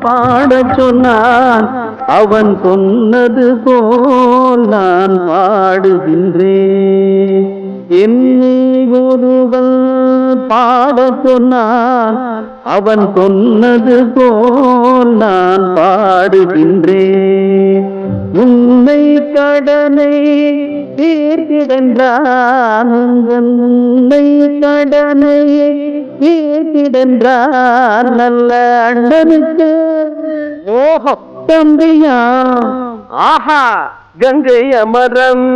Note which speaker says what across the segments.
Speaker 1: பாடச் சொன்னான். அவன் சொன்னது போல் நான் பாடுகின்றேன். என்னை ஒருவன் பாடச் சொன்னான். அவன் சொன்னது போல் நான் பாடுகின்றேன். உன்னை கடனை தீர்த்திடன்றான். உன்னை கடனை தீர்த்திடன்றான். நல்ல அண்ணனுக்கு ஓஹோ தம்பியா. ஆஹா கங்கை அமரன்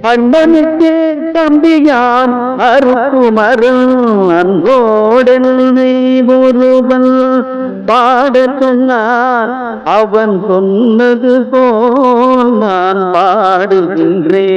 Speaker 1: அண்ணனுக்கு தம்பியான் அருக்குமரன். அன்போடனை ஒருவன் பாடச் சொன்னான். அவன் சொன்னது போல் நான் பாடுகின்றேன்.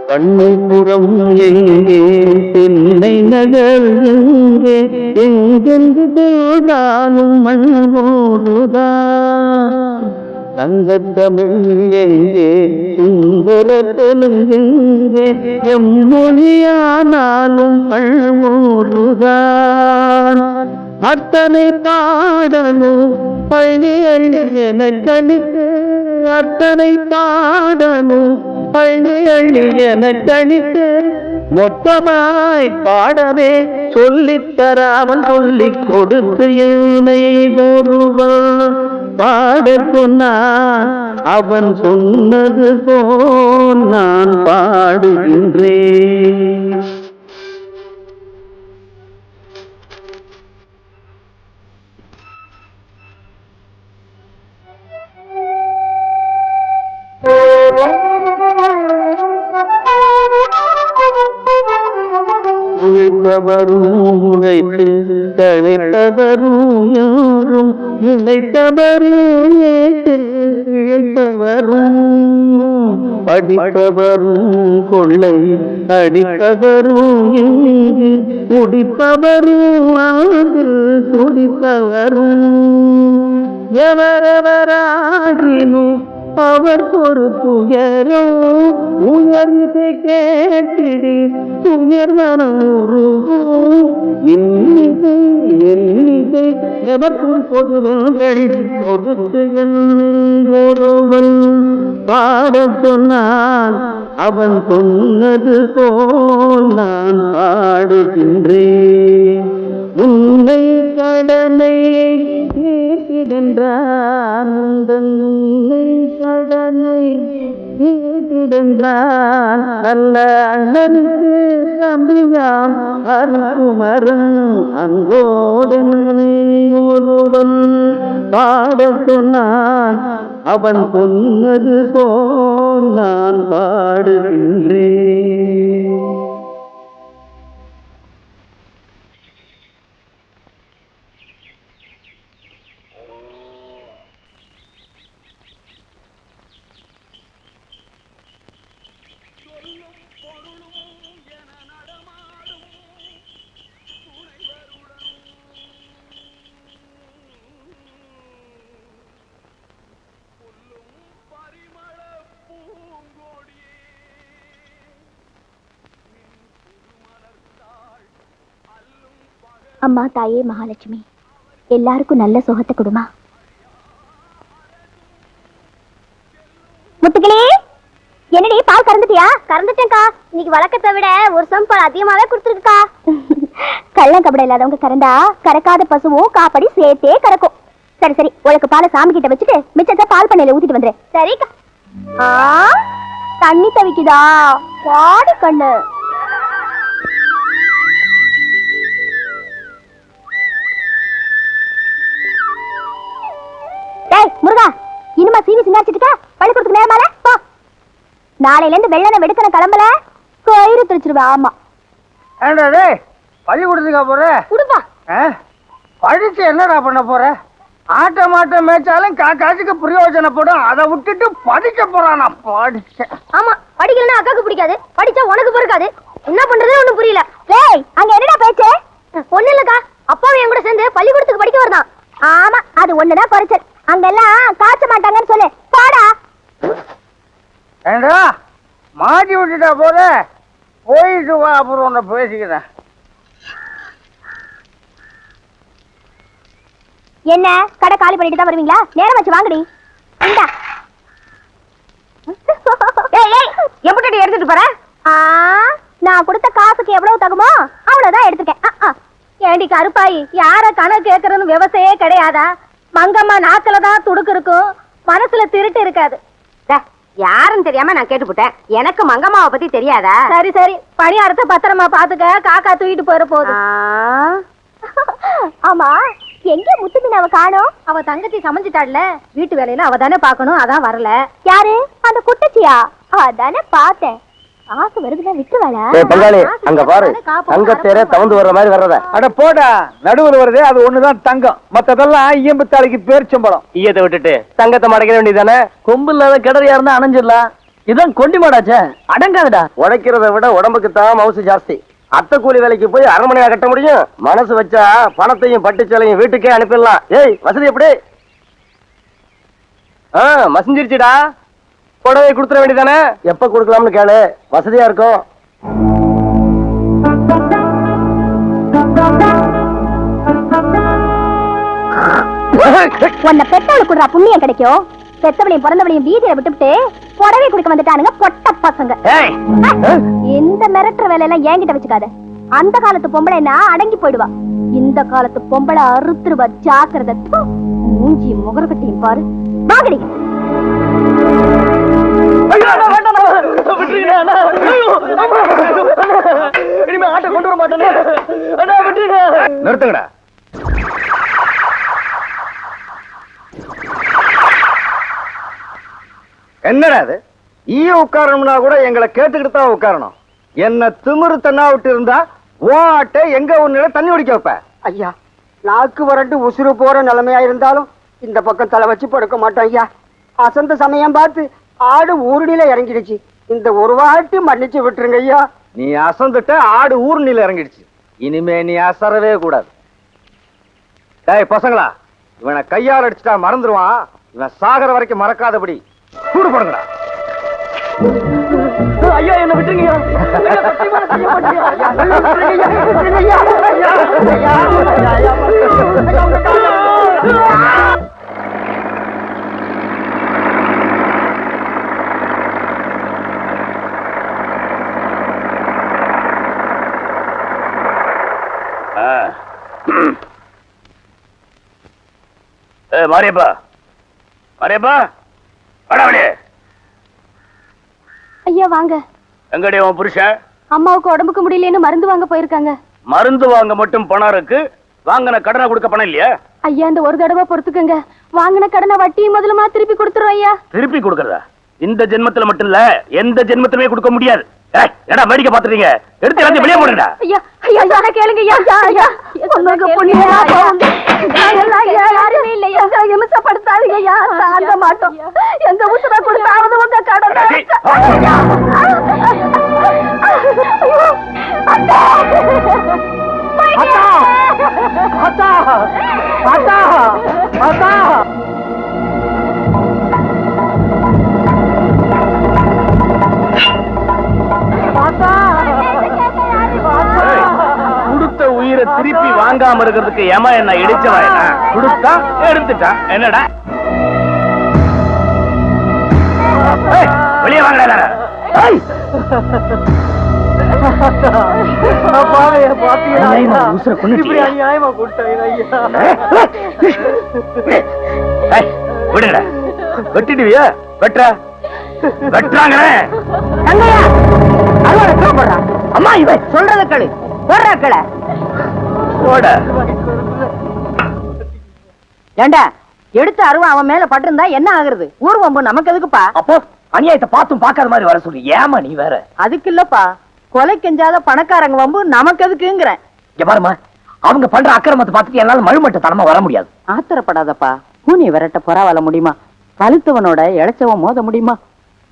Speaker 1: கண்ணிப்புறம் எங்கே தென்னை நகர் எங்கே எங்கெங்கு தேடாலும் மண்போதுதான். தங்கத்தமிழ் எங்கே சுந்தரத்தலும் எங்கே எம்மொழியானாலும் மண்போதுதான். அத்தனை பாடலும் பள்ளி அள்ளி என கணித்து. அத்தனை பாடலும் பள்ளி அள்ளி என கணித்து. மொத்தமாய் பாடவே சொல்லித்தராமல் சொல்லிக் கொடுத்து என்னை ஒருவன் பாடச் சொன்னான். அவன் சொன்னது போல் நான் பாடுகின்றேன். உழைத்தவரும் உழைத்து தழைத்தவரும் யாரும் இழைத்தவரும் ஏற்று இழைத்தவரும் படிப்பவரும் கொள்ளை அடிப்பவரும் இங்கு குடிப்பவரும் அதில் துடிப்பவரும் எவரவராகினும் அவர் ஒரு துயரோ உயர்வை கேட்டிடி துயர்வனம் உருவும். எண்ணிக்கை எண்ணிக்கை எவற்றும் பொதுவங்கள் கொடுத்து ஒருவன் பாடச் சொன்னான். அவன் சொன்னது போல் நான் பாடுகின்றேன். உன்னை கடனை தீர்த்திடன்றான். உன்னை கடனை தீர்த்திடன்றான். நல்ல அண்ணனுக்கு தம்பியான் அருக்குமரன். அன்போடனை ஒருவன் பாடச் சொன்னான். அவன் சொன்னது போல் நான் பாடுகின்றேன்.
Speaker 2: அம்மா தாயே மகாலட்சுமி எல்லாருக்கும் நல்ல சுகத்தை கொடுமா. முத்துக்கிளி என்னடி பால் கறந்துட்டியா? கறந்துட்டேன்க்கா. இன்னைக்கு வழக்கத்தை விட ஒரு சம்பல் அதிகமாவே கொடுத்துருக்கா. கள்ளம் கபட இல்லாதவங்க கறந்தா கறக்காத பசுவும் காப்படி சேர்த்தே கறக்கும். சரி சரி உனக்கு பாலை சாமி கிட்ட வச்சுட்டு மிச்சத்தை பால் பண்ணையில ஊத்திட்டு வந்துரு. சரிக்கா. தண்ணி தவிக்குதா? பாடு கண்ணு. முருகா இனிமா சீவி சிங்காரிச்சிட்டு பள்ளிக்கூடத்துக்கு நேரமால போ. நாளையில இருந்து வெள்ளனை வெடுக்கன கிளம்பல கயிறு திரிச்சிருவா. ஆமா
Speaker 3: பள்ளிக்கூடத்துக்கா போற?
Speaker 2: குடுப்பா.
Speaker 3: படிச்சு என்னடா பண்ண போற? ஆட்ட மாட்ட மேய்ச்சாலும் காசுக்கு பிரயோஜனப்படும். அதை விட்டுட்டு படிக்க போறானா? படிச்ச
Speaker 2: ஆமா படிக்கலன்னா அக்காக்கு பிடிக்காது, படிச்சா உனக்கு பொறுக்காது. என்ன பண்றதுன்னு ஒண்ணும் புரியல. ஏய் அங்க என்னடா பேச்சு? ஒண்ணு இல்லக்கா, அப்பாவும் என் கூட சேர்ந்து பள்ளிக்கூடத்துக்கு படிக்க வருதான். ஆமா, அது ஒண்ணுதான் குறைச்சல். அங்கெல்லாம் காய்ச்ச மாட்டாங்கன்னு சொல்லு. போடா.
Speaker 3: ஏண்டா மாட்டி விட்டுட்டா போல, போயிட்டு வா, அப்புறம் உன்னை பேசிக்கிறேன்.
Speaker 2: என்ன கடை காலி பண்ணிட்டு தான் வருவீங்களா? நேரம் வச்சு வாங்கடி. இந்தா. ஏய் ஏய், எப்படி எடுத்துட்டு போற? நான் கொடுத்த காசுக்கு எவ்வளவு தகுமோ அவ்வளவுதான் எடுத்துக்கேன். ஏண்டி கருப்பாயி, யார கணக்கு கேட்கறதுன்னு விவசாயே கிடையாதா? மங்கம்மா நாக்குல தான் துடுக்கு இருக்கும், மனசுல திருட்டு இருக்காது. யாருன்னு தெரியாம நான் கேட்டுப்புட்டேன். எனக்கு மங்கம்மாவை பத்தி தெரியாதா? சரி சரி, பணியாரத்தை பத்திரமா பாத்துக்க, காக்கா தூக்கிட்டு போற போது. ஆமா, எங்க முத்து மீனாவை காணோம்? அவ தங்கச்சி சமைஞ்சிட்டாள்ல, வீட்டு வேலையில அவ தானே பாக்கணும், அதான் வரல. யாரு? அந்த குட்டச்சியா? அதானே பார்த்தேன். காசு வருதுல, விட்டு வேலை.
Speaker 1: பங்காளி அங்க பாரு, தங்க தேர தவந்து வர்ற மாதிரி வர்றத.
Speaker 4: அட போடா, நடுவில் வருதே அது ஒண்ணுதான் தங்கம், மத்ததெல்லாம் ஈயம்பு தாளிக்கு பேரிச்சம்பழம்.
Speaker 1: ஈயத்தை விட்டுட்டு தங்கத்தை மடக்கிற வேண்டியதானே. கொம்பு இல்லாத கிடறியா இருந்தா அணைஞ்சிடலாம். இதான் கொண்டி மாடாச்சே, அடங்காதுடா. உடைக்கிறத விட உடம்புக்கு தான் மவுசு ஜாஸ்தி. அத்தை கூலி வேலைக்கு போய் 1/2 மணியா கட்ட முடியும்? மனசு வச்சா பணத்தையும் பட்டுச்சலையும் வீட்டுக்கே அனுப்பிடலாம். ஏய், வசதி எப்படி? மசிஞ்சிருச்சுடா. புடவை கொடுத்துட வேண்டியதானே. எப்ப கொடுக்கலாம்னு கேளு, வசதியா இருக்கும்.
Speaker 2: உன்னை பெத்தவளை குடுறா புண்ணியம் கிடைக்கும். பெத்தவளையும் பிறந்தவளையும் வீதியில விட்டுவிட்டு புடவை குடிக்க வந்துட்டானுங்க பொட்ட பசங்க. இந்த மிரட்டுற வேலையெல்லாம் என்கிட்ட வச்சுக்காத. அந்த காலத்து பொம்பளைன்னா அடங்கி போயிடுவா, இந்த காலத்து பொம்பளை அறுத்துருவா. ஜாக்கிரதை. மூஞ்சி முகரக்கட்டையும் பாரு. வாங்கடி.
Speaker 4: நிறுத்துங்கடா. என்னடா அது? ஈய உட்காரணும்னா கூட எங்களை கேட்டுக்கிட்டு தான் உட்காரணும். என்ன திமிரு தன்னா விட்டு இருந்தா ஓட்டை எங்க ஒண்ணு தண்ணி ஒடிக்க வைப்ப.
Speaker 3: ஐயா, நாக்கு வரட்டு உசுறு போற நிலைமையா இருந்தாலும் இந்த பக்கம் தலை வச்சு படுக்க மாட்டோம் ஐயா. அசந்த சமயம் பார்த்து ஆடு ஊருடியில இறங்கிடுச்சு. இந்த ஒரு வாட்டி மன்னிச்சு விட்டுருங்க ஐயா.
Speaker 4: நீ அசந்துட்ட, ஆடு ஊர்நில இறங்கிடுச்சு. இனிமே நீ அசரவே கூடாது. டேய் பசங்களா, இவனை கையால் அடிச்சுட்டா மறந்துடுவான். இவன் சாகர வரைக்கும் மறக்காதபடி சூடு போடுங்கடா.
Speaker 1: ஐயா, என்ன விட்டுருங்க.
Speaker 5: மாரியப்பா, மாரியப்பா, வாடா.
Speaker 2: ஐயா வாங்க.
Speaker 5: எங்கடி உன் புருஷன்?
Speaker 2: அம்மாவுக்கு உடம்புக்கு முடியலன்னு மருந்து வாங்க போயிருக்காங்க.
Speaker 5: மருந்து வாங்க மட்டும் பணம் இருக்கு, வாங்கின கடனை கொடுக்க பணம் இல்லையா?
Speaker 2: ஐயா, இந்த ஒரு தடவை பொறுத்துக்கங்க. வாங்கின கடனை வட்டியும் முதலுமா திருப்பி கொடுத்துரும் ஐயா.
Speaker 5: திருப்பி கொடுக்கறதா? இந்த ஜென்மத்துல மட்டும் இல்ல, எந்த ஜென்மத்திலுமே கொடுக்க முடியாது. ஏடா வேடிக்கை பாத்துறீங்க? எடுத்து வந்து வெளியே போடுங்கடா.
Speaker 2: ஐயா ஐயா, யார கேளுங்க ஐயா. ஐயா, உங்களுக்கு புண்ணியமா போகும். நாங்கெல்லாம் யாருமே இல்லை. எங்க எமிசப்படுத்தாதீங்க ஐயா, தாங்க மாட்டோம். எங்க உசுர கொடுத்தாவது உங்க கடனை.
Speaker 5: கொடுத்த உயிரை திருப்பி வாங்காம இருக்கிறதுக்கு ஏமா என்ன இடிச்சவா? என்ன கொடுத்தா எடுத்துட்டான், என்னடா? வெளியே வாங்கடா. விடுங்க, வெட்டிடுவியா? வெட்டுற வெட்டுறாங்களே.
Speaker 3: அம்மா, இவன் சொல்றத கேளு. போடுற கேள.
Speaker 5: போட.
Speaker 3: ஏண்டா, எடுத்து அருவா அவன் மேல பட்டிருந்தா என்ன ஆகுறது? ஊர்வம்பு நமக்கு எதுக்குப்பா?
Speaker 1: அப்போ அநியாயத்தை பார்த்தும் பார்க்காத மாதிரி வர சொல்லி ஏமா நீ வேற?
Speaker 3: அதுக்கு இல்லப்பா, கொலை கெஞ்சாத பணக்காரங்க வம்பு நமக்கு எதுக்குங்கிறேன்.
Speaker 1: இங்க பாருமா, அவங்க பண்ற அக்கிரமத்தை பார்த்துட்டு என்னால மழுமட்ட தனமா வர முடியாது.
Speaker 3: ஆத்திரப்படாதப்பா. பூனி விரட்ட பரவாயில்ல முடியுமா? பழுத்தவனோட இழைச்சவன் மோத முடியுமா?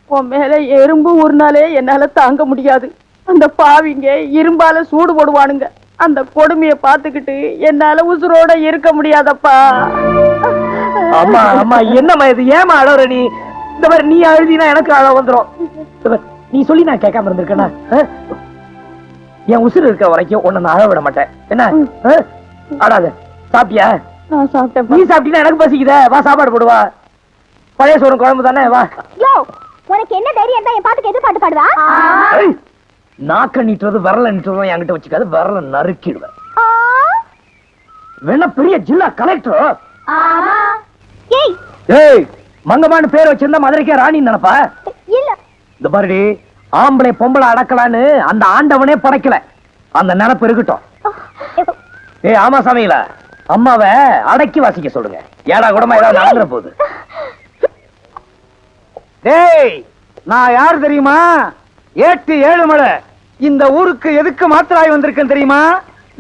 Speaker 3: உன் மேல எறும்பு ஒரு நாளே என்னால தாங்க முடியாது. அந்த பாவிங்க இரும்பால சூடு போடுவானுங்க.
Speaker 6: அந்த கொடுமையை பார்த்துக்கிட்டு என்னால உசுரோட இருக்க முடியாதப்பா.
Speaker 1: அம்மா அம்மா என்னம்மா இது? ஏமா அழற நீ? இந்த மாதிரி நீ அழுதினா எனக்கு அழ வந்துரும். இந்த பாரு, நீ சொல்லி நான் கேட்காம இருந்திருக்கேனா? என் உசுறு இருக்க வரைக்கும் உன்னை நான் அழ விட மாட்டேன். என்ன அடாத? சாப்பிட்டியா?
Speaker 6: நான் சாப்பிட்டேன்.
Speaker 1: நீ சாப்பிட்டீங்கன்னா எனக்கு பசிக்குதே. வா சாப்பாடு போடுவா. பழைய சோறு குழம்பு தானே. வா.
Speaker 2: யோ, உனக்கு என்ன தைரியம் தான் என் பாட்டுக்கு எது பாட்டு பாடுவா?
Speaker 1: நாக்க நீட்டுறது விரல நீட்டுறதும் என்கிட்ட வச்சுக்காது. விரல நறுக்கிடுவேன். வேணா பெரிய ஜில்லா கலெக்டர்.
Speaker 2: ஏய்
Speaker 1: ஏய், மங்கம்மான்னு பேர் வச்சிருந்தா மதுரைக்கே ராணி நினைப்பா?
Speaker 2: இல்ல.
Speaker 1: இந்த பாருடி, ஆம்பளை பொம்பளை அடக்கலான்னு அந்த ஆண்டவனே படைக்கல. அந்த நினைப்பு இருக்கட்டும். ஏய் ஆமா சாமிங்களா, அம்மாவை அடக்கி வாசிக்க சொல்லுங்க. ஏடா கூடமா ஏதாவது நடந்துற போகுது.
Speaker 4: டேய், நான் யார் தெரியுமா? 8 7 மலை. இந்த ஊருக்கு எதுக்கு மாத்திராய் வந்திருக்கேன் தெரியுமா?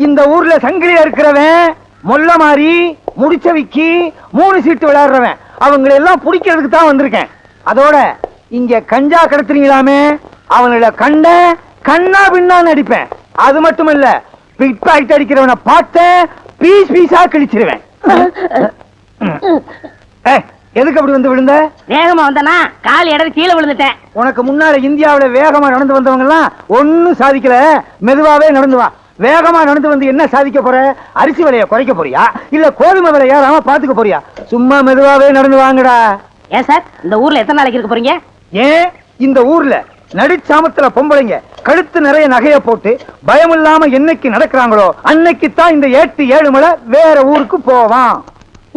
Speaker 4: இந்த ஊர்ல சங்கிலியா இருக்கிறவன், மொல்ல மாறி, முடிச்ச விக்கி, 3 சீட்டு விளையாடுறவன், அவங்களை எல்லாம் பிடிக்கிறதுக்கு தான் வந்திருக்கேன். அதோட இங்க கஞ்சா கடத்துறீங்களாமே, அவங்கள கண்ட கண்ணா பின்னா நடிப்பேன். அது மட்டும் இல்ல, பிட் பாக்கெட் அடிக்கிறவனை பார்த்தேன் பீஸ் பீஸா கிழிச்சிருவேன். எதுக்கு அப்படி வந்து விழுந்த?
Speaker 6: வேகமா வந்தனா கால் இடது கீழே விழுந்துட்டேன்.
Speaker 4: உனக்கு முன்னால இந்தியாவுல வேகமா நடந்து வந்தவங்க எல்லாம் ஒண்ணும் சாதிக்கல. மெதுவாவே நடந்து வா. வேகமா நடந்து வந்து என்ன சாதிக்க போற? அரிசி விலைய குறைக்க போறியா, இல்ல கோதுமை விலை ஏறாம பாத்துக்க போறியா? சும்மா மெதுவாவே நடந்து வாங்கடா.
Speaker 6: ஏன் சார், இந்த ஊர்ல எத்தனை நாளைக்கு இருக்க போறீங்க?
Speaker 4: ஏன் இந்த ஊர்ல நடிச்சாமத்துல பொம்பளைங்க கழுத்து நிறைய நகைய போட்டு பயமில்லாம என்னைக்கு நடக்கிறாங்களோ அன்னைக்கு தான் இந்த 8 7 மலை வேற ஊருக்கு போவான்.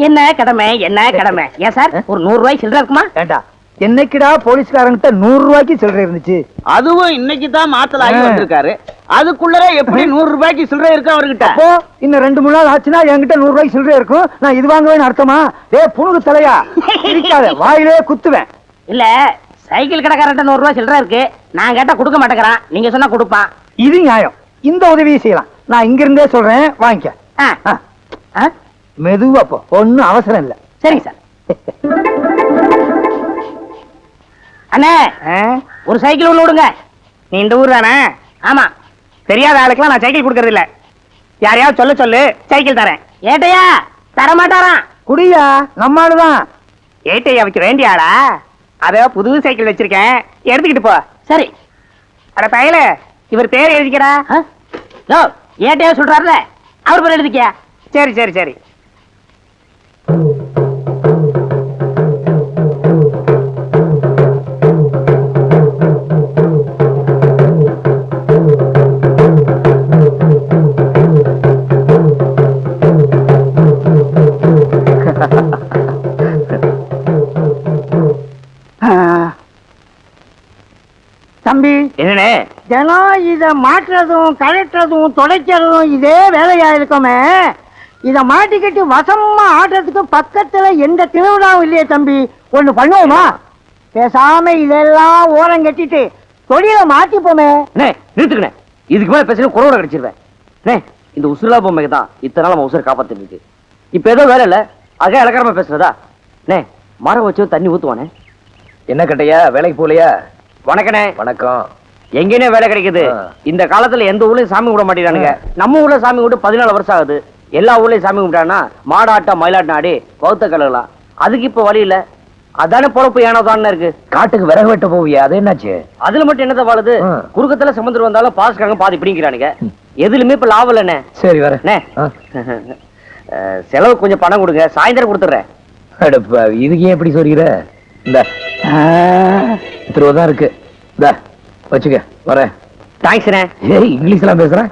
Speaker 6: என்ன கடமை என்ன கடமை? ஏன் சார், ஒரு 100 ரூபாய் சில்லறை இருக்குமா?
Speaker 4: ஏண்டா, என்னைக்குடா போலீஸ்காரங்கிட்ட 100 ரூபாய்க்கு சில்லறை இருந்துச்சு?
Speaker 3: அதுவும் இன்னைக்கு தான் மாத்தலாகி வந்திருக்காரு. அதுக்குள்ளரே எப்படி 100 ரூபாய்க்கு சில்லறை இருக்கு அவர்கிட்ட?
Speaker 4: அப்போ இன்னும் 2 3 நாள் ஆச்சுன்னா என்கிட்ட 100 ரூபாய்க்கு சில்லறை இருக்கும். நான் இது வாங்குவேன்னு அர்த்தமா? புனுகு தலையா, இருக்காத வாயிலே குத்துவேன்.
Speaker 6: இல்ல, சைக்கிள் கடைக்காரன்ட்ட 100 ரூபாய் சில்லறை இருக்கு. நான் கேட்டா கொடுக்க மாட்டேங்கிறான். நீங்க சொன்னா கொடுப்பான்.
Speaker 4: இது நியாயம். இந்த உதவியை செய்யலாம். நான் இங்க இருந்தே சொல்றேன், வாங்கிக்க.
Speaker 6: ஆ. ஆ?
Speaker 4: மெதுவா போ, ஒன்னும் அவசரம் இல்ல.
Speaker 6: சரிங்க சார். அண்ணே, ஒரு சைக்கிள் ஒண்ணு விடுங்க. நீ இந்த ஊர் தானே? ஆமா. தெரியாத ஆளுக்கெல்லாம் நான் சைக்கிள் கொடுக்கறது இல்ல. யாரையாவது சொல்ல சொல்லு, சைக்கிள் தரேன். ஏட்டையா தர மாட்டாராம்.
Speaker 4: குடியா, நம்மாளுதான்.
Speaker 6: ஏட்டையாவுக்கு வேண்டிய ஆளா? அத புது சைக்கிள் வச்சிருக்கேன், எடுத்துக்கிட்டு போ. சரி. அட பயல, இவர் பேர் எழுதிக்கடா. ஏட்டையா சொல்றாருல, அவர் பேர் எழுதிக்கியா? சரி சரி சரி.
Speaker 3: தம்பி,
Speaker 6: என்னண்ணே?
Speaker 3: தினம் இத மாற்றுறதும் கழட்டுறதும் துடைக்கிறதும் இதே வேலையா இருக்குமே. இத மாட்டிக்கிட்டு வசமா ஆடுறதுக்கு பக்கத்துல எந்த திருவிழாவும் இல்லையே தம்பி. ஒண்ணு பண்ணுவோமா? பேசாம இதெல்லாம் ஓரம் கட்டிட்டு தொழில மாத்திப்போமே.
Speaker 1: நிறுத்துக்கணே, இதுக்கு மேல பேசுறது குறவோட கிடைச்சிருவேன். இந்த உசுரலா பொம்மைக்கு தான் இத்தனை நாள் நம்ம உசுரை காப்பாத்திட்டு இருக்கு. இப்ப ஏதோ வேலை இல்ல, அக இலக்காரமா பேசுறதா? மரம் வச்சு தண்ணி ஊத்துவானே. என்ன கட்டையா, வேலைக்கு போலையா? வணக்கண்ணே. வணக்கம். எங்கேனே வேலை கிடைக்குது? இந்த காலத்துல எந்த ஊர்லயும் சாமி கும்பிட மாட்டேங்கிறானுங்க. நம்ம ஊர்ல சாமி கும்பிட்டு 14 வருஷம் ஆகுது. எல்லா ஊர்லயும் சாமி கும்பிட்டானா மாடாட்டம் மயிலாட்டம் ஆடி பௌத்த கலகலாம். அதுக்கு இப்ப வழி இல்ல. அதானே பொழப்பு ஏனோதான் இருக்கு. காட்டுக்கு விறகு வெட்ட போவியா? அது என்னாச்சு? அதுல மட்டும் என்னத வாழுது? குறுக்கத்துல சமுத்திரம் வந்தாலும் பாஸ்காரங்க பாதி பிடிக்கிறானுங்க. எதுலுமே இப்ப லாபம் இல்லண்ணே. சரி வரேன். செலவு கொஞ்சம் பணம் கொடுங்க, சாயந்தரம் கொடுத்துறேன். இதுக்கு ஏன் எப்படி சொல்லிக்கிற? இந்த 20 ரூபா தான் இருக்கு, வச்சுக்க. வரேன். தேங்க்ஸ்ண்ணே. ஏய், இங்கிலீஷ்லாம் பேசுறேன்.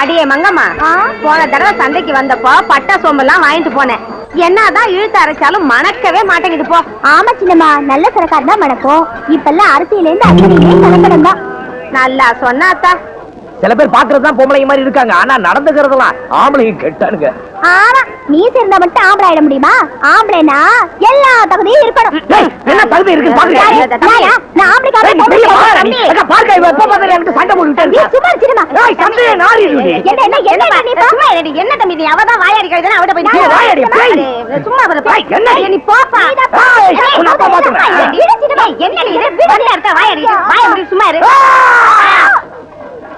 Speaker 2: அடியே மங்கம்மா, போன தடவை சந்தைக்கு வந்தப்போ பட்டா சோம்பெல்லாம் வாங்கிட்டு போனேன். என்னதான் இழுத்து அரைச்சாலும் மணக்கவே மாட்டேங்குது போ. ஆமா சின்னம்மா, நல்ல சரக்கார் தான் மணக்கும். இப்பெல்லாம் அரிசியில இருந்து அரிசியிலே கலக்கடம் தான். நல்லா சொன்னாத்தா.
Speaker 5: சில பேர் பாக்குறதுதான் பொம்பளைங்க மாதிரி இருக்காங்க, ஆனா நடந்துக்கிறதெல்லாம் ஆம்பளைங்க கெட்டானுங்க.
Speaker 2: ஆமா மீச இருந்தா மட்டும் ஆம்பளை ஆயிட முடியுமா? ஆம்பளைனா எல்லா தகுதியும் இருக்கணும்.
Speaker 5: டேய், என்ன தகுதி இருக்கு பாருங்க.
Speaker 2: நாயா? நான் ஆம்பளைக்காக
Speaker 5: பாருங்க, இவன் எப்ப பார்த்தாலும் என்கிட்ட சண்டை போட்டுட்டே
Speaker 2: நீ
Speaker 5: இருக்கா.
Speaker 2: சும்மா இருச்சிருமா.
Speaker 5: ஏய், சண்டையே நாரி இருடி.
Speaker 2: என்ன நீ சும்மா இருடி. என்ன தம்பி நீ அவதான் வாயாடி கழுதுனா அவட போய்
Speaker 5: ஏய், வாயாடி, பேய்.
Speaker 2: சும்மா வர
Speaker 5: ஏய், என்ன
Speaker 2: நீ போப்பா.
Speaker 5: ஏய், உன்னை அப்பா பாத்துக்கிறேன்.
Speaker 2: என்ன நீ விடல இருக்க வாயாடி. வாய முடி சும்மா இரு.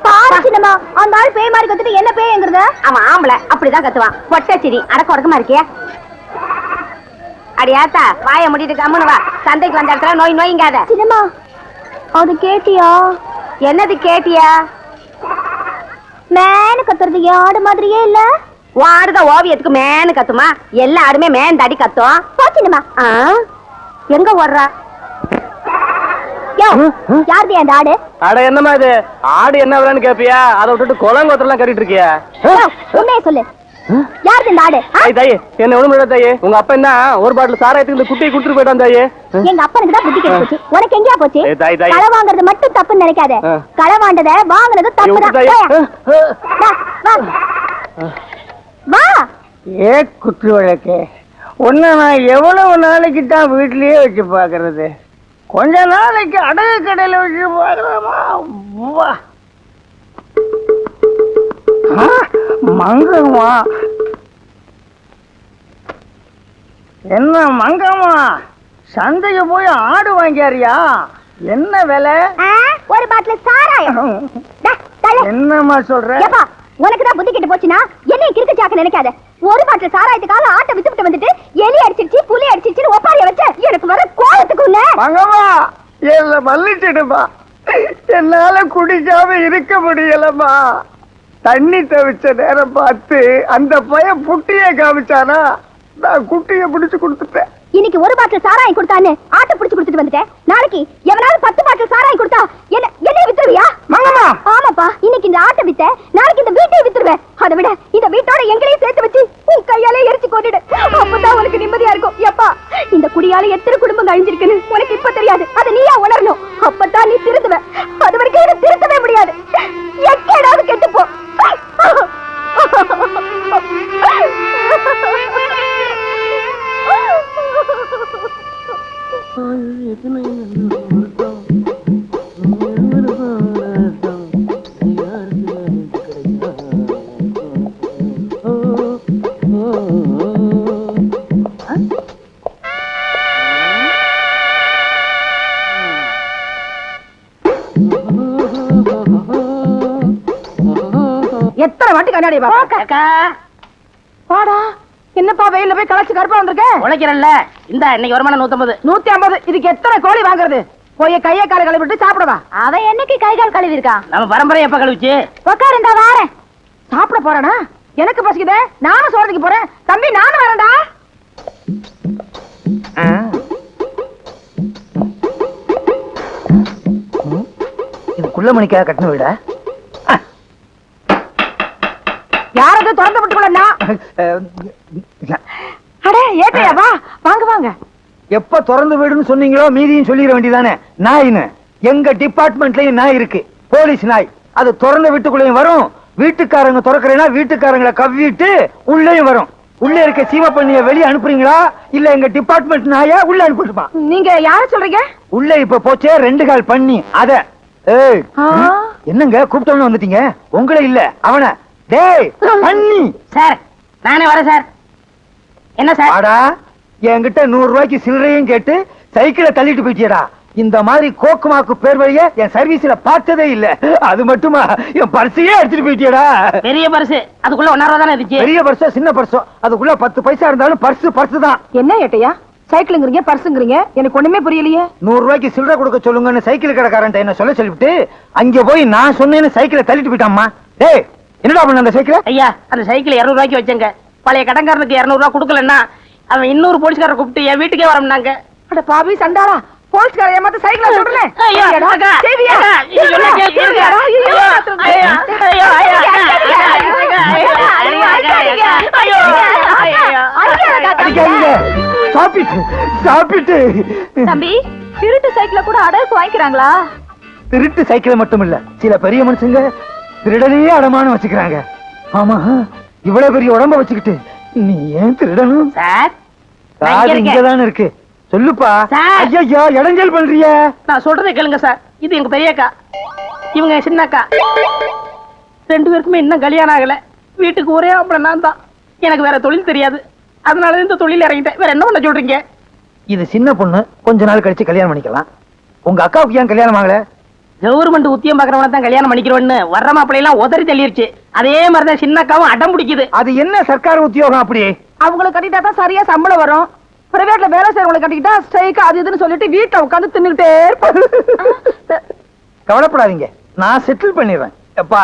Speaker 2: பாரு சின்னம்மா, அந்த ஆள் பேய் மாதிரி கத்துட்டு என்ன பேய்ங்கிறது? அவன் ஆம்பளை அப்படிதான் கத்துவான். பொட்டச்சிரி அடக்க உடக்கமா இருக்கியா? அடியாத்தா வாய முடிட்டு கம்முனு வா. சந்தைக்கு வந்த இடத்துல நோய் நோய்ங்காத. சின்னம்மா அது கேட்டியா? என்னது கேட்டியா? மேனு கத்துறது ஆடு மாதிரியே இல்ல. ஆடுதான் ஓவியத்துக்கு மேனு கத்துமா? எல்லா ஆடுமே மேன் தடி கத்தும். போச்சுமா எங்க ஓடுறா? யாருது அந்த ஆடு?
Speaker 1: அட என்னமா இது ஆடு என்ன விலைன்னு கேப்பியா? அதை விட்டுட்டு குளங்கோத்திரம் கட்டிட்டு இருக்கியா?
Speaker 2: உண்மையை சொல்லு, யாருது இந்த ஆடு?
Speaker 1: தாயே என்ன ஒண்ணு தாயே, உங்க அப்பா என்ன ஒரு பாட்டில் சாராயத்துக்கு இந்த குட்டியை கொடுத்துட்டு போயிட்டான் தாயே.
Speaker 2: எங்க அப்பனுக்கு தான் புத்தி கெட்டு போச்சு. உனக்கு எங்கயா போச்சு?
Speaker 1: தாய் தாய்
Speaker 2: களை வாங்குறது மட்டும் தப்புன்னு நினைக்காத. களை வாண்டத வாங்குறது தப்புதான். வா
Speaker 3: ஏ குற்று வழக்கே, உன்னை நான் எவ்வளவு நாளைக்கு தான் வீட்லயே வச்சு பாக்குறது? கொஞ்ச நாளைக்கு அடகு கடையில வச்சு பாக்குறமா? மங்கம்மா, என்ன மங்கம்மா, சந்தைக்கு போய் ஆடு வாங்கியாரியா? என்ன விலை?
Speaker 2: ஒரு பாட்டில் சாராயம்.
Speaker 3: என்னம்மா சொல்ற?
Speaker 2: உனக்கு தான் புத்தி கெட்டு போச்சுன்னா என்னைய கிறுக்கு சாக்க நினைக்காத. ஒரு பாட்டில் சாராயத்துக்காக ஆட்டை வித்துட்டு வந்துட்டு எலி அடிச்சிருச்சு புலி அடிச்சிருச்சுன்னு ஒப்பாரிய வச்ச எனக்கு வர கோலத்துக்கு உள்ள
Speaker 3: மங்கம்மா என்ன மல்லிச்சிடுமா. என்னால குடிக்காம இருக்க முடியலம்மா. தண்ணி தவிச்ச நேரம் பார்த்து அந்த பையன் புட்டிய காமிச்சானா, நான் குட்டிய பிடிச்சு கொடுத்துட்டேன்.
Speaker 2: இன்னைக்கு ஒரு பாட்டில் சாராயம் கொடுத்தான்னு ஆட்டை பிடிச்சு கொடுத்துட்டு வந்துட்டேன். நாளைக்கு எவனாவது 10 பாட்டில் சாராயம் கொடுத்தா என்ன வித்துருவியா?
Speaker 3: மங்கம்மா
Speaker 2: ஆமாப்பா, இன்னைக்கு இந்த ஆட்டை வித்த நாளைக்கு இந்த வீட்டை வித்துருவேன். அதை விட இந்த வீட்டோட எங்களையும் சேர்த்து வச்சு உன் கையாலே எரிச்சு கொண்டுடு. அப்பதான் உனக்கு நிம்மதியா இருக்கும். எப்பா இந்த குடியால எத்தனை குடும்பம் அழிஞ்சிருக்குன்னு உனக்கு இப்ப தெரியாது. அதை நீயா உணரணும். அப்பதான் நீ திருந்துவ. அது வரைக்கும் என்ன திருத்தவே முடியாது. எக்கேடாவது கெட்டுப்போ.
Speaker 6: எத்தனை வாட்டி கண்ணாடி பாடா? என்னப்பா வெயில போய் களைச்சு கருப்பா வந்திருக்க? உழைக்கிறல்ல, இந்த இன்னைக்கு வருமானம் 150. 150 இதுக்கு எத்தனை கோழி வாங்குறது? போய் கையை காலை கழுவிட்டு சாப்பிடவா?
Speaker 2: அவன் என்னைக்கு கை கால் கழுவி இருக்கான்?
Speaker 5: நம்ம பரம்பரை எப்ப கழிச்சு?
Speaker 2: உட்காரு, இந்த வாரேன்.
Speaker 6: சாப்பிட போறானா? எனக்கு பசிக்குதே, நானும் சோறதுக்கு போறேன். தம்பி நானும் வரேன்டா.
Speaker 3: இது குள்ள மணிக்காக கட்டின வீடா?
Speaker 6: யாரது திறந்து விட்டுக்கொள்ளா? அடே ஏட்டையா, வா வாங்க வாங்க.
Speaker 3: எப்ப திறந்து வீடுன்னு சொன்னீங்களோ மீதியும் சொல்லிட வேண்டியதானே. நாயின்னு எங்க டிபார்ட்மெண்ட்லயும் நாய் இருக்கு, போலீஸ் நாய். அது திறந்த வீட்டுக்குள்ளேயும் வரும், வீட்டுக்காரங்க திறக்கிறேன்னா வீட்டுக்காரங்களை கவ்விட்டு உள்ளேயும் வரும். உள்ள இருக்க சீம பண்ணிய வெளியே அனுப்புறீங்களா இல்ல எங்க டிபார்ட்மெண்ட் நாயா உள்ள அனுப்பிட்டுமா?
Speaker 6: நீங்க யார சொல்றீங்க?
Speaker 3: உள்ள இப்ப போச்சே 2 கால் பண்ணி அத. ஏய் என்னங்க கூப்பிட்டவன வந்துட்டீங்க? உங்களே இல்ல அவன. டேய் பண்ணி
Speaker 6: சார், நானே வரேன் சார். என்ன சார்?
Speaker 3: ஆடா என்கிட்ட 100 ரூபாய்க்கு சில்லறையும் கேட்டு சைக்கிளை தள்ளிட்டு போயிட்டியடா. இந்த மாதிரி கோக்குமாக்கு பேர் வழிய என் சர்வீஸ்ல பார்த்ததே இல்ல. அது மட்டுமா என் பர்ஸையே எடுத்துட்டு போயிட்டியடா.
Speaker 6: பெரிய பர்ஸ், அதுக்குள்ள 1 ரூபா தானே இருந்துச்சு.
Speaker 3: பெரிய பர்ஸோ சின்ன பர்ஸோ அதுக்குள்ள 10 பைசா இருந்தாலும் பர்ஸ் தான்.
Speaker 6: என்ன ஏட்டையா சைக்கிளுங்கிறீங்க பர்ஸுங்கிறீங்க, எனக்கு ஒண்ணுமே புரியலையே.
Speaker 3: 100 ரூபாய்க்கு சில்லறை கொடுக்க சொல்லுங்கன்னு சைக்கிள் கடைக்காரன் என்ன சொல்லிவிட்டு அங்க போய் நான் சொன்னேன்னு சைக்கிளை தள்ளிட்டு போயிட்டாம்மா. டேய் என்னடா பண்ண அந்த சைக்கிளை?
Speaker 6: ஐயா அந்த சைக்கிள் 200 ரூபாய்க்கு வச்சங்க. பழைய கடன்காரனுக்கு 200 ரூபாய் கொடுக்கலன்னா அவன் இன்னொரு போலீஸ்காரரை கூப்பிட்டு என் வீட்டுக்கே வரம்னாங்க. அட பாவி சண்டாளா, போலீஸ்கார ஏமாத்த சைக்கிளை சுடுறேன்.
Speaker 3: சாப்பிட்டு
Speaker 2: தம்பி, திருட்டு சைக்கிள கூட அடகு வாங்கிக்கிறாங்களா?
Speaker 3: திருட்டு சைக்கிளை மட்டும் இல்ல, சில பெரிய மனுஷங்க திருடனையே அடமானம் வச்சுக்கிறாங்க. ஆமா, இவ்வளவு பெரிய உடம்ப வச்சுக்கிட்டு நீ ஏன் திருடணும்?
Speaker 6: சார்
Speaker 3: காது இங்கதானே இருக்கு, சொல்லுப்பா.
Speaker 6: சார்.
Speaker 3: ஐயா, இடைஞ்சல் பண்றிய.
Speaker 6: நான் சொல்றதை கேளுங்க சார். இது எங்க பெரியக்கா, இவங்க என் சின்னக்கா. 2 பேருக்குமே இன்னும் கல்யாணம் ஆகல. வீட்டுக்கு ஒரே அப்புறம் நான் தான். எனக்கு வேற தொழில் தெரியாது, அதனால இந்த தொழில் இறங்கிட்டேன். வேற என்ன பண்ண சொல்றீங்க?
Speaker 3: இது சின்ன பொண்ணு, கொஞ்ச நாள் கழிச்சு கல்யாணம் பண்ணிக்கலாம். உங்க அக்காவுக்கு ஏன் கல்யாணம் ஆகல?
Speaker 6: கவர்மெண்ட் உத்தியம் பாக்குறவன தான் கல்யாணம் பண்ணிக்கிறோன்னு வர்ற மாப்பிள்ளை எல்லாம் உதறி தள்ளிருச்சு. அதே மாதிரிதான் சின்னக்காவும் அடம் பிடிக்குது.
Speaker 3: அது என்ன சர்க்கார் உத்தியோகம் அப்படி?
Speaker 6: அவங்களை கட்டிட்டா தான் சரியா சம்பளம் வரும். பிரைவேட்ல வேலை செய்யறவங்களை கட்டிக்கிட்டா ஸ்ட்ரைக் அது இதுன்னு சொல்லிட்டு வீட்டுல உட்காந்து தின்னுகிட்டே இருப்பாங்க.
Speaker 3: கவலைப்படாதீங்க, நான் செட்டில் பண்ணிடுறேன். எப்பா,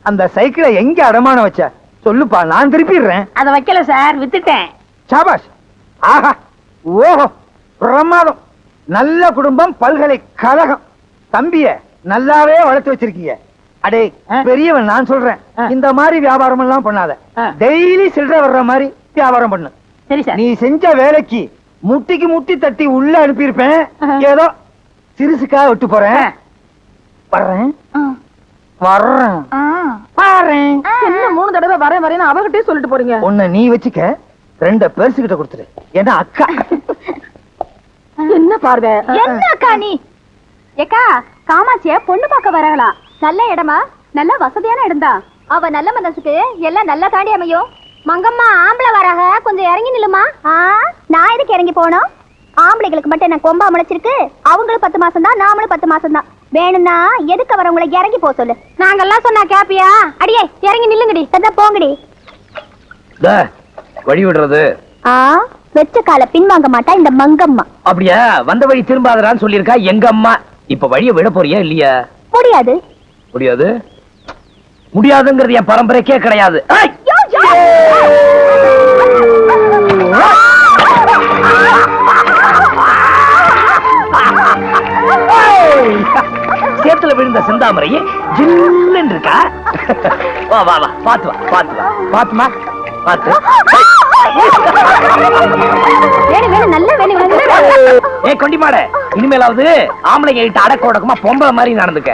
Speaker 3: அந்த சைக்கிளை எங்க அடமானம் வச்ச சொல்லுப்பா, நான் திருப்பிடுறேன்.
Speaker 6: அத வைக்கல சார், வித்துட்டேன்.
Speaker 3: சாபாஷ். ஆஹா, ஓஹோ, பிரமாதம். நல்ல குடும்பம், பல்கலைக்கழகம். தம்பிய நல்லாவே வளர்த்து வச்சிருக்கீங்க. அடே பெரியவன், நான் சொல்றேன், இந்த மாதிரி வியாபாரம் எல்லாம் பண்ணாத. டெய்லி சில்லற வர்ற மாதிரி வியாபாரம் பண்ணு.
Speaker 6: சரி சார்.
Speaker 3: நீ செஞ்ச வேலைக்கு முட்டிக்கு முட்டி தட்டி உள்ள அனுப்பியிருப்பேன். ஏதோ சிறுசுக்காக விட்டு போறேன். வர்றேன் வர்றேன் வர்றேன்.
Speaker 6: என்ன 3 தடவை வரேன் வரேன்னு அவகிட்டே சொல்லிட்டு போறீங்க?
Speaker 3: உன்னை நீ வச்சுக்க, 2 பெருசுகிட்ட கொடுத்துரு. ஏன்னா அக்கா.
Speaker 6: என்ன பார்வை?
Speaker 2: என்ன அக்கா நீ? ஏக்கா, காமாட்சிய பொண்ணு பார்க்க வரங்களா? நல்ல இடமா? நல்ல வசதியான இடம்தான். அவ நல்ல மனசுக்கு எல்லாம் நல்லா தாண்டி அமையும். மங்கம்மா, ஆம்பளை வராக, கொஞ்சம் இறங்கி நில்லுமா. நான் எதுக்கு இறங்கி போனோம்? ஆம்பளைகளுக்கு மட்டும் என்ன கொம்பா முளைச்சிருக்கு? அவங்களுக்கு 10 மாசம் தான், நாமளும் 10 மாசம் தான். வேணும்னா எதுக்கு வரவங்களை இறங்கி போக சொல்லு. நாங்கெல்லாம் சொன்னா கேப்பியா? அடியே இறங்கி நில்லுங்கடி, தந்தா போங்கடி.
Speaker 5: வழி விடுறது
Speaker 2: வெச்ச கால பின்வாங்க மாட்டா இந்த மங்கம்மா.
Speaker 5: அப்படியா? வந்த வழி திரும்பாதரான்னு சொல்லியிருக்கா எங்க அம்மா. இப்ப வழிய விட போறியா இல்லையா?
Speaker 2: முடியாது.
Speaker 5: முடியாது முடியாதுங்கிறது என் பரம்பரைக்கே கிடையாது. சேத்துல விழுந்த செந்தாமரையே ஜில்லுன்னு இருக்கா. வா வா வா, பாத்து வா, பாத்து வா, பாத்துமா, பாத்து.
Speaker 2: நல்ல வேலை.
Speaker 5: ஏ கொண்டிமாட, இனிமேலாவது ஆம்பளைங்க கிட்ட அடக்க உடக்கமா பொம்பளை மாதிரி நடந்துக்க.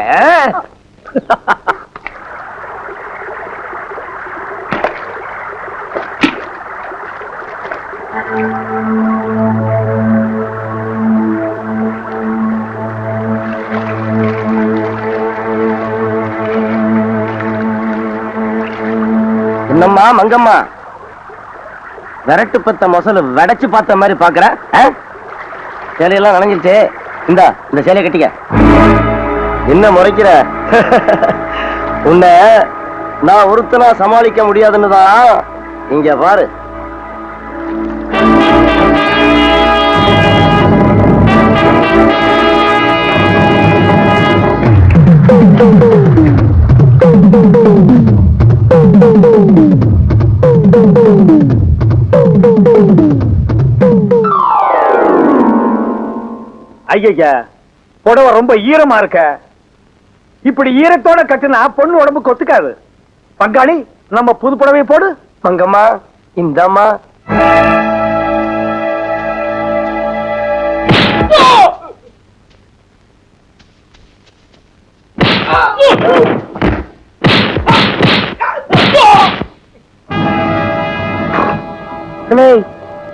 Speaker 1: என்னம்மா மங்கம்மா, விரட்டு பத்த மொசல வெடைச்சு பார்த்த மாதிரி பாக்குற? சேலையெல்லாம் நனைஞ்சிருச்சு. இந்த சேலையை கட்டிக்க. என்ன முறைக்கிற? உன்னை நான் ஒருத்தனா சமாளிக்க முடியாதுன்னு தான். இங்க பாரு.
Speaker 3: ஐயா, புடவை ரொம்ப ஈரமா இருக்க. இப்படி ஈரத்தோட கட்டுனா பொண்ணு உடம்புக்கு ஒத்துக்காது. பங்காளி, நம்ம புது புடவை போடு.
Speaker 1: மங்கம்மா, இந்தம்மா.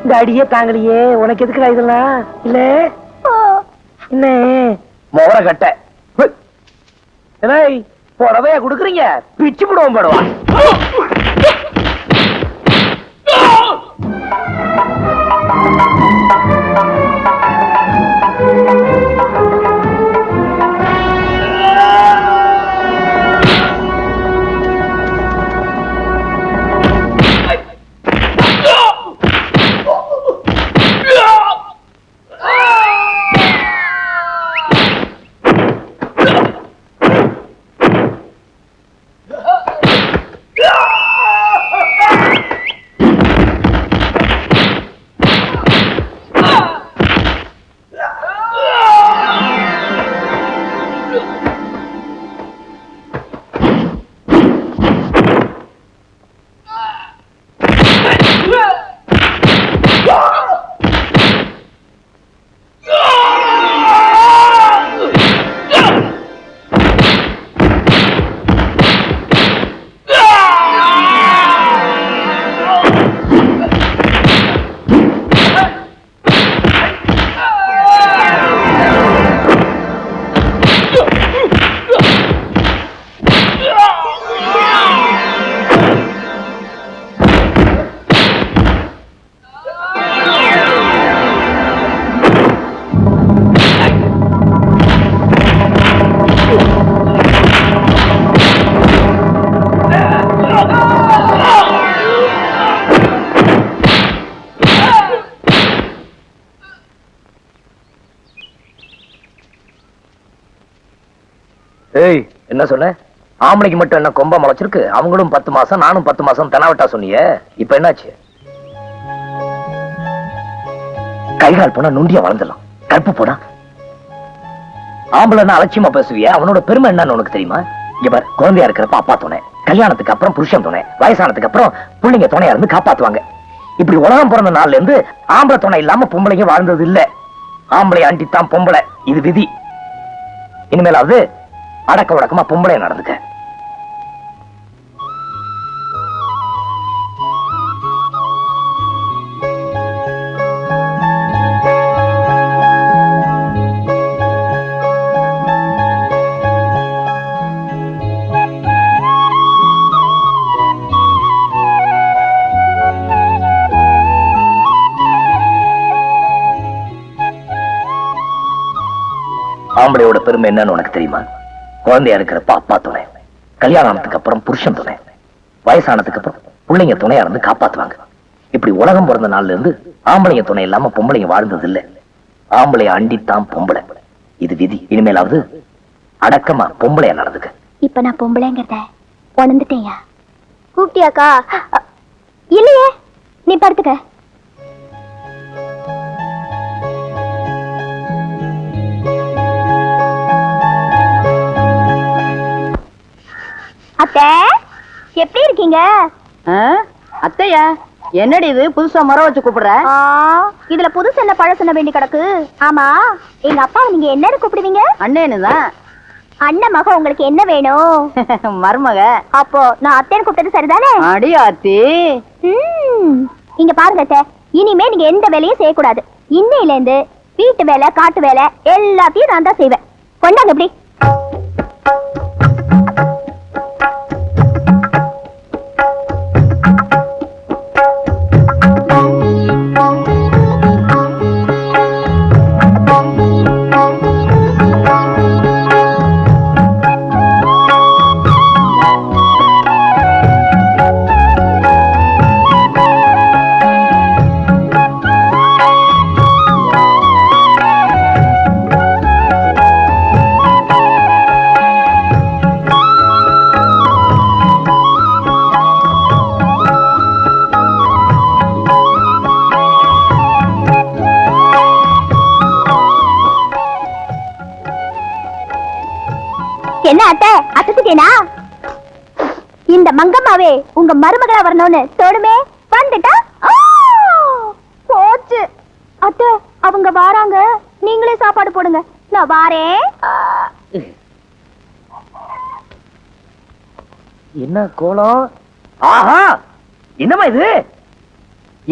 Speaker 3: இந்த அடியே தாங்கலையே, உனக்கு எதுக்குடா இதெல்லாம்? இல்ல என்ன
Speaker 5: மோர கட்ட புடவையா குடுக்குறீங்க? பிச்சு புடுவோம் படுவா. ஏய் என்ன சொன்ன? ஆம்பளைக்கு மட்டும் என்ன கொம்ப முளைச்சிருக்கு? அவங்களும் 10 மாசம், நானும் 10 மாசம் தெனாவட்டா சொன்னியே. இப்ப என்னாச்சு? கைகால் போனா நுண்டியா வளர்ந்துடலாம், கற்பு போனா. ஆம்பளைன்னா அலட்சியமா பேசுவிய, அவனோட பெருமை என்னன்னு உனக்கு தெரியுமா? இங்க பாரு, குழந்தையா இருக்கிறப்ப அப்பா துணை, கல்யாணத்துக்கு அப்புறம் புருஷன் துணை, வயசானதுக்கு அப்புறம் பிள்ளைங்க துணையா இருந்து காப்பாத்துவாங்க. இப்படி உலகம் பிறந்த நாள்ல இருந்து ஆம்பளை துணை இல்லாம பொம்பளைங்க வாழ்ந்தது இல்ல. ஆம்பளை ஆண்டித்தான் பொம்பளை, இது விதி. இனிமேலாவது அடக்க உடக்கமா பொம்பளை நடந்துக்க. ஆம்பளையோட பெருமை என்னன்னு உனக்கு தெரியுமா? குழந்தையா இருக்கிறப்ப அப்பா துணை, கல்யாணம் ஆனதுக்கு அப்புறம் புருஷன் துணை, வயசானதுக்கு அப்புறம் பிள்ளைங்க துணையா இருந்து காப்பாத்துவாங்க. இப்படி உலகம் பிறந்த நாள்ல இருந்து ஆம்பளைங்க துணை இல்லாம பொம்பளைங்க வாழ்ந்தது இல்ல. ஆம்பளைய அண்டித்தான் பொம்பளை, இது விதி. இனிமேலாவது அடக்கமா பொம்பளையா நடந்துக்க.
Speaker 2: இப்ப நான் பொம்பளைங்கிறத உணர்ந்துட்டேயா? கூப்பிட்டியாக்கா? இல்லையே, நீ படுத்துக்க. அத்தை, எப்படி இருக்கீங்க?
Speaker 6: அத்தையா, என்னடி இது புதுசா முறை வச்சு கூப்பிடுற?
Speaker 2: இதுல புதுசு என்ன பழசு என்ன வேண்டி கிடக்கு? ஆமா, எங்க அப்பா நீங்க என்னன்னு கூப்பிடுவீங்க?
Speaker 6: அண்ணேனுதான்.
Speaker 2: அண்ணன் மக உங்களுக்கு என்ன வேணும்?
Speaker 6: மருமக.
Speaker 2: அப்போ நான் அத்தைன்னு கூப்பிட்டது சரிதானே?
Speaker 6: அடி ஆத்தி.
Speaker 2: இங்க பாருங்க அத்தை, இனிமே நீங்க எந்த வேலையும் செய்யக்கூடாது. இன்னையில இருந்து வீட்டு வேலை, காட்டு வேலை எல்லாத்தையும் நான் தான் செய்வேன். கொண்டாங்க எப்படி? என்ன அத்தை, அசத்துட்டேனா? இந்த மங்கம்மாவே உங்க மருமகளா வரணும்னு தோடுமே, வந்துட்டா போச்சு. அத்தை, அவங்க வாராங்க, நீங்களே சாப்பாடு போடுங்க, நான் வாரேன்.
Speaker 5: என்ன கோலம்? ஆஹா, என்னமா இது?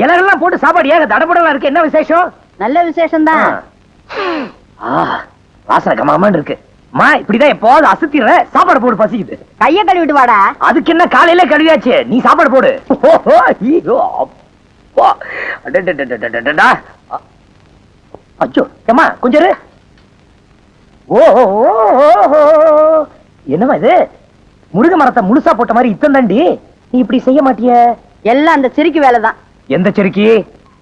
Speaker 5: இலையெல்லாம் போட்டு சாப்பாடு ஏக தடபடலாம் இருக்கு. என்ன விசேஷம்?
Speaker 6: நல்ல விசேஷம் தான்.
Speaker 5: வாசனை கமாமன்னு இருக்கு. மா, இப்படிதான் எப்போது அசத்திர சாப்பாடு போடு, பசிக்குது.
Speaker 6: கைய கழுவிட்டு வாடா.
Speaker 5: அதுக்கு என்ன, காலையில கழுவியாச்சு, நீ சாப்பாடு போடு. அச்சோ, ஏமா கொஞ்சம் இரு. என்னமா இது? முருங்கை மரத்தை முழுசா போட்ட மாதிரி இத்தம் தாண்டி நீ இப்படி செய்ய மாட்டிய?
Speaker 6: எல்லாம் அந்த சிரிக்கு வேலைதான்.
Speaker 5: எந்த செருக்கி?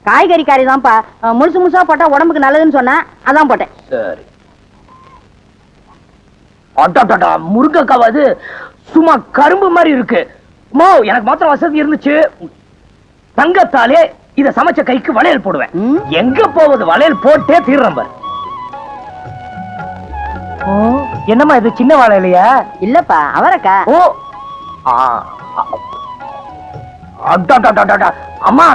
Speaker 6: காய்கறி காரி தான்ப்பா. முழுசு முழுசா போட்டா உடம்புக்கு நல்லதுன்னு சொன்னா அதான் போட்டேன்.
Speaker 5: சரி. முருங்கைக்காவது சும்மா கரும்பு மாதிரி இருக்கு. எனக்கு மாத்திரம் வசதி இருந்துச்சு, தங்கத்தாலே இத சமைச்ச கைக்கு வளையல் போடுவேன். எங்க போவது, வளையல் போட்டே தீர்றம்ப. என்னம்மா இது, சின்ன வளையலையா?
Speaker 6: இல்லப்பா, அவரக்கா.
Speaker 5: ஓ, அம்மா,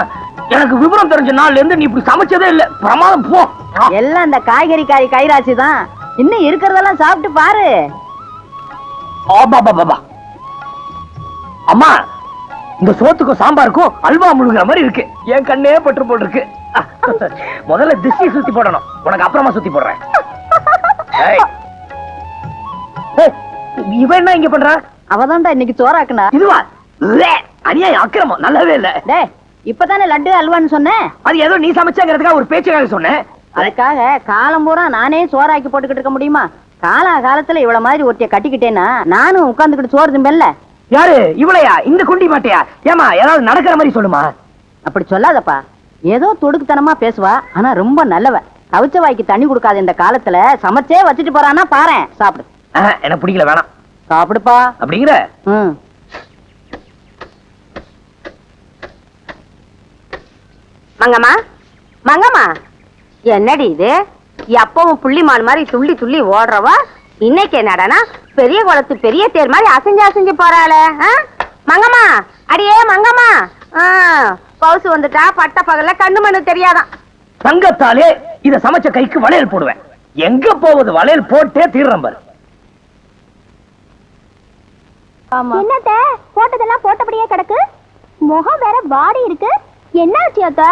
Speaker 5: எனக்கு விவரம் தெரிஞ்ச நாள்ல இருந்து நீ இப்படி சமைச்சதே இல்ல. பிரமாதம் போ.
Speaker 6: எல்லாம் அந்த காய்கறி காரி கைராசி தான். இன்னும் இருக்கிறதெல்லாம் சாப்பிட்டு பாரு.
Speaker 5: அம்மா, இந்த சோத்துக்கும் சாம்பாருக்கும் அல்வா முழுங்குற மாதிரி இருக்கு. என் கண்ணே பற்று போட்டு இருக்கு. முதல்ல திஷ்டி சுத்தி போடணும், உனக்கு அப்புறமா சுத்தி போடுறேன். இவன் என்ன இங்க பண்றா?
Speaker 6: அவதான்டா இன்னைக்கு சோறாக்குனா.
Speaker 5: இதுவா? அநியாயம், அக்கிரமம், நல்லாவே இல்ல.
Speaker 6: டேய், இப்பதானே லட்டு அல்வான்னு சொன்னேன்.
Speaker 5: அது ஏதோ நீ சமைச்சாங்கிறதுக்காக ஒரு பேச்சுக்காக சொன்னேன்.
Speaker 6: அதுக்காக காலம் பூரா நானே சோறாக்கி போட்டுக்கிட்டு இருக்க முடியுமா? காலத்துல இவ்வளவு மாதிரி ஒருத்திய கட்டிக்கிட்டேன்னா நானும் உட்கார்ந்துக்கிட்டு சோறு திம்பல்ல.
Speaker 5: யாரு இவளையா? இந்த குண்டி மாட்டையா? ஏமா, ஏதாவது நடக்கிற மாதிரி சொல்லுமா.
Speaker 6: அப்படி சொல்லாதப்பா. ஏதோ தொடுக்குத்தனமா பேசுவா, ஆனா ரொம்ப நல்லவ. கவிச்ச வாய்க்கு தண்ணி கொடுக்காத இந்த காலத்துல சமைச்சே வச்சுட்டு போறானா பாரேன், சாப்பிடு.
Speaker 5: எனக்கு பிடிக்கல, வேணாம்.
Speaker 6: சாப்பிடுப்பா.
Speaker 5: அப்படிங்கிற
Speaker 7: மங்கம்மா, மங்கம்மா, என்னடி இது? எப்பவும் புள்ளிமான் மாதிரி துள்ளி துள்ளி ஓடுறவா இன்னைக்கு என்னடானா பெரிய குளத்து பெரிய தேர் மாதிரி அசைஞ்சு போறாளே. மங்கம்மா, அடியே மங்கம்மா, பவுசு வந்துட்டா பட்ட பகல்ல கண்ணு மண்ணு தெரியாதான்.
Speaker 5: தங்கத்தாலே இத சமைச்ச கைக்கு வளையல் போடுவேன். எங்க போவது, வளையல் போட்டே தீர்றேன் பாரு.
Speaker 2: என்னத்த போட்டதெல்லாம் போட்டபடியே கிடக்கு, முகம் வேற வாடி இருக்கு. என்னாச்சு அக்கா?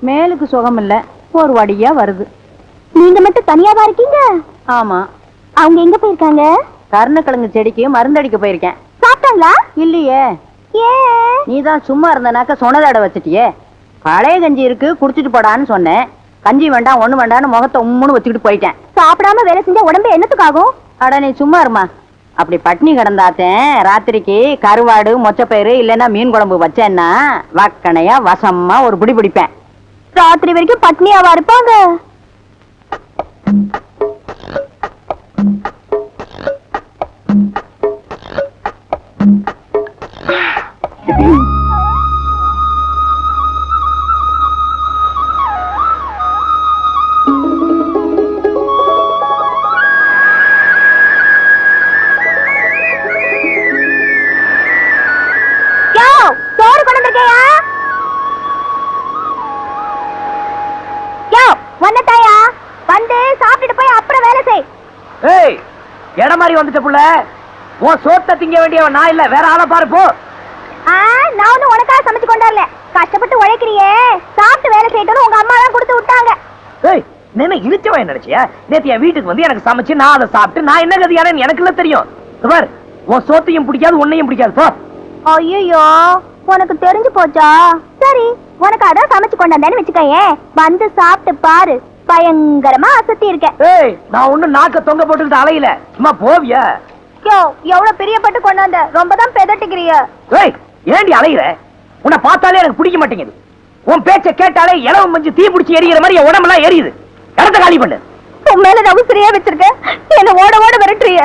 Speaker 6: மேலுக்கு சுகம் இல்ல, ஒரு வடியா வருது.
Speaker 2: நீங்க மட்டும் தனியாவா இருக்கீங்க?
Speaker 6: ஆமா.
Speaker 2: அவங்க எங்க போயிருக்காங்க?
Speaker 6: கருணக்கிழங்கு செடிக்கு மருந்தடிக்க போயிருக்கேன்.
Speaker 2: சாப்பிட்டாங்களா?
Speaker 6: இல்லையே.
Speaker 2: ஏ,
Speaker 6: நீதான் சும்மா இருந்தனாக்க சொன்னதாட வச்சிட்டியே. பழைய கஞ்சி இருக்கு, குடிச்சிட்டு போடான்னு சொன்னேன். கஞ்சி வேண்டாம் ஒண்ணு வேண்டாம்னு முகத்தை உம்முன்னு வச்சுக்கிட்டு போயிட்டேன்.
Speaker 2: சாப்பிடாம வேலை செஞ்சா உடம்பு என்னத்துக்காகும்?
Speaker 6: அட நீ சும்மா இருமா. அப்படி பட்னி கிடந்தாத்தேன் ராத்திரிக்கு கருவாடு மொச்சப்பயிறு இல்லைன்னா மீன் குழம்பு வச்சேன்னா வக்கனையா வசமா ஒரு பிடி பிடிப்பேன்.
Speaker 2: ராத்திரி வரைக்கும் பட்னியாவா இருப்பாங்க? சோறு கொண்டு வந்திருக்கையா? வந்ததாயா? வந்து சாப்பிட்டுட்டு போய் அப்புறம் வேலை செய்.
Speaker 5: ஏய், இடம் மாதிரி வந்துட்ட புள்ள. உன் சோத்த திங்க வேண்டியவன் நான் இல்ல, வேற ஆளை பாரு போ.
Speaker 2: நான் ஒன்னும் உனக்காக சமைச்சு கொண்டாடல. கஷ்டப்பட்டு உழைக்கிறியே, சாப்பிட்டு வேலை செய்யட்டும் உங்க அம்மா தான் கொடுத்து விட்டாங்க.
Speaker 5: ஏய், என்ன இழுச்சவன் நினைச்சியா? நேத்து என் வீட்டுக்கு வந்து எனக்கு சமைச்சு நான் அதை சாப்பிட்டு நான் என்ன கதியானு எனக்கு இல்ல தெரியும். பார், உன் சோத்தையும் பிடிக்காது உன்னையும் பிடிக்காது போ.
Speaker 2: ஐயோ, உனக்கு தெரிஞ்சு போச்சா? சரி, உனக்கு அதான் சமைச்சு கொண்டாந்தேன்னு வச்சுக்கயே, வந்து சாப்பிட்டு பாரு. பயங்கரமா அசத்தி இருக்கேன்.
Speaker 5: ஏய், நான் ஒண்ணு நாக்க தொங்க போட்டுக்கிட்டு அலையில, சும்மா போவியா?
Speaker 2: எவ்வளவு பிரியப்பட்டு கொண்டாந்த, ரொம்ப தான் பெதட்டிக்கிறிய.
Speaker 5: ஏய், ஏண்டி அலையிற? உன்னை பார்த்தாலே எனக்கு பிடிக்க மாட்டேங்குது. உன் பேச்ச கேட்டாலே இளவு மஞ்சு தீ பிடிச்சி எரியிற மாதிரி என் உடம்பெல்லாம் எரியுது. இடத்த காலி பண்ணு.
Speaker 2: உன் மேல ரவுசரியா வச்சிருக்க, என்ன ஓட ஓட விரட்டுறிய.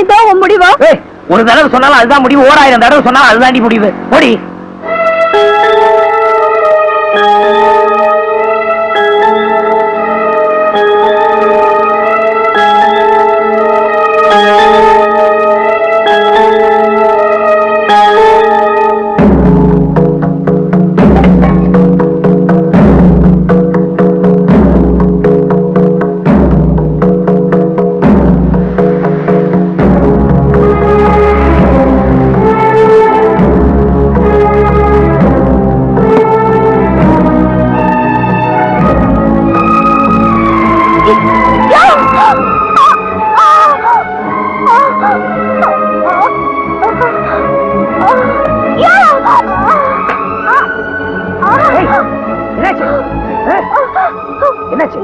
Speaker 2: இதான் உன் முடிவா?
Speaker 5: ஏய், ஒரு தடவை சொன்னாலும் அதுதான் முடிவு, 1000 தடவை சொன்னாலும் அதுதான் முடிவு. ஓடி.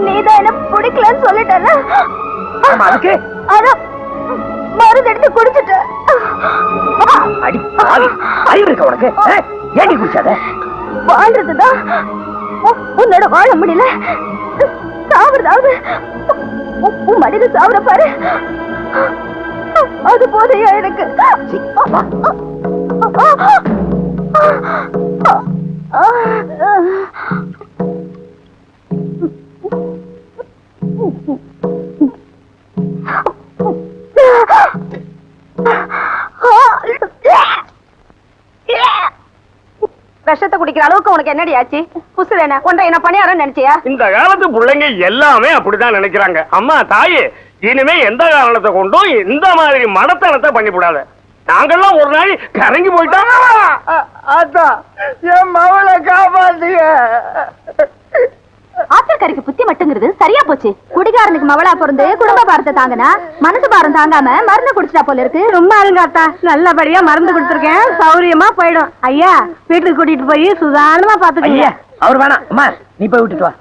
Speaker 2: நீதான் என்ன பிடிக்கலன்னு சொல்லிட்டல,
Speaker 5: அதுக்கு
Speaker 2: அதான் மருந்து எடுத்து குடிச்சிட்ட.
Speaker 5: அடி பாவி, அறிவு இருக்க உனக்கு? ஏண்டி குடிச்சாத?
Speaker 2: வாழ்றதுதான் உன்னோட வாழ முடியல, சாவறதாவது உன் மனித சாவற பாரு, அது போதையா எனக்கு.
Speaker 7: விஷத்தை குடிக்கிற அளவுக்கு உனக்கு என்னடி ஆச்சு? புசுவேன ஒன்றை என்ன பணியாரம் நினைச்சியா?
Speaker 8: இந்த காலத்து பிள்ளைங்க எல்லாமே அப்படிதான் நினைக்கிறாங்க. அம்மா தாயே, இனிமே எந்த காரணத்தை கொண்டும் இந்த மாதிரி மனத்தனத்தை பண்ணிவிடாத. நாங்கெல்லாம் ஒரு நாள் கரங்கி போயிட்டோம்.
Speaker 3: அதான் என் மவளை காப்பாத்துங்க.
Speaker 2: ஆத்திரக்காரிக்கு புத்தி மட்டுங்கிறது சரியா போச்சு. குடிகாரனுக்கு மவளா பிறந்து குடும்ப பாரத்தை தாங்கினா மனசு பாரம் தாங்காம மருந்து குடிச்சிட்டா போல இருக்கு.
Speaker 6: ரொம்ப அருங்காத்தா, நல்லபடியா மருந்து கொடுத்துருக்கேன், சௌரியமா போயிடும். ஐயா, வீட்டுக்கு கூட்டிட்டு போய் சுதாரணமா பாத்துக்கீங்க.
Speaker 5: ஐயா, அவர் வேணாம். அம்மா, நீ போய் விட்டுட்டு வா.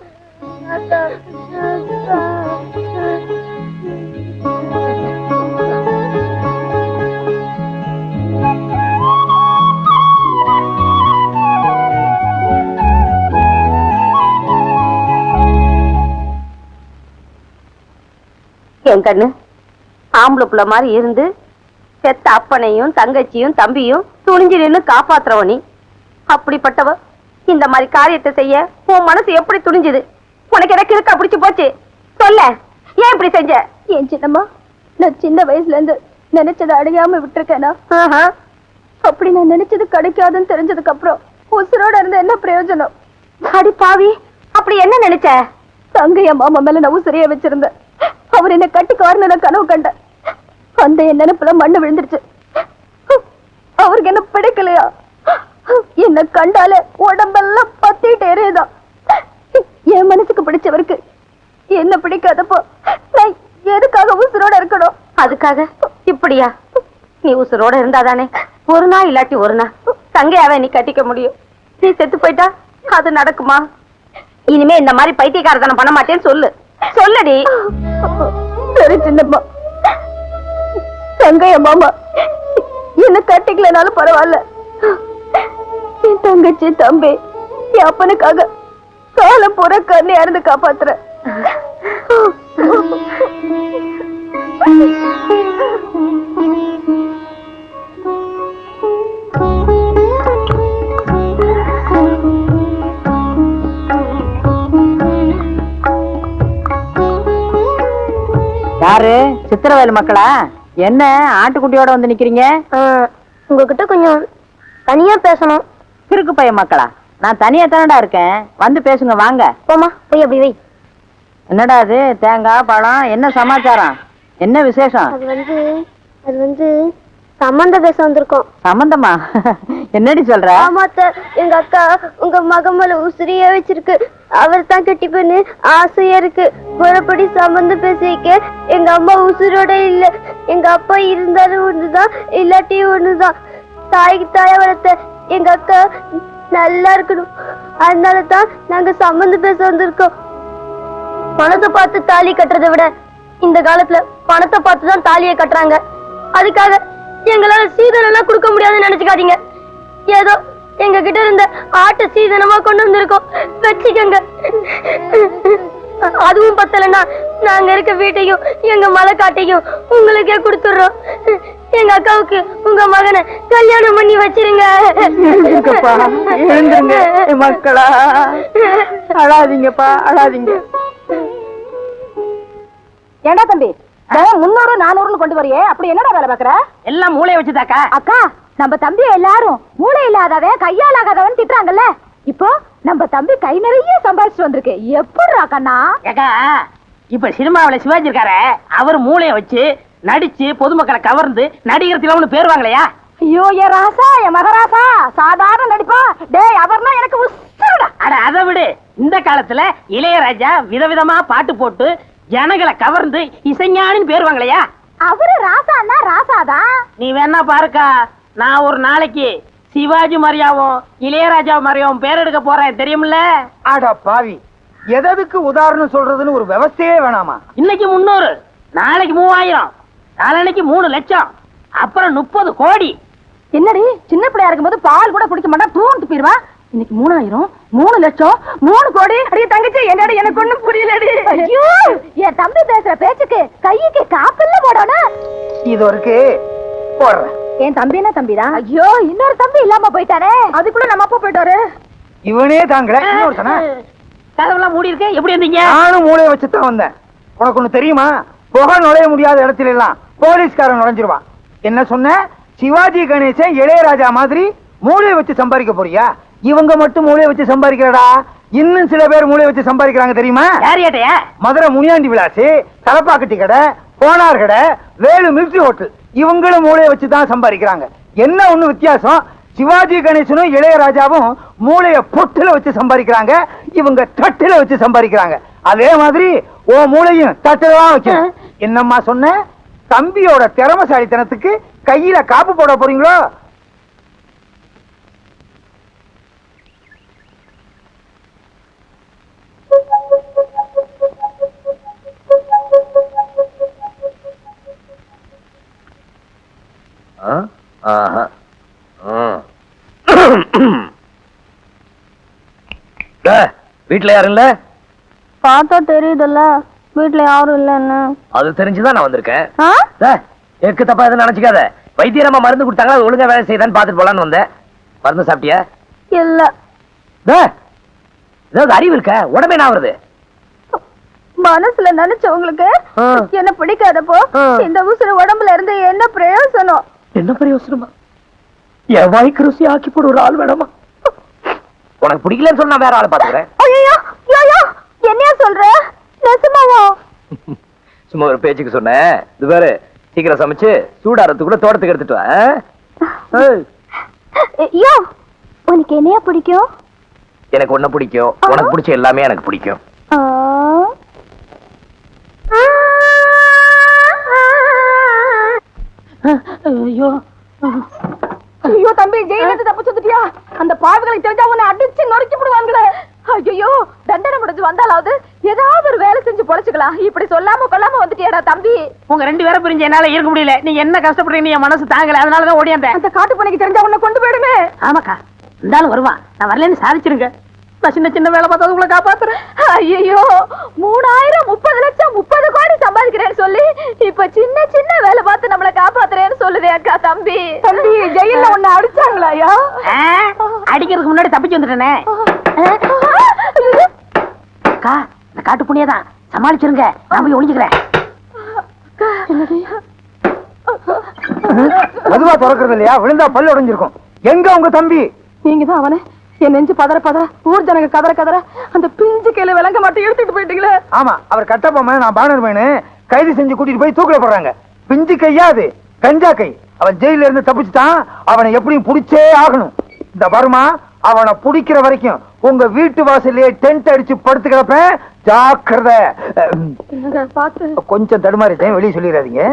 Speaker 7: என் கண்ணு, ஆம்பளை புள்ள மாதிரி இருந்து பெத்த அப்பனையும் தங்கச்சியும் தம்பியும் துணிஞ்சு நின்னு காப்பாத்துறவ நீ. அப்படிப்பட்டவ இந்த மாதிரி காரியத்தை செய்ய உன் மனசு எப்படி துணிஞ்சுது? உனக்கு எனக்கு இருக்கா பிடிச்சு போச்சு? சொல்ல, ஏன் இப்படி செஞ்ச?
Speaker 2: ஏன் சின்னம்மா, நான் சின்ன வயசுல இருந்து நினைச்சதை அடையாம விட்டுருக்கேனா? அப்படி நான் நினைச்சது கிடைக்காதுன்னு தெரிஞ்சதுக்கு அப்புறம் உசுரோட இருந்த என்ன பிரயோஜனம்?
Speaker 7: அடி பாவி, அப்படி என்ன நினைச்ச?
Speaker 2: தங்கைய மாமா மேல நான் உசுரைய வச்சிருந்தேன். அவர் என்ன கட்டிக்காருன்னு நான் கனவு கண்டேன். அந்த என் நினைப்புல மண்ணு விழுந்துருச்சு. அவருக்கு என்ன பிடிக்கலையா? என்ன கண்டால உடம்பெல்லாம் பத்திட்டு எரியுதான். என் மனசுக்கு பிடிச்சவருக்கு என்ன பிடிக்காதப்போ நான் எதுக்காக உசுரோட இருக்கணும்?
Speaker 7: அதுக்காக இப்படியா? நீ உசுரோட இருந்தாதானே ஒரு நாள் இல்லாட்டி ஒரு நாள் தங்கையாவே நீ கட்டிக்க முடியும். நீ செத்து போயிட்டா அது நடக்குமா? இனிமே இந்த மாதிரி பைத்தியக்காரத்தனம் பண்ண மாட்டேன்னு சொல்லு. சொல்லடி.
Speaker 2: சரி சின்னம்மா, தங்கைய மாமா என்ன கட்டிக்கலனாலும் பரவாயில்ல. என் தங்கச்சி தம்பி என் அப்பனுக்காக காலம் பூரா கண்ணையா இருந்து காப்பாத்துறேன்.
Speaker 6: யாரு? சித்திரவேல் மக்களா? என்ன ஆட்டுக்குட்டியோட வந்து நிக்கிறீங்க?
Speaker 2: உங்ககிட்ட கொஞ்சம் தனியா பேசணும்.
Speaker 6: கிறுக்கு பையன் மக்களா? நான் தனியா தானடா இருக்கேன், வந்து பேசுங்க வாங்க.
Speaker 2: போமா போய் அப்படி வை.
Speaker 6: என்னடா அது? தேங்காய் பழம், என்ன சமாச்சாரம்? என்ன விசேஷம்?
Speaker 2: அது வந்து சம்பந்த பேச வந்திருக்கோம்.
Speaker 6: சம்பந்தமா? என்னடி சொல்ற?
Speaker 2: ஆமாத்த, எங்க அக்கா உங்க மகமல உசிரியா வச்சிருக்கு. அவர் தான் கட்டிப்பண்ணு ஆசையா இருக்கு. முறைப்படி சம்பந்தம் பேசிக்க எங்க அம்மா உசுரோட இல்ல. எங்க அப்பா இருந்தாலும் ஒண்ணுதான், இல்லாட்டியும் ஒண்ணுதான். தாய்க்கு தாய வளர்த்த எங்க அக்கா நல்லா இருக்கணும். அதனாலதான் நாங்க சம்பந்தம் பேச வந்திருக்கோம். பணத்தை பார்த்து தாலி கட்டுறதை விட இந்த காலத்துல பணத்தை பார்த்துதான் தாலியை கட்டுறாங்க. அதுக்காக எங்களால சீதனம் எல்லாம் கொடுக்க முடியாதுன்னு நினைச்சுக்காதீங்க. ஏதோ எங்க கிட்ட இருந்த ஆட்டை சீதனமா கொண்டு வந்திருக்கோம், வச்சுக்கங்க. அதுவும் பத்தலன்னா நாங்க இருக்க வீட்டையும் எங்க மலைக்காட்டையும் உங்களுக்கே கொடுத்துடுறோம். எங்க அக்காவுக்கு உங்க மகனை கல்யாணம் பண்ணி வச்சிருங்க.
Speaker 6: மக்களா, அழாதீங்கப்பா, அழாதீங்க.
Speaker 2: ஏண்டா தம்பி, 300 400 கொண்டு வரையே, அப்படி என்னடா வேலை பாக்குற?
Speaker 6: எல்லாம் மூளைய வச்சுதாக்கா.
Speaker 2: அக்கா, நம்ம தம்பி எல்லாரும் மூளை இல்லாதவன் கையால் ஆகாதவன் திட்டுறாங்கல்ல. இப்போ நம்ம தம்பி கை நிறைய சம்பாதிச்சு வந்திருக்கு. எப்படிடா கண்ணா?
Speaker 6: ஏக்கா, இப்ப சினிமாவில சிவாஜி இருக்காரு, அவர் மூளைய வச்சு நடிச்சு பொதுமக்களை கவர்ந்து நடிகர் திலகம்னு பேர் வாங்கலையா?
Speaker 2: ஐயோ, என் ராசா, என் மகராசா சாதாரண நடிப்பா. டேய், அவர்னா எனக்கு உசுருடா.
Speaker 6: அட அதை விடு, இந்த காலத்துல இளையராஜா விதவிதமா பாட்டு போட்டு ஜனங்களை கவர்ந்து இசைஞானின்னு பேர் வாங்கலையா?
Speaker 2: அவரு ராசான்னா ராசாதான்.
Speaker 6: நீ வேணா பாருக்கா, நான் ஒரு நாளைக்கு சிவாஜி மாதிரியாவும் இளையராஜா மாதிரியாவும் பேர் எடுக்க போறேன், தெரியுமில்ல?
Speaker 3: ஆடா பாவி, எதற்கு உதாரணம் சொல்றதுன்னு ஒரு விவசாயே வேணாமா?
Speaker 6: இன்னைக்கு 300, நாளைக்கு 3000, நாளைக்கு 3 லட்சம், அப்புறம் 30 கோடி.
Speaker 2: என்னடி, சின்ன பிள்ளையா இருக்கும்போது பால் கூட குடிக்க மாட்டா, தூண்டு போயிருவா. இன்னைக்கு 3000, 3 லட்சம், 3 கோடி. அடியே தங்கச்சி, என்னடி எனக்கு ஒண்ணும் புரியலடி. ஐயோ, என் தம்பி பேசுற பேச்சுக்கு கைக்கு காப்பில்ல போடணும்.
Speaker 3: இது ஒரு போடுறேன்.
Speaker 2: என் தம்பி என்ன தம்பிதான்? ஐயோ, இன்னொரு தம்பி இல்லாம போயிட்டாரே. அதுக்குள்ள நம்ம அப்பா போயிட்டாரு.
Speaker 3: இவனே தாங்கல. இன்னொருத்தனா?
Speaker 6: கதவெல்லாம் மூடி இருக்கு, எப்படி இருந்தீங்க?
Speaker 3: நானும் மூளைய வச்சுதான் வந்தேன். உனக்கு ஒண்ணு தெரியுமா? புகை நுழைய முடியாத இடத்துல எல்லாம் போலீஸ்காரன் நுழைஞ்சிருவான். என்ன சொன்ன? சிவாஜி கணேசன் இளையராஜா மாதிரி மூளைய வச்சு சம்பாதிக்க போறியா? இவங்க மட்டும் மூளைய வச்சு சம்பாதிக்கிறடா, இன்னும் சில பேர் மூளைய வச்சு சம்பாதிக்கிறாங்க தெரியுமா?
Speaker 6: யார் கேட்டையா?
Speaker 3: மதுரை முனியாண்டி விலாசி, தலப்பாக்கட்டி கடை, போனார் கடை, வேலு மில்ட்ரி ஹோட்டல், இவங்களும் மூளைய வச்சு தான் சம்பாதிக்கிறாங்க. என்ன ஒண்ணு வித்தியாசம்? சிவாஜி கணேசனும் இளையராஜாவும் மூளைய பொட்டுல வச்சு சம்பாதிக்கிறாங்க, இவங்க தட்டுல வச்சு சம்பாதிக்கிறாங்க. அதே மாதிரி ஓ மூளையும் தட்டுல தான் வைக்கணும். என்னம்மா சொன்ன? தம்பியோட திறமசாலித்தனத்துக்கு கையில காப்பு போட போறீங்களோ?
Speaker 5: வீட்டுல யாரும் இல்ல?
Speaker 2: பார்த்தா தெரியுதுல்ல, வீட்டுல யாரும் இல்லன்னு.
Speaker 5: அது தெரிஞ்சுதான் நான் வந்திருக்கேன்.
Speaker 2: ஆ?
Speaker 5: எக்கு தப்பா எதுவும் நினைச்சுக்காத. வைத்தியரமா மருந்து கொடுத்தாங்களா, அது ஒழுங்கா வேலை செய்தான்னு பாத்துட்டு போலான்னு வந்தேன். மருந்து சாப்பிட்டியா?
Speaker 2: இல்ல.
Speaker 5: ஏதாவது அறிவு இருக்க? உடம்பே நான் வருது.
Speaker 2: மனசுல நினைச்சவங்களுக்கு என்ன பிடிக்காதப்போ இந்த உசுறு உடம்புல இருந்து என்ன பிரயோசனம்?
Speaker 5: என்ன பிரயோசனமா? என் வாய்க்கு ருசி ஆக்கி போட ஒரு ஆள் வேணாமா? உனக்கு பிடிக்கலன்னு சொன்னா வேற ஆளை பாத்துக்கிறேன்.
Speaker 2: ஐயோ, என்னையா சொல்ற? நெசமாவா?
Speaker 5: சும்மா ஒரு பேச்சுக்கு சொன்னேன். இது வேற சீக்கிரம் சமைச்சு சூடாறதுக்குள்ள தோட்டத்துக்கு எடுத்துட்டு வா.
Speaker 2: ஐயோ, உனக்கு என்னையா பிடிக்கும்?
Speaker 5: எனக்கு ஒண்ணு பிடிக்கும். உனக்கு பிடிச்ச எல்லாமே எனக்கு பிடிக்கும்.
Speaker 2: ஐயோ ஐயோ தம்பி, ஜெயில இருந்து தப்பிச்சு வந்துட்டியா? அந்த பாவிகளை தெரிஞ்சா உன்னை அடிச்சு நொறுக்கி விடுவாங்களே. ஐயோ, தண்டனை முடிஞ்சு வந்தாலாவது ஏதாவது ஒரு வேலை செஞ்சு பொழைச்சுக்கலாம். இப்படி சொல்லாம கொள்ளாம வந்துட்டியாடா தம்பி.
Speaker 6: உங்க 2 பேரும் பிரிஞ்சு என்னால இருக்க முடியல. நீங்க என்ன கஷ்டப்படுறீங்க, என் மனசு தாங்கல. அதனாலதான் ஓடியாந்தேன்.
Speaker 2: அந்த காட்டு பணிக்கு தெரிஞ்சா உன்னை கொண்டு போயிடுமே.
Speaker 6: ஆமாக்கா, இருந்தாலும் வருவான். நான் வரலன்னு சாதிச்சிருங்க. நான் சின்ன சின்ன வேலை பார்த்தா உங்களை காப்பாத்துறேன்.
Speaker 2: ஐயோ, 3000 30 லட்சம் 30 கோடி சம்பாதிக்கிறேன்னு சொல்லி இப்ப சின்ன சின்ன வேலை பார்த்து நம்மள காப்பாத்துறேன்னு சொல்லுதே அக்கா தம்பி. தம்பி, ஜெயில உன்னை அடிச்சாங்களாயா?
Speaker 6: அடிக்கிறதுக்கு முன்னாடி தப்பிச்சு வந்துட்டேனே. அக்கா, இந்த காட்டு புண்ணியதான் சமாளிச்சிருங்க. நான் போய் ஒளிஞ்சுக்கிறேன்.
Speaker 3: மெதுவா திறக்கிறது இல்லையா? விழுந்தா பல்லு உடைஞ்சிருக்கும். எங்க உங்க தம்பி?
Speaker 2: நீங்க தான் அவனே. என் நெஞ்சு பதற பதற, ஊர் ஜனங்க கதற கதற அந்த பிஞ்சு கையில விளங்க மாட்டேன் எடுத்துட்டு போயிட்டீங்களே.
Speaker 3: ஆமா, அவர் கட்டப்பொம்மை, நான் பானர் மேனு கைது செஞ்சு கூட்டிட்டு போய் தூக்கில போடுறாங்க. பிஞ்சு கையா அது? கஞ்சா கை. அவன் ஜெயில இருந்து தப்பிச்சுட்டான். அவனை எப்படியும் புடிச்சே ஆகணும். இந்த வருமா, அவனை புடிக்கிற வரைக்கும் உங்க வீட்டு வாசல்லையே டென்ட் அடிச்சு படுத்து கிடப்பேன். ஜாக்கிரதை. கொஞ்சம் தடுமாறிட்டேன், வெளியே சொல்லிடாதீங்க.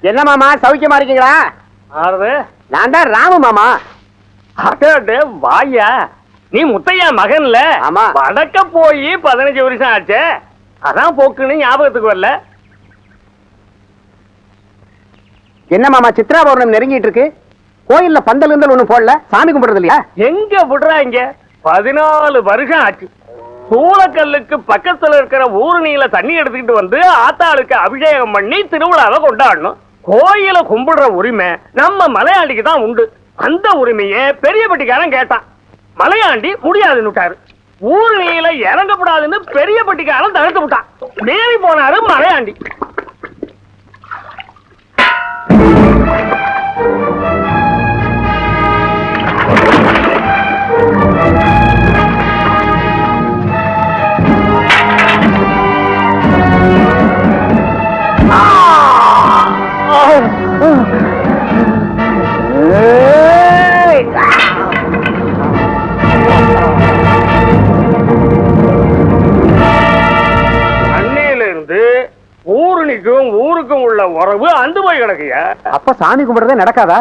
Speaker 6: என்ன மாமா, சௌக்கியமா இருக்கீங்களா? நான் தான் ராமு மாமா.
Speaker 8: வாயா, நீ முத்தையா மகன்ல?
Speaker 6: ஆமா.
Speaker 8: வடக்க போய் 15 வருஷம் ஆச்சு. அதான் போக்குன்னு ஞாபகத்துக்கு வரல.
Speaker 6: என்ன மாமா, சித்ரா பௌர்ணமி நெருங்கிட்டு இருக்கு. கோயில்ல பந்தல் இருந்தால் ஒண்ணு போடல, சாமி கும்பிடுறது இல்லையா?
Speaker 8: எங்க விடுறாங்க? 14 வருஷம் ஆச்சு. சூளக்கல்லுக்கு பக்கத்துல இருக்கிற ஊருணியில தண்ணி எடுத்துக்கிட்டு வந்து ஆத்தாளுக்கு அபிஷேகம் பண்ணி திருவிழாவை கொண்டாடணும். கோயில கும்பிடுற உரிமை நம்ம மலையாண்டிக்கு தான் உண்டு. அந்த உரிமையை பெரியபட்டிக்காரன் கேட்டான். மலையாண்டி முடியாதுன்னு விட்டாரு. ஊருணியில இறங்கப்படாதுன்னு பெரியபட்டிக்காரன் தடுத்து விட்டான். மேரி போனாரு மலையாண்டி. ஊருக்கும் உள்ள உறவு அந்து போய் கிடக்குயா.
Speaker 6: அப்ப சாமி கும்பிடுறதே நடக்காதா?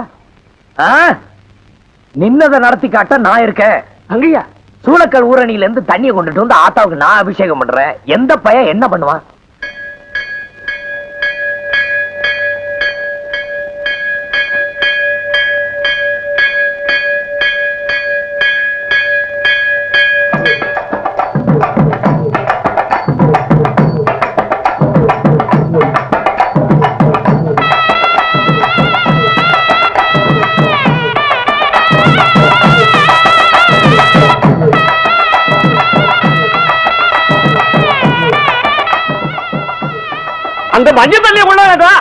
Speaker 5: நின்னதை நடத்தி காட்ட நான் இருக்கேன்.
Speaker 6: அங்கயா
Speaker 5: சூளக்கல் ஊரணியில இருந்து தண்ணியை கொண்டுட்டு வந்து ஆத்தாவுக்கு நான் அபிஷேகம் பண்றேன். எந்த பையன் என்ன பண்ணுவான்?
Speaker 8: அந்த மஞ்சள் தண்ணியை கொண்டாடா.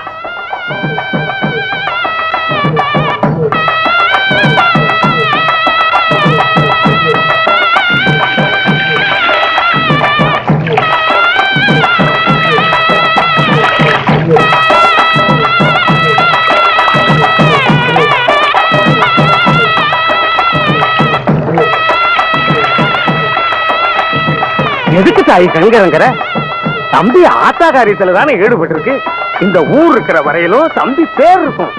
Speaker 8: எதுக்கு தாய் கங்கரங்கிற? தம்பி ஆத்தா காரியத்துல தானே ஈடுபட்டு இருக்கு. இந்த ஊர் இருக்கிற வரையிலும் தம்பி பேர் இருக்கும்.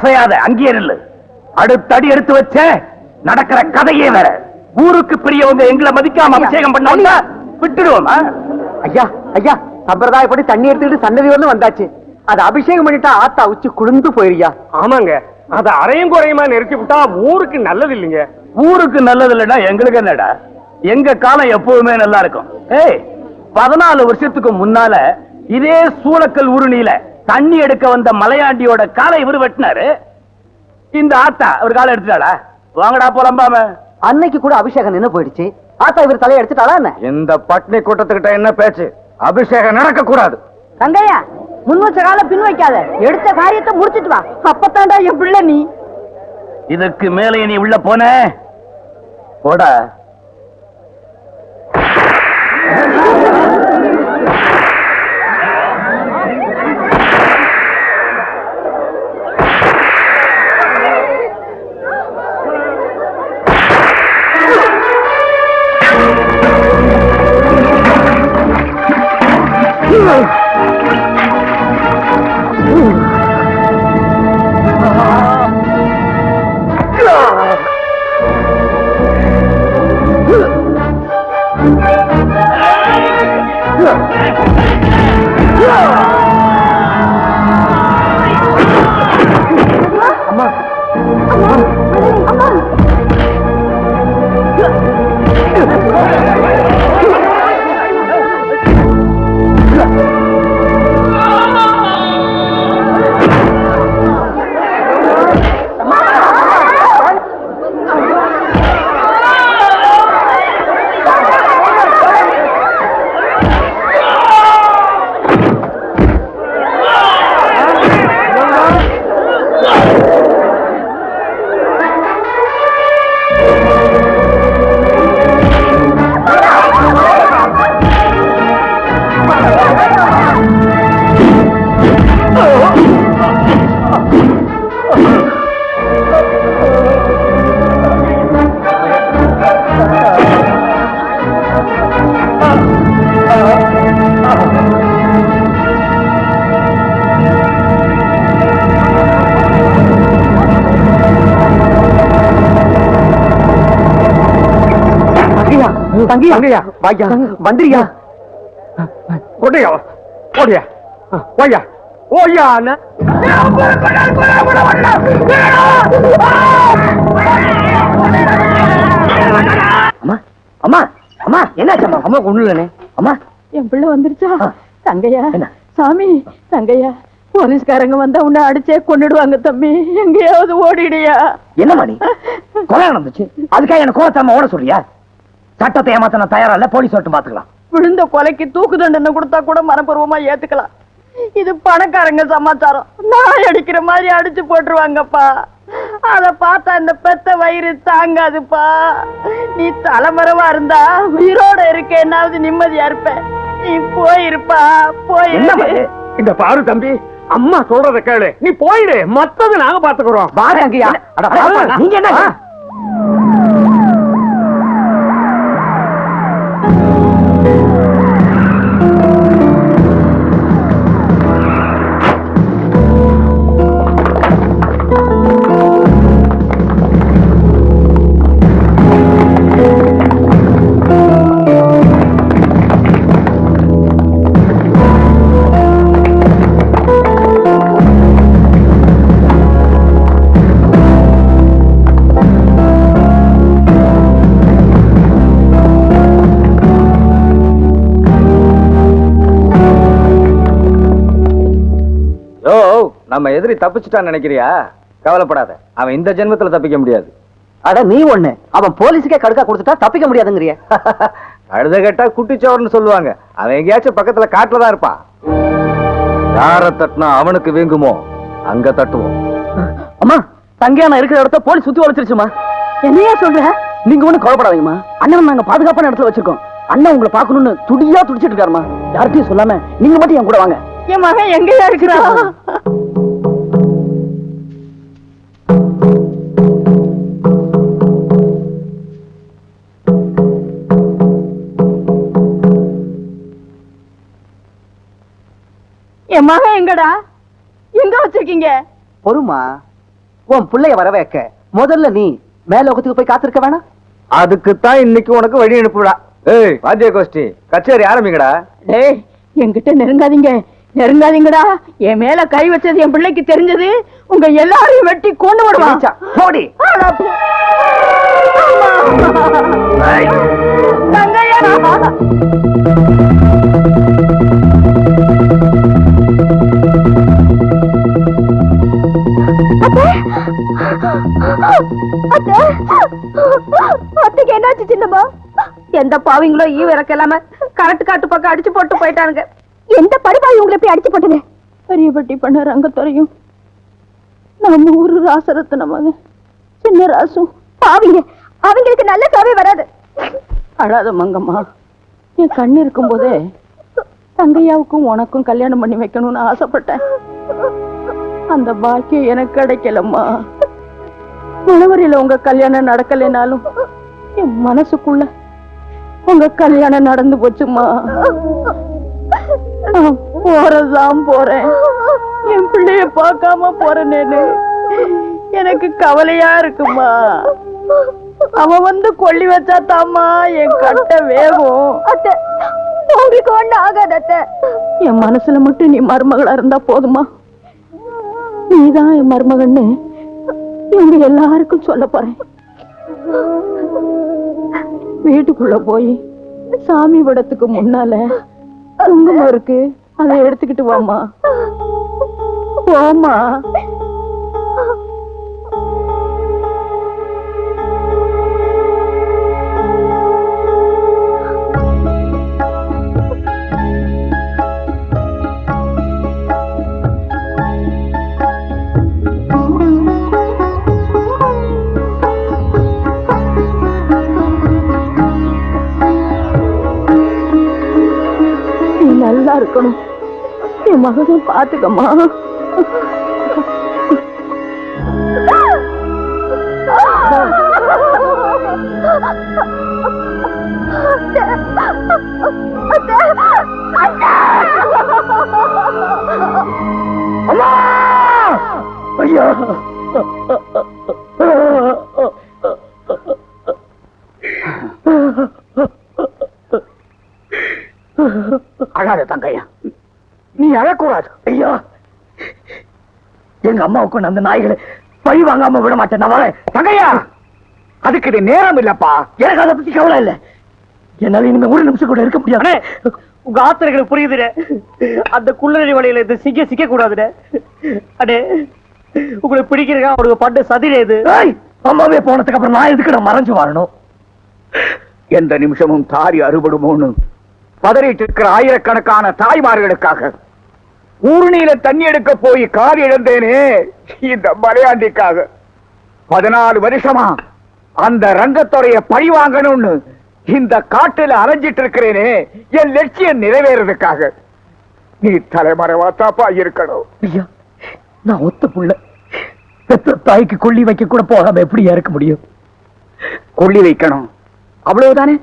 Speaker 5: அசையாத அங்கேயே நில்லு. அடுத்தடி எடுத்து வச்ச நடக்கிற கதையே வேற. ஊருக்கு பெரியவங்க எங்களை மதிக்காம அபிஷேகம் பண்ண விட்டுடுவோம்.
Speaker 3: ஐயா ஐயா, சம்பிரதாயப்படி தண்ணி எடுத்துக்கிட்டு சன்னதி வரலும் வந்தாச்சு. அது அபிஷேகம் பண்ணிட்டா ஆத்தா உச்சி குளிர்ந்து போயிருயா.
Speaker 8: ஆமாங்க, அத அரையும் குறையுமா நிறுத்தி விட்டா ஊருக்கு நல்லது இல்லைங்க.
Speaker 5: ஊருக்கு நல்லது இல்லடா, எங்களுக்கு என்னடா? எங்க காலம் எப்பவுமே நல்லா இருக்கும். ஏய், 14 வருஷத்துக்கு முன்னால இதே சூளக்கல் உருணியில தண்ணி எடுக்க வந்த மலையாண்டியோட காலை இவரு வெட்டினாரு. இந்த ஆத்தா ஒரு காலை எடுத்துட்டாளா? வாங்கடா போலம்பாம.
Speaker 3: அன்னைக்கு கூட அபிஷேகம் நின்னு போயிடுச்சு. ஆத்தா இவர் தலையை எடுத்துட்டாளா என்ன?
Speaker 4: இந்த பட்னி கூட்டத்துக்கிட்ட என்ன பேச்சு? அபிஷேகம் நடக்க கூடாது.
Speaker 3: தங்கையா, முன் வச்ச கால பின் வைக்காத, எடுத்த காரியத்தை முடிச்சிட்டு வா. அப்பத்தாண்டா என் பிள்ளை நீ.
Speaker 5: இதுக்கு மேலே நீ உள்ள போன போடா.
Speaker 3: தங்கையா, வாயா, வந்துறியா?
Speaker 8: கொடையா ஓடியா ஓயா ஓயா.
Speaker 5: அம்மா அம்மா அம்மா, என்னாச்சம்மா? அம்மா ஒண்ணுலனே. அம்மா,
Speaker 9: என் பிள்ளை வந்துருச்சா? தங்கையா,
Speaker 5: என்ன?
Speaker 9: சாமி, தங்கையா, போலீஸ்காரங்க வந்தா உன்னை அடிச்சே கொண்டுடுவாங்க தம்பி. எங்கேயாவது ஓடிடியா?
Speaker 5: என்னம்மா நீ? கொலை நடந்துச்சு, அதுக்காக எனக்கு கோவத்தாம ஓட சொல்றியா? சட்டத்தை ஏமாத்த தயாரா இல்ல, போலீஸ் வரட்டும் பாத்துக்கலாம்.
Speaker 9: விழுந்த கொலைக்கு தூக்கு தண்டனை கொடுத்தா கூட மனப்பூர்வமா ஏத்துக்கலாம். இது பணக்காரங்க சமாச்சாரம். நாய் அடிக்கிற மாதிரி அடிச்சு போட்டுருவாங்கப்பா. அத பார்த்தா இந்த பெத்த வயிறு தாங்காதுப்பா. நீ தலைமறைவா இருந்தா உயிரோட இருக்கேன்னாவது நிம்மதியா இருப்ப. நீ போயிருப்பா, போயிரு.
Speaker 8: இந்த பாரு தம்பி, அம்மா சொல்றத கேளு, நீ போயிடு, மத்தது நாங்க பாத்துக்கிறோம்.
Speaker 3: வாங்க அங்கயா.
Speaker 5: நீங்க என்ன?
Speaker 4: நம்ம எதிரி தப்பிச்சுட்டான்னு நினைக்கிறியா? கவலைப்படாத, அவன் இந்த ஜென்மத்துல தப்பிக்க முடியாது.
Speaker 3: அட நீ ஒண்ணு, அவன் போலீஸுக்கே கடுக்கா கொடுத்துட்டா தப்பிக்க முடியாதுங்கிறிய.
Speaker 4: அழுத கேட்டா குட்டிச்சோர்னு சொல்லுவாங்க. அவன் எங்கேயாச்சும் பக்கத்துல காட்டுலதான் இருப்பான். யார தட்டினா அவனுக்கு வீங்குமோ அங்க தட்டுவோம்.
Speaker 1: அம்மா, தங்கையான இருக்கிற இடத்த போலீஸ் சுத்தி வளைச்சிருச்சுமா.
Speaker 9: என்னையா சொல்ற?
Speaker 1: நீங்க ஒண்ணு கவலைப்படாதீங்கம்மா. அண்ணன் நாங்க பாதுகாப்பான இடத்துல வச்சிருக்கோம். அண்ணன் உங்களை பாக்கணும்னு துடியா துடிச்சிட்டு இருக்காருமா. யார்கிட்டயும் சொல்லாம நீங்க மட்டும் என் கூட வாங்க.
Speaker 9: என் மகன் எங்கயா இருக்கிறா? என் மகன் எங்கடா? எங்க வச்சிருக்கீங்க?
Speaker 3: பொறுமா,
Speaker 1: உன் பிள்ளைய வர வைக்க முதல்ல நீ மேலோகத்துக்கு போய் காத்திருக்க வேணாம்?
Speaker 4: அதுக்குத்தான் இன்னைக்கு உனக்கு வழி அனுப்புடா. ஏய் வாத்திய கோஷ்டி கச்சேரி ஆரம்பிங்கடா.
Speaker 9: டேய் என்கிட்ட நெருங்காதீங்க, நெருங்காதீங்கடா. என் மேல கை வச்சது என் பிள்ளைக்கு தெரிஞ்சது உங்க எல்லாரையும் வெட்டி கொண்டு வருவான்.
Speaker 1: போடி.
Speaker 9: தங்கையா
Speaker 2: அத்தைக்கு என்னாச்சு சின்னம்மா?
Speaker 7: எந்த பாவிங்களோ ஈ இறக்கலாம கரெக்ட் காட்டு பக்கம் அடிச்சு போட்டு போயிட்டானுங்க.
Speaker 2: எந்த படுபாவி உங்களை போய் அடிச்சு போட்டது?
Speaker 9: பெரியபட்டி பண்ண ரங்கத்துறையும் நம்ம ஊரு ராசரத்ன மகன் சின்ன ராசும்.
Speaker 2: பாவிங்க, அவங்களுக்கு நல்ல சாவே வராது.
Speaker 9: அழாத மங்கம்மா, என் கண்ணு இருக்கும் போதே தங்கையாவுக்கும் உனக்கும் கல்யாணம் பண்ணி வைக்கணும்னு ஆசைப்பட்டேன். அந்த பாக்கியம் எனக்கு கிடைக்கலம்மா. உணவரியில உங்க கல்யாணம் நடக்கலைனாலும் என் மனசுக்குள்ள உங்க கல்யாணம் நடந்து போச்சுமா. நான் போறதுதான் போறேன், என் பிள்ளைய பார்க்காம போறேன்னு எனக்கு கவலையா இருக்குமா. அவன் வந்து கொல்லி வச்சா தாமா என் கட்ட வேகும்.
Speaker 2: அத்தை, உங்களுக்கு ஒண்ணு ஆகாது அத்தை.
Speaker 9: என் மனசுல மட்டும் நீ மருமகளா இருந்தா போதுமா. நீதான் என் மருமகன்னு இவங்க எல்லாருக்கும் சொல்ல போறேன். வீட்டுக்குள்ள போய் சாமி படத்துக்கு முன்னால குங்குமம் இருக்கு, அதை எடுத்துக்கிட்டு வாமா. போமா. நல்லா இருக்கணும், என் மகனை பாத்துக்கம்மா.
Speaker 1: ஐயா அழாத தங்கையா, நீ அழக்கூடாது. ஐயா, எங்க அம்மாவுக்கு அந்த நாய்களை பழி வாங்காம விட மாட்டேன். நான் வரேன் தங்கையா. அதுக்கு இது நேரம் இல்லப்பா. எனக்கு அதை பத்தி கவலை இல்லை. என்னால இனிமே ஒரு நிமிஷம் கூட இருக்க முடியாது.
Speaker 6: உங்க ஆத்திரங்களுக்கு புரியுதுடே. அந்த குள்ளநெறி வழியில இது சிக்க கூடாதுடே. அடே உங்களுக்கு பிடிக்கிறா அவருக்கு பட்டு சதிரே இது.
Speaker 1: அம்மாவே போனதுக்கு அப்புறம் நான் எதுக்கு நான் மறைஞ்சு வரணும்? எந்த நிமிஷமும் தாரி அறுபடுமோன்னு பதறிட்டு இருக்கிற ஆயிரக்கணக்கான தாய்மார்களுக்காக ஊருணியில தண்ணி எடுக்க போய் கார் இழந்தேனே இந்த மலையாண்டிக்காக. 14 வருஷமா அந்த ரங்கத்துறைய பழி வாங்கணும்னு இந்த காட்டுல அலைஞ்சிட்டு இருக்கிறேனே என் லட்சியம் நிறைவேறதுக்காக. நீ தலைமறைவா தாப்பா இருக்கணும். ஐயா, நான் ஒத்த புள்ள. பெத்த தாய்க்கு கொள்ளி வைக்க கூட போகாம எப்படியா இருக்க முடியும்? கொள்ளி வைக்கணும், அவ்வளவுதானே.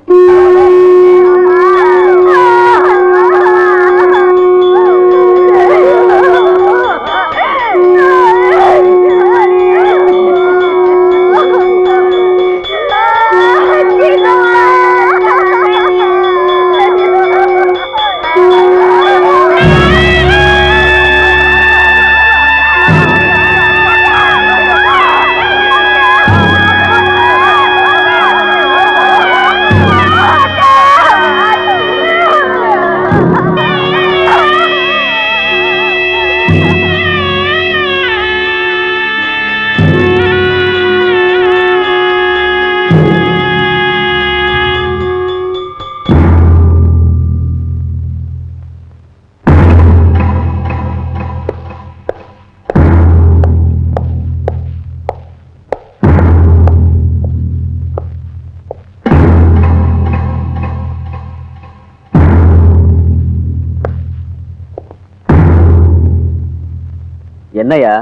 Speaker 4: என்னையா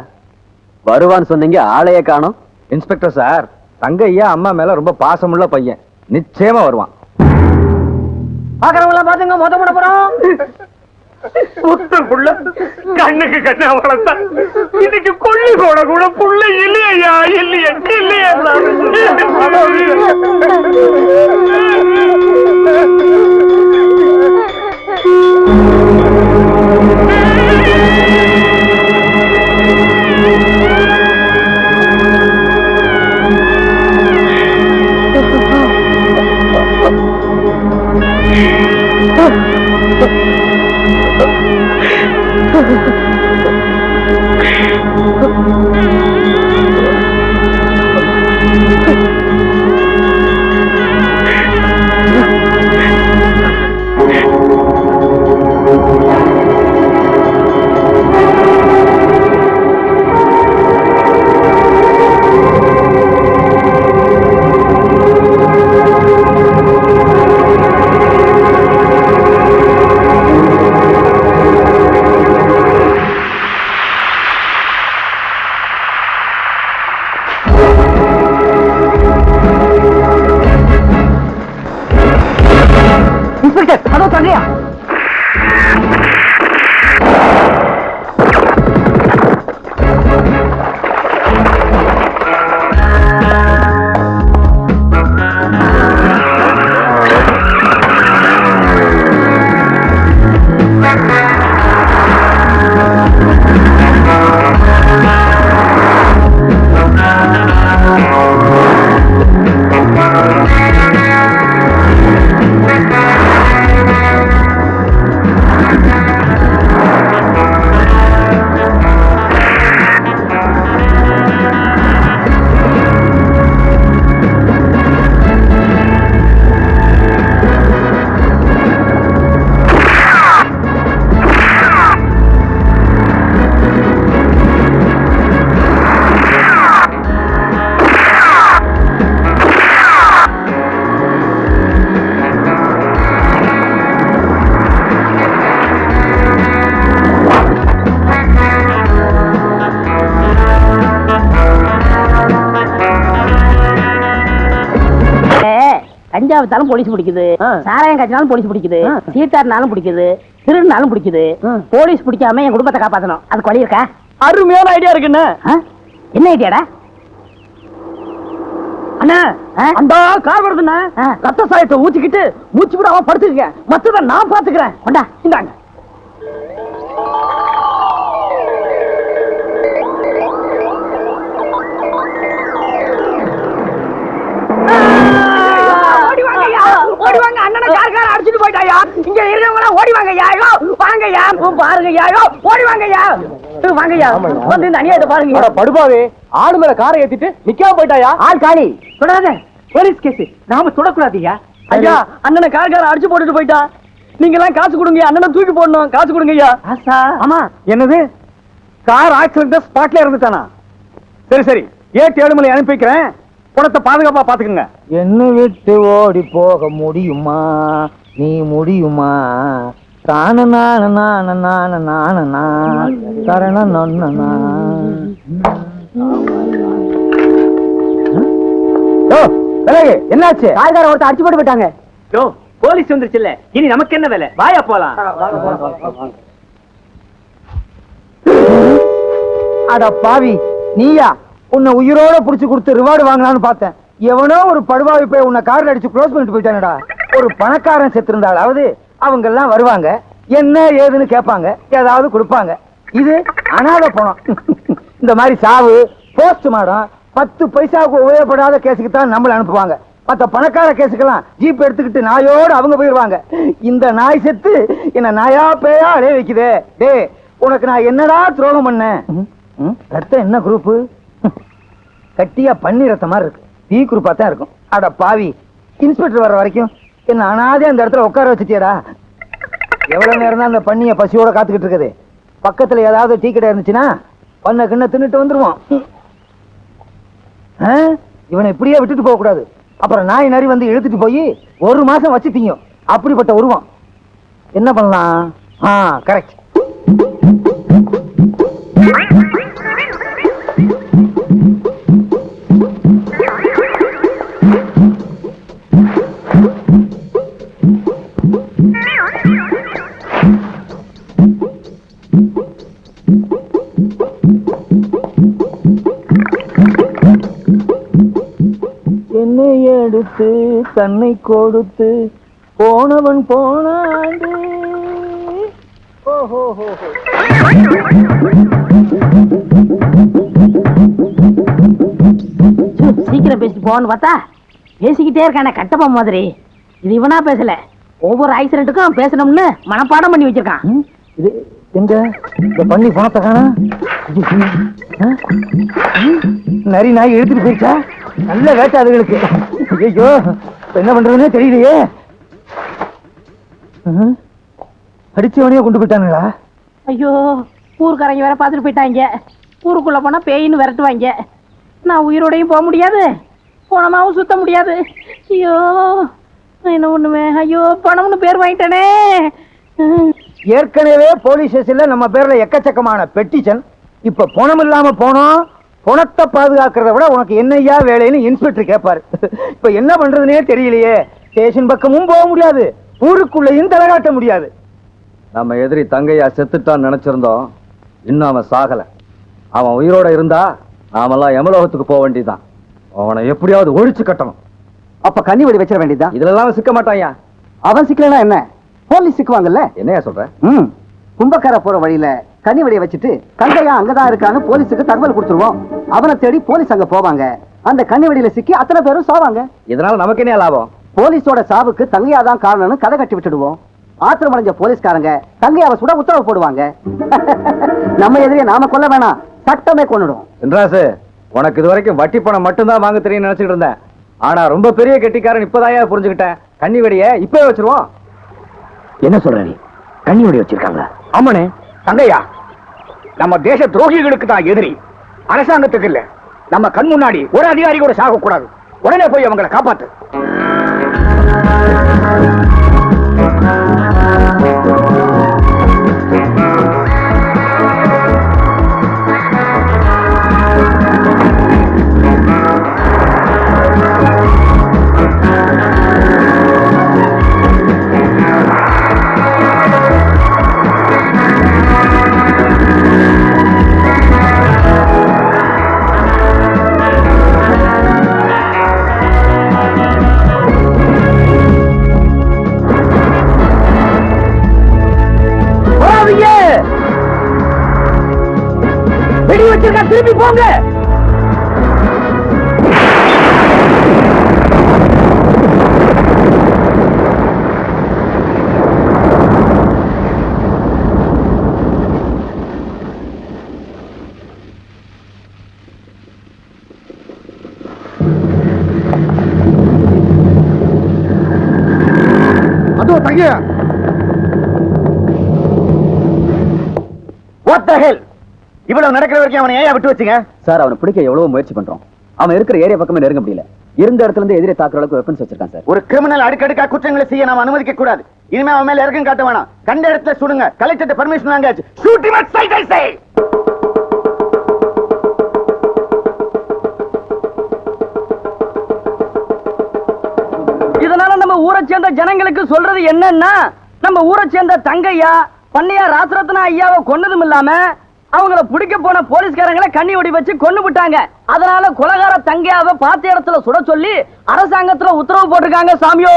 Speaker 4: வருவான்னு சொன்னீங்க, ஆளையே காணோம். இன்ஸ்பெக்டர் சார், தங்கையா அம்மா மேல ரொம்ப பாசமுள்ள பையன், நிச்சயமா வருவான்.
Speaker 6: பாக்குறவங்கள பாத்துங்க, மொத்த போட போறோம்.
Speaker 8: புத்த புள்ள கண்ணுக்கு கண்ணா வளர்த்தா இன்னைக்கு கொள்ளி போட கூட புள்ள இல்லையா இல்லையா இல்லையா
Speaker 6: இன்ஸ்பெக்டர் அதோ தள்ளியா கஞ்சா வித்தாலும் போலீஸ் பிடிக்குது, சாராயம் காய்ச்சினாலும் போலீஸ் பிடிக்குது, சீட்டாருனாலும் பிடிக்குது, திருடுனாலும் பிடிக்குது. போலீஸ் பிடிக்காம என் குடும்பத்தை காப்பாத்தணும். அதுக்கு வழி இருக்கா?
Speaker 1: அருமையான ஐடியா இருக்குன்னு.
Speaker 6: என்ன ஐடியாடா?
Speaker 1: அண்ணா அந்த கார் வருதுண்ணா, ரத்த சாயத்தை ஊத்திக்கிட்டு மூச்சு விடாம படுத்துக்க, மத்தத நான் பாத்துக்கிறேன்.
Speaker 6: கொண்டா
Speaker 1: இந்தாங்க.
Speaker 6: ஓடிவாங்க, அண்ணனை கார் அடிச்சுட்டு போயிட்டாயா. இங்க இருக்கவங்க ஓடி வாங்கய்யா, வாங்கய்யா, பாருங்கய்யா, ஓடி வாங்கய்யா, வாங்கய்யா, வந்து இந்த அநியாயத்தை பாருங்க.
Speaker 1: படுபாவே ஆடு மேல காரை ஏத்திட்டு நிக்காம போயிட்டாயா?
Speaker 6: ஆள் காலி. சொல்லாத, போலீஸ் கேஸ், நாம சுடக்கூடாதுயா.
Speaker 1: ஐயா அண்ணனை கார அடிச்சு போட்டுட்டு போயிட்டா. நீங்க எல்லாம் காசு கொடுங்க, அண்ணனை தூக்கி போடணும், காசு கொடுங்க ஐயா.
Speaker 6: ஆமா.
Speaker 4: என்னது கார் ஆக்சிடென்ட் ஸ்பாட்ல இருந்துட்டானா? சரி சரி, 7 மணி அனுப்பி வைக்கிறேன், பணத்தை பாதுகாப்பா பாத்துக்கங்க.
Speaker 3: என்ன விட்டு ஓடி போக முடியுமா, நீ முடியுமா? தான நான நான நான நான கரண நொன்னா.
Speaker 4: என்னாச்சு?
Speaker 6: காய்கார ஒருத்தர் அடிச்சு போட்டு போயிட்டாங்க.
Speaker 8: போலீஸ் வந்துருச்சு இல்ல, இனி நமக்கு என்ன வேலை? வாயா போலாம்.
Speaker 3: அட பாவி, நீயா? உன்னை உயிரோட புடிச்சு கொடுத்து ரிவார்டு வாங்கலாம்னு பார்த்தேன். எவனோ ஒரு படுவாவி போய் உன்னை கார்ல அடிச்சு க்ளோஸ் பண்ணிட்டு போயிட்டானடா. ஒரு பணக்காரன் செத்திருந்தாலாவது அவங்க எல்லாம் வருவாங்க, என்ன ஏதுன்னு கேட்பாங்க, ஏதாவது கொடுப்பாங்க. இது அனாதை பணம். இந்த மாதிரி சாவு, போஸ்ட் மாடம், 10 பைசாவுக்கு உபயோகப்படாத கேஸுக்கு தான் நம்மள அனுப்புவாங்க. மத்த பணக்கார கேஸுக்கெல்லாம் ஜீப் எடுத்துக்கிட்டு நாயோடு அவங்க போயிருவாங்க. இந்த நாய் செத்து என்ன நாயா பேயா அடைய வைக்குதே. டே, உனக்கு நான் என்னடா துரோகம் பண்ணேன்? ரத்தம் என்ன குரூப்பு? கட்டியா பன்னி ரத்த மாதிரி இருக்கு, பி குரூப்பா தான் இருக்கும். அட பாவி, இன்ஸ்பெக்டர் வர்ற வரைக்கும் என்ன அனாதே அந்த இடத்துல உட்கார வச்சுட்டியடா. எவ்வளவு நேரம் தான் அந்த பண்ணிய பசியோட காத்துக்கிட்டு இருக்குது? பக்கத்துல ஏதாவது டீ கடை இருந்துச்சுன்னா பண்ண கிண்ண தின்னுட்டு வந்துருவோம். இவனை இப்படியே விட்டுட்டு போக கூடாது. அப்புறம் நாய் நரி வந்து இழுத்துட்டு போய் 1 மாசம் வச்சு திங்கும். அப்படிப்பட்ட உருவம். என்ன பண்ணலாம்? கரெக்ட்.
Speaker 1: என்னை எடுத்து தன்னை கொடுத்து போனவன் போனாண்டு. ஓஹோ
Speaker 6: சீக்கிரம் பேசிட்டு போன்னு பார்த்தா பேசிக்கிட்டே இருக்கானே கட்டப்பா மாதிரி. இது இவனா பேசல, ஒவ்வொரு ஆக்சிடென்ட்டுக்கும் பேசணும்னு மனப்பாடம் பண்ணி வச்சிருக்கான்.
Speaker 1: இது எங்க இந்த பண்ணி பணத்தை காணா? நரி நாய் எடுத்துட்டு போயிடுச்சா? நல்ல வேட்டை அதுகளுக்கு. ஐயோ என்ன பண்றதுன்னே தெரியலையே. அடிச்சவனையே கொண்டு போயிட்டானுங்களா?
Speaker 6: ஐயோ ஊருக்காரங்க வேற பார்த்துட்டு போயிட்டாங்க. ஊருக்குள்ள போனா பேயின்னு விரட்டுவாங்க. நான் உயிரோடையும் போக முடியாது, பணமாவும் சுத்த முடியாது. ஐயோ என்ன ஒண்ணுமே. ஐயோ பணம்னு பேர் வாங்கிட்டேனே.
Speaker 1: ஏற்கனவே போலீஸ் ஸ்டேஷன்ல நம்ம பேர்ல எக்கச்சக்கமான பெட்டிஷன். இப்ப பணம் இல்லாம போனோம். பணத்தை பாதுகாக்கிறத விட உனக்கு என்னையா வேலைன்னு இன்ஸ்பெக்டர் கேட்பாரு. இப்ப என்ன பண்றதுனே தெரியலையே. ஸ்டேஷன் பக்கமும் போக முடியாது, ஊருக்குள்ளேயும் தலைகாட்ட முடியாது.
Speaker 4: நம்ம எதிரி தங்கையா செத்துட்டான்னு நினைச்சிருந்தோம். இன்னும் அவன் சாகல. அவன் உயிரோட இருந்தா நாமெல்லாம் யமலோகத்துக்கு போக வேண்டியதுதான். அவனை எப்படியாவது ஒழிச்சு கட்டணும்.
Speaker 1: அப்ப கன்னிவெடி வச்சிட வேண்டியதுதான்.
Speaker 4: இதுல சிக்க மாட்டாயா?
Speaker 1: அவன் சிக்கலனா என்ன, போலீஸ் சிக்குவாங்கல்ல.
Speaker 4: என்னையா சொல்ற?
Speaker 1: கும்பக்கார போற வழியில கன்னிவெடியை வச்சுட்டு கங்கையா அங்கதான் இருக்கான்னு போலீஸுக்கு தகவல் கொடுத்துருவோம். அவனை தேடி போலீஸ் அங்க போவாங்க. அந்த கன்னிவெடியில சிக்கி அத்தனை பேரும் சாவாங்க.
Speaker 4: இதனால நமக்கு என்ன லாபம்?
Speaker 1: போலீஸோட சாவுக்கு தங்கையா தான் காரணம்னு கதை கட்டி விட்டுடுவோம். ஆத்திரம் அடைஞ்ச போலீஸ்காரங்க தங்கையாவை சுட உத்தரவு போடுவாங்க. நம்ம எதிரியை நாம கொல்ல வேணாம், சட்டமே கொன்னுடும்.
Speaker 4: என்றாசு, உனக்கு இது வரைக்கும் வட்டி பணம் மட்டும்தான் வாங்க தெரியும் நினைச்சிட்டு இருந்தேன். ஆனா ரொம்ப பெரிய கெட்டிக்காரன் இப்பதாயா புரிஞ்சுக்கிட்டேன். கன்னி வெடிய இப்பவே வச்சிருவோம்.
Speaker 5: என்ன சொல்ற நீ? கண்ணி வெடி வச்சிருக்காங்களா?
Speaker 1: ஆமாண்ணே. தங்கையா நம்ம தேச துரோகிகளுக்கு தான் எதிரி, அரசாங்கத்துக்கு இல்ல. நம்ம கண் முன்னாடி ஒரு அதிகாரி கூட சாக கூடாது. உடனே போய் அவங்களை காப்பாத்து. வெடி வச்சிருக்கா, திருப்பி போங்க. அதோ தங்கையா. What the hell? இவ்வளவு நடக்கிற வரைக்கும் அவனை ஏன் விட்டு வச்சுங்க?
Speaker 5: சார், அவனை பிடிக்க எவ்வளவு முயற்சி பண்றோம். அவன் இருக்கிற ஏரியா பக்கமே நெருங்க முடியல. இருந்த இடத்துல இருந்து எதிரே தாக்குற அளவுக்கு வெப்பன்ஸ் வச்சிருக்கான் சார்.
Speaker 1: ஒரு கிரிமினல் அடுக்கடுக்கா குற்றங்களை செய்ய நாம அனுமதிக்க கூடாது. இனிமே அவன் மேல இறக்கம் காட்ட வேணாம். கண்ட இடத்துல சுடுங்க. கலெக்டர் பர்மிஷன் வாங்காச்சு. Shoot him at sight I say.
Speaker 6: இதனால நம்ம ஊரை சேர்ந்த ஜனங்களுக்கு சொல்றது என்னன்னா, நம்ம ஊரை சேர்ந்த தங்கையா பண்ணையா ராசரத்னா ஐயாவை கொன்னதும் இல்லாம அவங்கள பிடிக்க போன போலீஸ்காரங்களை கண்ணி வெடி வச்சு கொன்னு விட்டாங்க. அதனால கொலகார தங்கையாவை பார்த்த இடத்துல சுட சொல்லி அரசாங்கத்துல உத்தரவு போட்டிருக்காங்க. சாமியோ,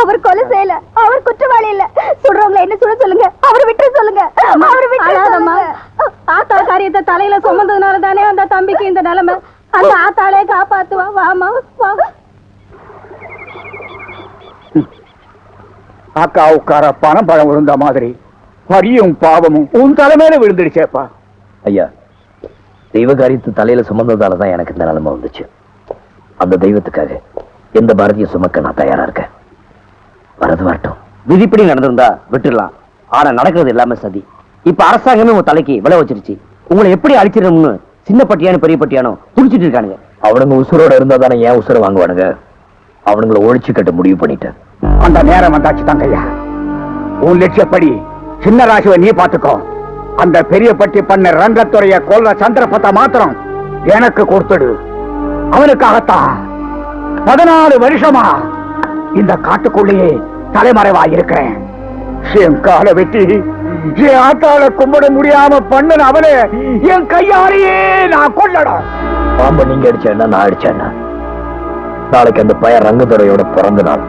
Speaker 2: அவர் கொலை செய்யல, அவர் குற்றவாளி இல்ல. சுடுறவங்களை என்ன சுட சொல்லுங்க, அவரை விட்டு சொல்லுங்க. அவரை விட்டு சொல்லுங்க. ஆத்தா காரியத்தை தலையில சுமந்ததுனால தானே அந்த தம்பிக்கு இந்த நிலைமை. அந்த ஆத்தாளே காப்பாத்துவா. வாமா வா.
Speaker 1: அக்கா உட்கார பணம் பழம் விழுந்த மாதிரி பரியும் பாவமும் உன் தலைமையில விழுந்துடுச்சேப்பா.
Speaker 5: ஐயா, தெய்வ காரியத்து தலையில சுமந்ததாலதான் எனக்கு இந்த நிலைமை வந்துச்சு. அந்த தெய்வத்துக்காக எந்த பாரதியும் சுமக்க நான் தயாரா இருக்கேன். வரது வரட்டும். விதிப்படி நடந்திருந்தா விட்டுடலாம். ஆனா நடக்கிறது எல்லாமே சதி. இப்ப அரசாங்கமே உங்க தலைக்கு விலை வச்சிருச்சு. உங்களை எப்படி அழிச்சிடணும்னு சின்ன பட்டியானு பெரிய பட்டியானோ துடிச்சிட்டு இருக்கானுங்க. அவனுங்க உசுரோட இருந்தா தானே ஏன் உசுரை வாங்குவானுங்க. அவனுங்களை ஒழிச்சு கட்ட முடிவு பண்ணிட்டேன்.
Speaker 1: அந்த நேரம் வந்தாச்சு தங்கையா. உன் லட்சியப்படி சின்ன ராசுவை நீ பாத்துக்கோ.
Speaker 10: அந்த பெரியப்பட்டி பண்ண ரங்கத்துறைய கொல்ல சந்திரபத்தை மாத்திரம் எனக்கு கொடுத்துடு. அவனுக்காகத்தான் 14 வருஷமா இந்த காட்டுக்குள்ளேயே தலைமறைவா இருக்கிறேன். என் காலை வெட்டி என் ஆத்தால கும்பிட முடியாம பண்ண அவனை என் கையாலேயே நான் கொல்லணும்.
Speaker 5: பாம்பு நீங்க அடிச்சேன்னா நான் அடிச்சேன்னா நாளைக்கு அந்த பையன் ரங்கத்துறையோட பிறந்த நாள்.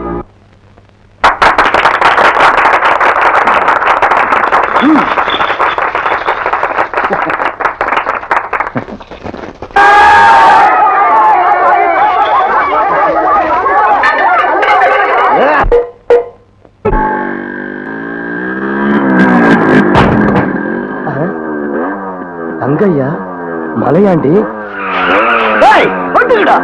Speaker 1: தங்கையா மலையாண்டி
Speaker 5: வந்துடா.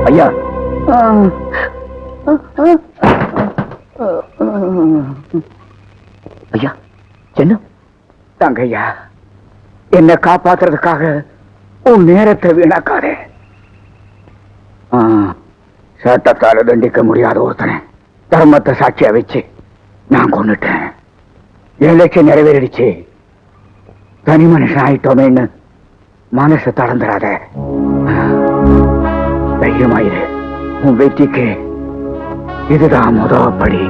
Speaker 5: ஐயா ஐயா என்ன
Speaker 10: தங்கையா, என்ன காப்பாத்துறதுக்காக உன் நேரத்தை வீணாக்காதே. சட்டத்தால தண்டிக்க முடியாத ஒருத்தனை தர்மத்தை சாட்சியா வச்சு நான் கொன்னுட்டேன். என் லட்சியம் நிறைவேறிடுச்சு. தனி மனுஷன் ஆயிட்டோமேன்னு மனசு தளர்ந்துடாத. தைரியமாயிரு. உன் வெற்றிக்கு இதுதான் முதல் படி.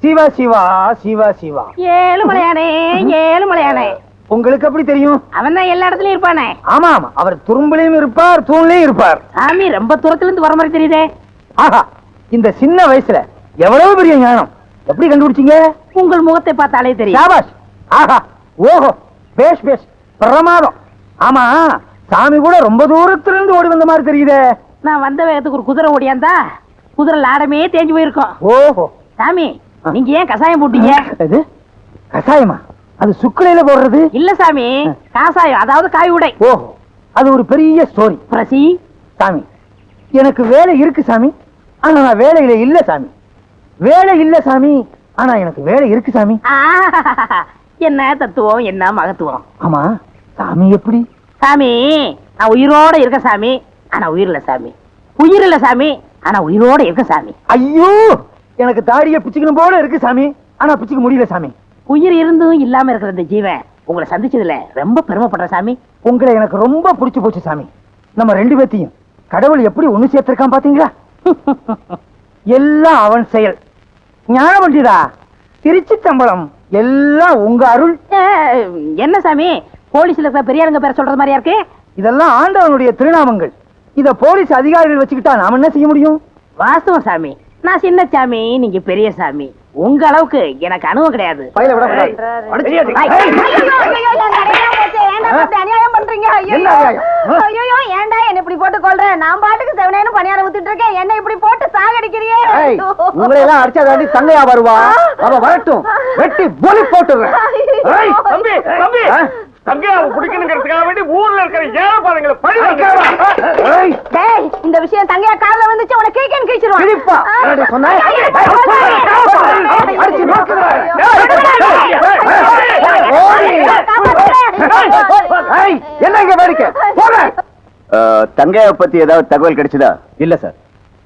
Speaker 3: சிவா சிவா சிவா சிவா.
Speaker 6: ஏழுமலையானே ஏழுமலையானே.
Speaker 3: உங்களுக்கு எப்படி தெரியும்?
Speaker 6: அவன் தான் எல்லா இடத்துலயும் இருப்பானே.
Speaker 3: ஆமா ஆமா, அவர் துரும்புலையும் இருப்பார், தூண்லையும் இருப்பார்.
Speaker 6: சாமி ரொம்ப தூரத்துல இருந்து வர மாதிரி தெரியுதே.
Speaker 3: ஆஹா, இந்த சின்ன வயசுல எவ்வளவு பெரிய ஞானம்! எப்படி கண்டுபிடிச்சீங்க?
Speaker 6: உங்கள் முகத்தை பார்த்தாலே தெரியும்.
Speaker 3: சாபாஷ். ஆஹா, ஓஹோ, பேஷ் பேஷ், பிரமாதம். ஆமா, சாமி கூட ரொம்ப தூரத்துல இருந்து ஓடி வந்த மாதிரி தெரியுதே.
Speaker 6: நான் வந்த வேகத்துக்கு ஒரு குதிரை ஓடியாந்தா குதிரை லாடமே தேஞ்சு போயிருக்கோம்.
Speaker 3: ஓஹோ.
Speaker 6: சாமி, நீங்க ஏன் கசாயம் போட்டீங்க?
Speaker 3: அது கசாயமா? அது சுக்குலையில போடுறது
Speaker 6: இல்ல சாமி, காசாயம், அதாவது காய் உடை.
Speaker 3: ஓஹோ, அது ஒரு பெரிய ஸ்டோரி.
Speaker 6: பிரசி
Speaker 3: சாமி, எனக்கு வேலை இருக்கு சாமி, ஆனா நான் வேலையில இல்ல சாமி. வேலை இல்ல சாமி, ஆனா எனக்கு வேலை இருக்கு சாமி.
Speaker 6: என்ன தத்துவம், என்ன மகத்துவம்.
Speaker 3: ஆமா, சாமி எப்படி?
Speaker 6: சாமி, நான் உயிரோட இருக்க சாமி, ஆனா உயிர் இல்ல சாமி. உயிர் இல்ல சாமி, ஆனா உயிரோட இருக்க சாமி.
Speaker 3: ஐயோ, எனக்கு தாடிய பிச்சுக்கணும் போல இருக்கு சாமி, ஆனா பிச்சுக்க முடியல சாமி.
Speaker 6: உயிர் இருந்தும் இல்லாம இருக்கிற இந்த ஜீவன் உங்களை சந்திச்சதுல ரொம்ப பெருமைப்படுற சாமி.
Speaker 3: உங்களை எனக்கு ரொம்ப பிடிச்சு போச்சு சாமி. நம்ம 2 பேத்தையும் கடவுள் எப்படி ஒண்ணு சேர்த்திருக்கான் பாத்தீங்களா? எல்லாம் அவன் செயல். ஞான பண்டிதா, திருச்சி தம்பளம் எல்லாம் உங்க அருள்.
Speaker 6: என்ன சாமி, போலீஸ்ல இருக்கிற பெரியாருங்க பேர சொல்றது மாதிரியா இருக்கு?
Speaker 3: இதெல்லாம் ஆண்டவனுடைய திருநாமங்கள். இத போலீஸ் அதிகாரிகள் வச்சுக்கிட்டா நாம என்ன செய்ய முடியும்?
Speaker 6: வாஸ்தவம் சாமி, நான் சின்ன சாமி, நீங்க பெரிய சாமி. உங்க அளவுக்கு எனக்கு அனுபவம் கிடையாது.
Speaker 1: பையில விட கூடாது.
Speaker 7: அநியாயம் பண்றீங்க.
Speaker 1: என்ன நியாயம்?
Speaker 7: ஐயோ ஏன்டா என்ன இப்படி போட்டு கொள்ற? நான் பாட்டுக்கு செவனேன்னு பணியாரம் ஊத்திட்டு இருக்கேன், என்ன இப்படி போட்டு சாகடிக்கிறியே?
Speaker 1: உங்களை எல்லாம் அடிச்சா தாண்டி தங்கையா வருவா. அவ வரட்டும், வெட்டி பொலி போட்டுறேன்.
Speaker 8: தம்பி தம்பி தங்கையாவை பிடிக்கணுங்கிறதுக்காக வேண்டி ஊர்ல இருக்கிற ஏழை பாருங்களை பழி
Speaker 7: டேய், இந்த விஷயம் தங்கையா காதுல வந்துச்சு, உன கேக்கேன்னு கிழிச்சிருவான்.
Speaker 1: கிழிப்பா. என்னடி சொன்ன? அடிச்சு நோக்குறேன். என்ன இங்க வேடிக்கை? போறேன்.
Speaker 4: தங்கையை பத்தி ஏதாவது தகவல் கிடைச்சதா? இல்ல சார்.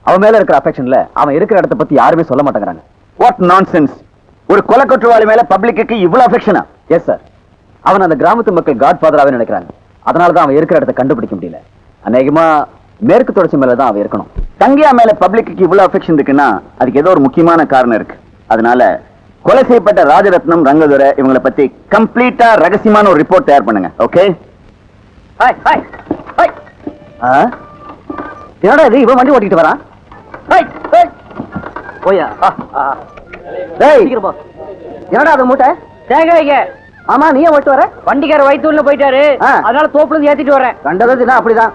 Speaker 4: அவன் மேல இருக்கிற அஃபெக்ஷன்ல அவன் இருக்கிற இடத்தை பத்தி யாருமே சொல்ல மாட்டேங்கிறாங்க. What nonsense! ஒரு கொலை குற்றவாளி மேல பப்ளிக்கு இவ்வளவு அஃபெக்ஷனா? Yes sir. அவன் அந்த கிராமத்து மக்கள் காட் ஃபாதராவே நினைக்கிறாங்க. அதனாலதான் அவன் இருக்கிற இடத்தை கண்டுபிடிக்க முடியல. அநேகமா மேற்கு தொடர்ச்சி மேலதான் அவன் இருக்கணும். தங்கையா மேல பப்ளிக்கு இவ்வளவு அஃபெக்ஷன் இருக்குன்னா அதுக்கு ஏதோ ஒரு முக்கியமான காரணம் இருக்கு. அதனால கொலை செய்யப்பட்ட ராஜரத்னம், ரங்கதுரை இவங்களை பத்தி கம்ப்ளீட்டா ரகசியமான ஒரு ரிப்போர்ட் தயார் பண்ணுங்க. ஓகே?
Speaker 1: என்னடா இது, இவன் வண்டி ஓட்டிட்டு வரான்? போயா. என்னடா அது மூட்டை?
Speaker 6: தேங்காய்ங்க.
Speaker 1: ஆமா, நீயே ஓட்டு வர?
Speaker 6: வண்டிக்கார வயிற்றுல போயிட்டாரு, அதனால தோப்புல இருந்து ஏத்திட்டு வரேன்.
Speaker 1: கண்டதுன்னா அப்படிதான்.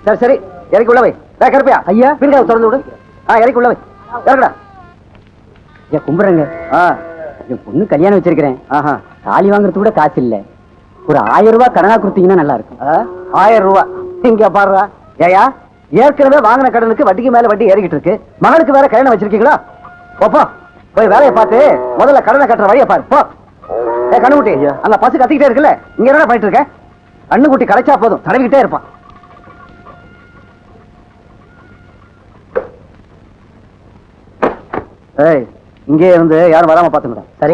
Speaker 1: சரி சரி, இறக்கி உள்ள வை. கருப்பியா ஐயா, பின்ன திறந்து விடு. இறக்கி உள்ள வை. இறக்குடா.
Speaker 6: கும்பிடுறேங்க. என் பொண்ணு கல்யாணம் வச்சிருக்கிறேன். தாலி வாங்குறது கூட காசு இல்ல. ஒரு 1000 ரூபாய் கடனா கொடுத்தீங்கன்னா நல்லா இருக்கும்.
Speaker 1: 1000 ரூபாய் இங்க பாடுறா. ஏயா, ஏற்கனவே வாங்கின கடனுக்கு வட்டிக்கு மேல வட்டி ஏறிக்கிட்டு இருக்கு. மகளுக்கு வேற கல்யாணம் வச்சிருக்கீங்களா? போப்போ, போய் வேலையை பார்த்து முதல்ல கடனை கட்டுற வழியை பாரு. போ. கண்ணுக்குட்டி, அங்க பசு கத்திக்கிட்டே இருக்குல்ல, இங்க என்ன பண்ணிட்டு இருக்க? கண்ணுக்குட்டி கிடைச்சா போதும், தடவிக்கிட்டே இருப்பான். ஏய், இங்கே இருந்து யாரும் வராம பாத்துங்க. சரி.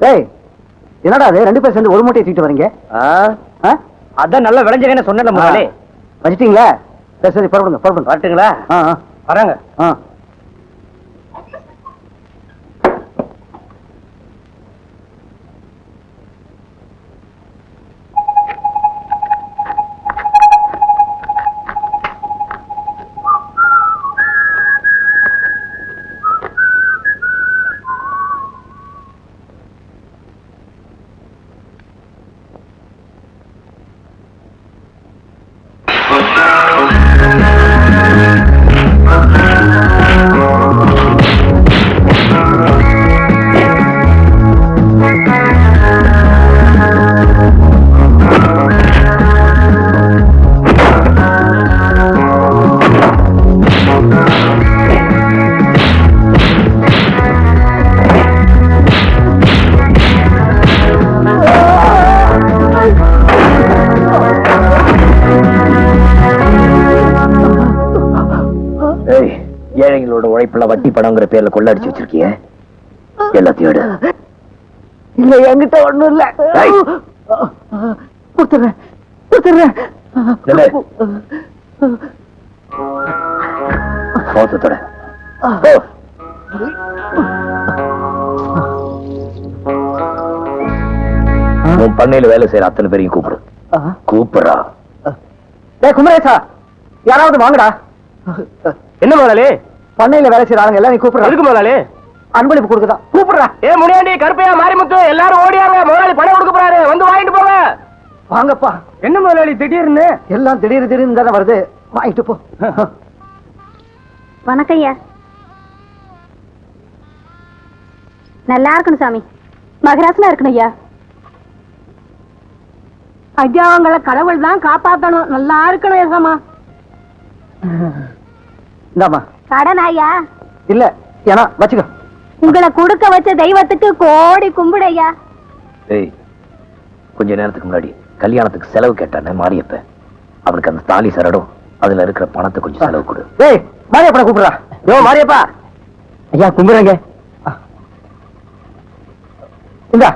Speaker 1: ஏய், என்னடா அது 2 பேர் சேர்ந்து ஒரு மூட்டையை தூக்கிட்டு வரீங்க?
Speaker 6: அதான் நல்ல விளைஞ்சகன்னு சொன்ன முதலே.
Speaker 1: வச்சிட்டீங்களா? சரி சரி, புறப்படுங்க புறப்படுங்க.
Speaker 6: வரட்டுங்களா?
Speaker 1: வராங்க.
Speaker 5: ஏழைங்களோட உழைப்புல வட்டி பணங்கிற பேர்ல கொள்ளடிச்சு வச்சிருக்கீங்க. எல்லாத்தையும் எடு.
Speaker 1: இல்ல, என்கிட்ட ஒண்ணும் இல்ல. கொடுத்துறேன்.
Speaker 5: மோசத்தோட உன் பண்ணையில வேலை செய்யற அத்தனை பேரையும் கூப்பிடு. கூப்பிடுறா.
Speaker 1: குமரேசா, யாராவது வாங்கடா.
Speaker 8: என்ன முதலாளி?
Speaker 1: பண்ணையில வேலை செய்யறாங்க எல்லாம் நீ கூப்பிடுற.
Speaker 8: எதுக்கு முதலாளி?
Speaker 1: அன்பளிப்பு கொடுக்குதான். கூப்பிடுறா.
Speaker 8: முனியாண்டி, கருப்பையா, மாரிமுத்து எல்லாரும் ஓடியாங்க. முதலாளி பணம் கொடுக்க போறாரு, வந்து வாங்கிட்டு போங்க.
Speaker 1: வாங்கப்பா.
Speaker 8: என்ன முதலாளி திடீர்னு?
Speaker 1: எல்லாம் திடீர்னு தானே வருது. வாங்கிட்டு போ.
Speaker 2: வணக்கம் ஐயா. நல்லா இருக்கணும் சாமி. மகராசனா இருக்கணும் ஐயா.
Speaker 9: ஐயா, அவங்கள கடவுள் தான் காப்பாத்தணும். நல்லா இருக்கணும் ஏசமா.
Speaker 1: இந்தாமா.
Speaker 2: கடன் ஐயா?
Speaker 1: இல்ல, ஏன்னா வச்சுக்க.
Speaker 2: உங்களை கொடுக்க வச்ச தெய்வத்துக்கு கோடி கும்பிடு ஐயா.
Speaker 5: ஏய், கொஞ்ச நேரத்துக்கு முன்னாடி கல்யாணத்துக்கு செலவு கேட்டானே மாரியப்ப, அவனுக்கு அந்த தாலி சரடும் அதுல இருக்கிற பணத்தை கொஞ்சம் செலவு கொடு.
Speaker 1: ஏய், மாரியப்பா கூப்பிடுறா. யோ மாரியப்பா. ஐயா கும்பிடுறேங்க. இந்தா,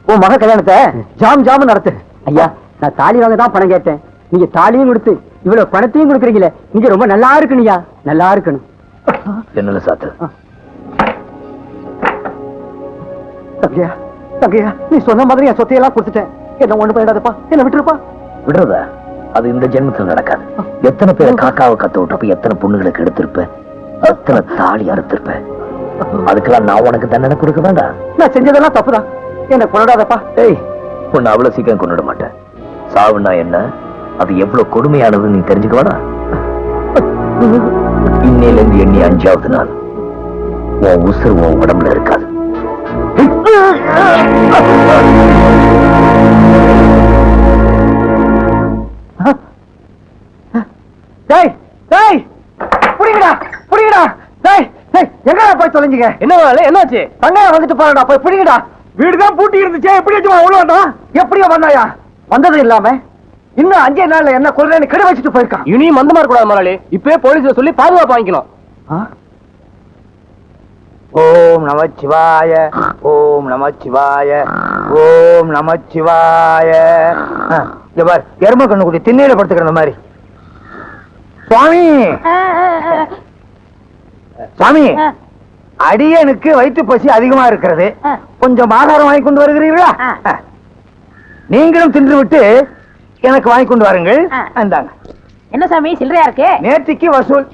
Speaker 1: உன் மக கல்யாணத்தை ஜாம் நடத்து. ஐயா, நான் தாலி வாங்க தான் பணம் கேட்டேன். நீங்க தாலியும் கொடுத்து இவ்வளவு பணத்தையும் கொடுக்குறீங்களே, நீங்க ரொம்ப நல்லா இருக்கணும்யா. நல்லா இருக்கணும்.
Speaker 5: என்னல சாத்து.
Speaker 1: தம்பியா,
Speaker 3: தங்கையா நீ சொன்ன மாதிரி என் சொத்தையெல்லாம் கொடுத்துட்டேன். என்ன ஒண்ணு பண்ணிடாதப்பா, என்ன விட்டுருப்பா.
Speaker 5: விடுறதா? அது இந்த ஜென்மத்தில் நடக்காது. எத்தனை பேர் காக்காவை கத்த விட்டப்ப எத்தனை பொண்ணுகளுக்கு எடுத்திருப்ப, எத்தனை தாலி அறுத்திருப்ப. அதுக்கெல்லாம் நான் உனக்கு தண்டனை கொடுக்க வேண்டாம்.
Speaker 3: நான் செஞ்சதெல்லாம் தப்புதான், என்ன கொண்டாடாதப்பா.
Speaker 5: ஏய், உன்னை அவ்வளவு சீக்கிரம் கொண்டுட மாட்டேன். சாவுனா என்ன, அது எவ்வளவு கொடுமையானதுன்னு நீ தெரிஞ்சுக்க வேணா. இன்னையில இருந்து எண்ணி 5வது நாள் உன் உசுறு உன் உடம்புல இருக்காது.
Speaker 3: டேய் டேய் புடிங்கடா புடிங்கடா. டேய் டேய் எங்கடா போய் தொலைஞ்சீங்க?
Speaker 1: என்ன வேலை, என்னாச்சு?
Speaker 3: தங்கையா வந்துட்டு போறடா, போய் புடிங்கடா. வீடுதான் பூட்டி இருந்துச்சே, எப்படி உள்ள வந்தான்? எப்படியோ வந்தாயா? வந்தது இல்லாம இன்னும் 5 நாள்ல என்ன கொல்றேன்னு கிட வச்சுட்டு போயிருக்கான்.
Speaker 1: இனியும் மந்தமா இருக்கக்கூடாது முதலாளி. இப்பவே போலீஸ்ல சொல்லி பாதுகாப்பு வாங்கிக்கணும்.
Speaker 3: ஓம் நமச்சிவாய, ஓம் நமச்சிவாய, ஓம் நமச்சிவாய. பார், எரும கண்ணு கூடி திண்ணையில படுத்துக்கிற மாதிரி. சுவாமி சுவாமி, அடியனுக்கு வயிற்று பசி அதிகமா இருக்கிறது, கொஞ்சம் ஆகாரம் வாங்கி கொண்டு வருகிறீர்களா? நீங்களும் தின்று விட்டு எனக்கு வாங்கி கொண்டு வாருங்கள். அந்தாங்க.
Speaker 6: என்ன சாமி சில்லறையா இருக்கு?
Speaker 3: நேர்த்திக்கு வசூல்.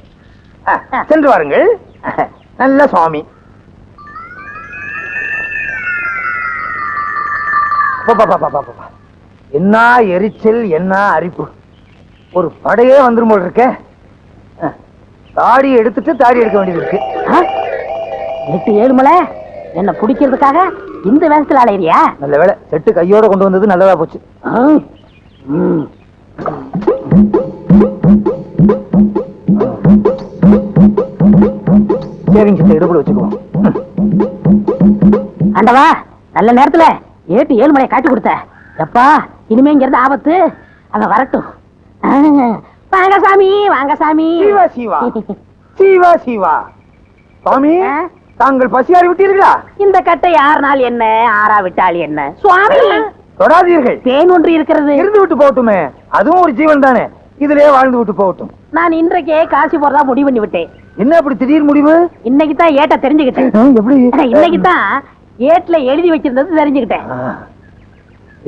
Speaker 3: சென்று வாருங்கள். நல்ல சுவாமி. என்ன எரிச்சல், என்ன அரிப்பு. ஒரு படையே வந்துரும் போல இருக்க. தாடி எடுத்துட்டு தாடி எடுக்க வேண்டியது இருக்கு.
Speaker 6: 8-7 மலை என்ன பிடிக்கிறதுக்காக இந்த வேகத்துல அலையிறியா?
Speaker 3: நல்ல வேளை செட்டு கையோட கொண்டு வந்தது நல்லதா போச்சு. சேவிங் செட்டை இடுப்புல வச்சுக்குவோம்.
Speaker 6: ஆண்டவா, நல்ல நேரத்துல 8-7 மலையை காட்டி கொடுத்த. எப்பா, இனிமே இங்க இருந்து ஆபத்து. அவன் வரட்டும். வாங்க சாமி, வாங்க சாமி.
Speaker 3: சிவா சிவா சிவா சிவா. சுவாமி, தாங்கள் பசியாறி விட்டீர்களா?
Speaker 6: இந்த கட்டை 6 நாள் என்ன, 6ஆ விட்டால் என்ன? சுவாமி,
Speaker 3: தொடாதீர்கள்.
Speaker 6: தேன் ஒன்று இருக்கிறது.
Speaker 3: இருந்து விட்டு போகட்டுமே, அதுவும் ஒரு ஜீவன் தானே, இதுலயே வாழ்ந்து விட்டு போகட்டும்.
Speaker 6: நான் இன்றைக்கே காசி போறதா முடிவு பண்ணி விட்டேன்.
Speaker 3: என்ன அப்படி திடீர் முடிவு?
Speaker 6: இன்னைக்கு தான் ஏட்ட தெரிஞ்சுக்கிட்டேன்.
Speaker 3: எப்படி?
Speaker 6: இன்னைக்கு தான் ஏட்ல எழுதி வச்சிருந்தது தெரிஞ்சுக்கிட்டேன்.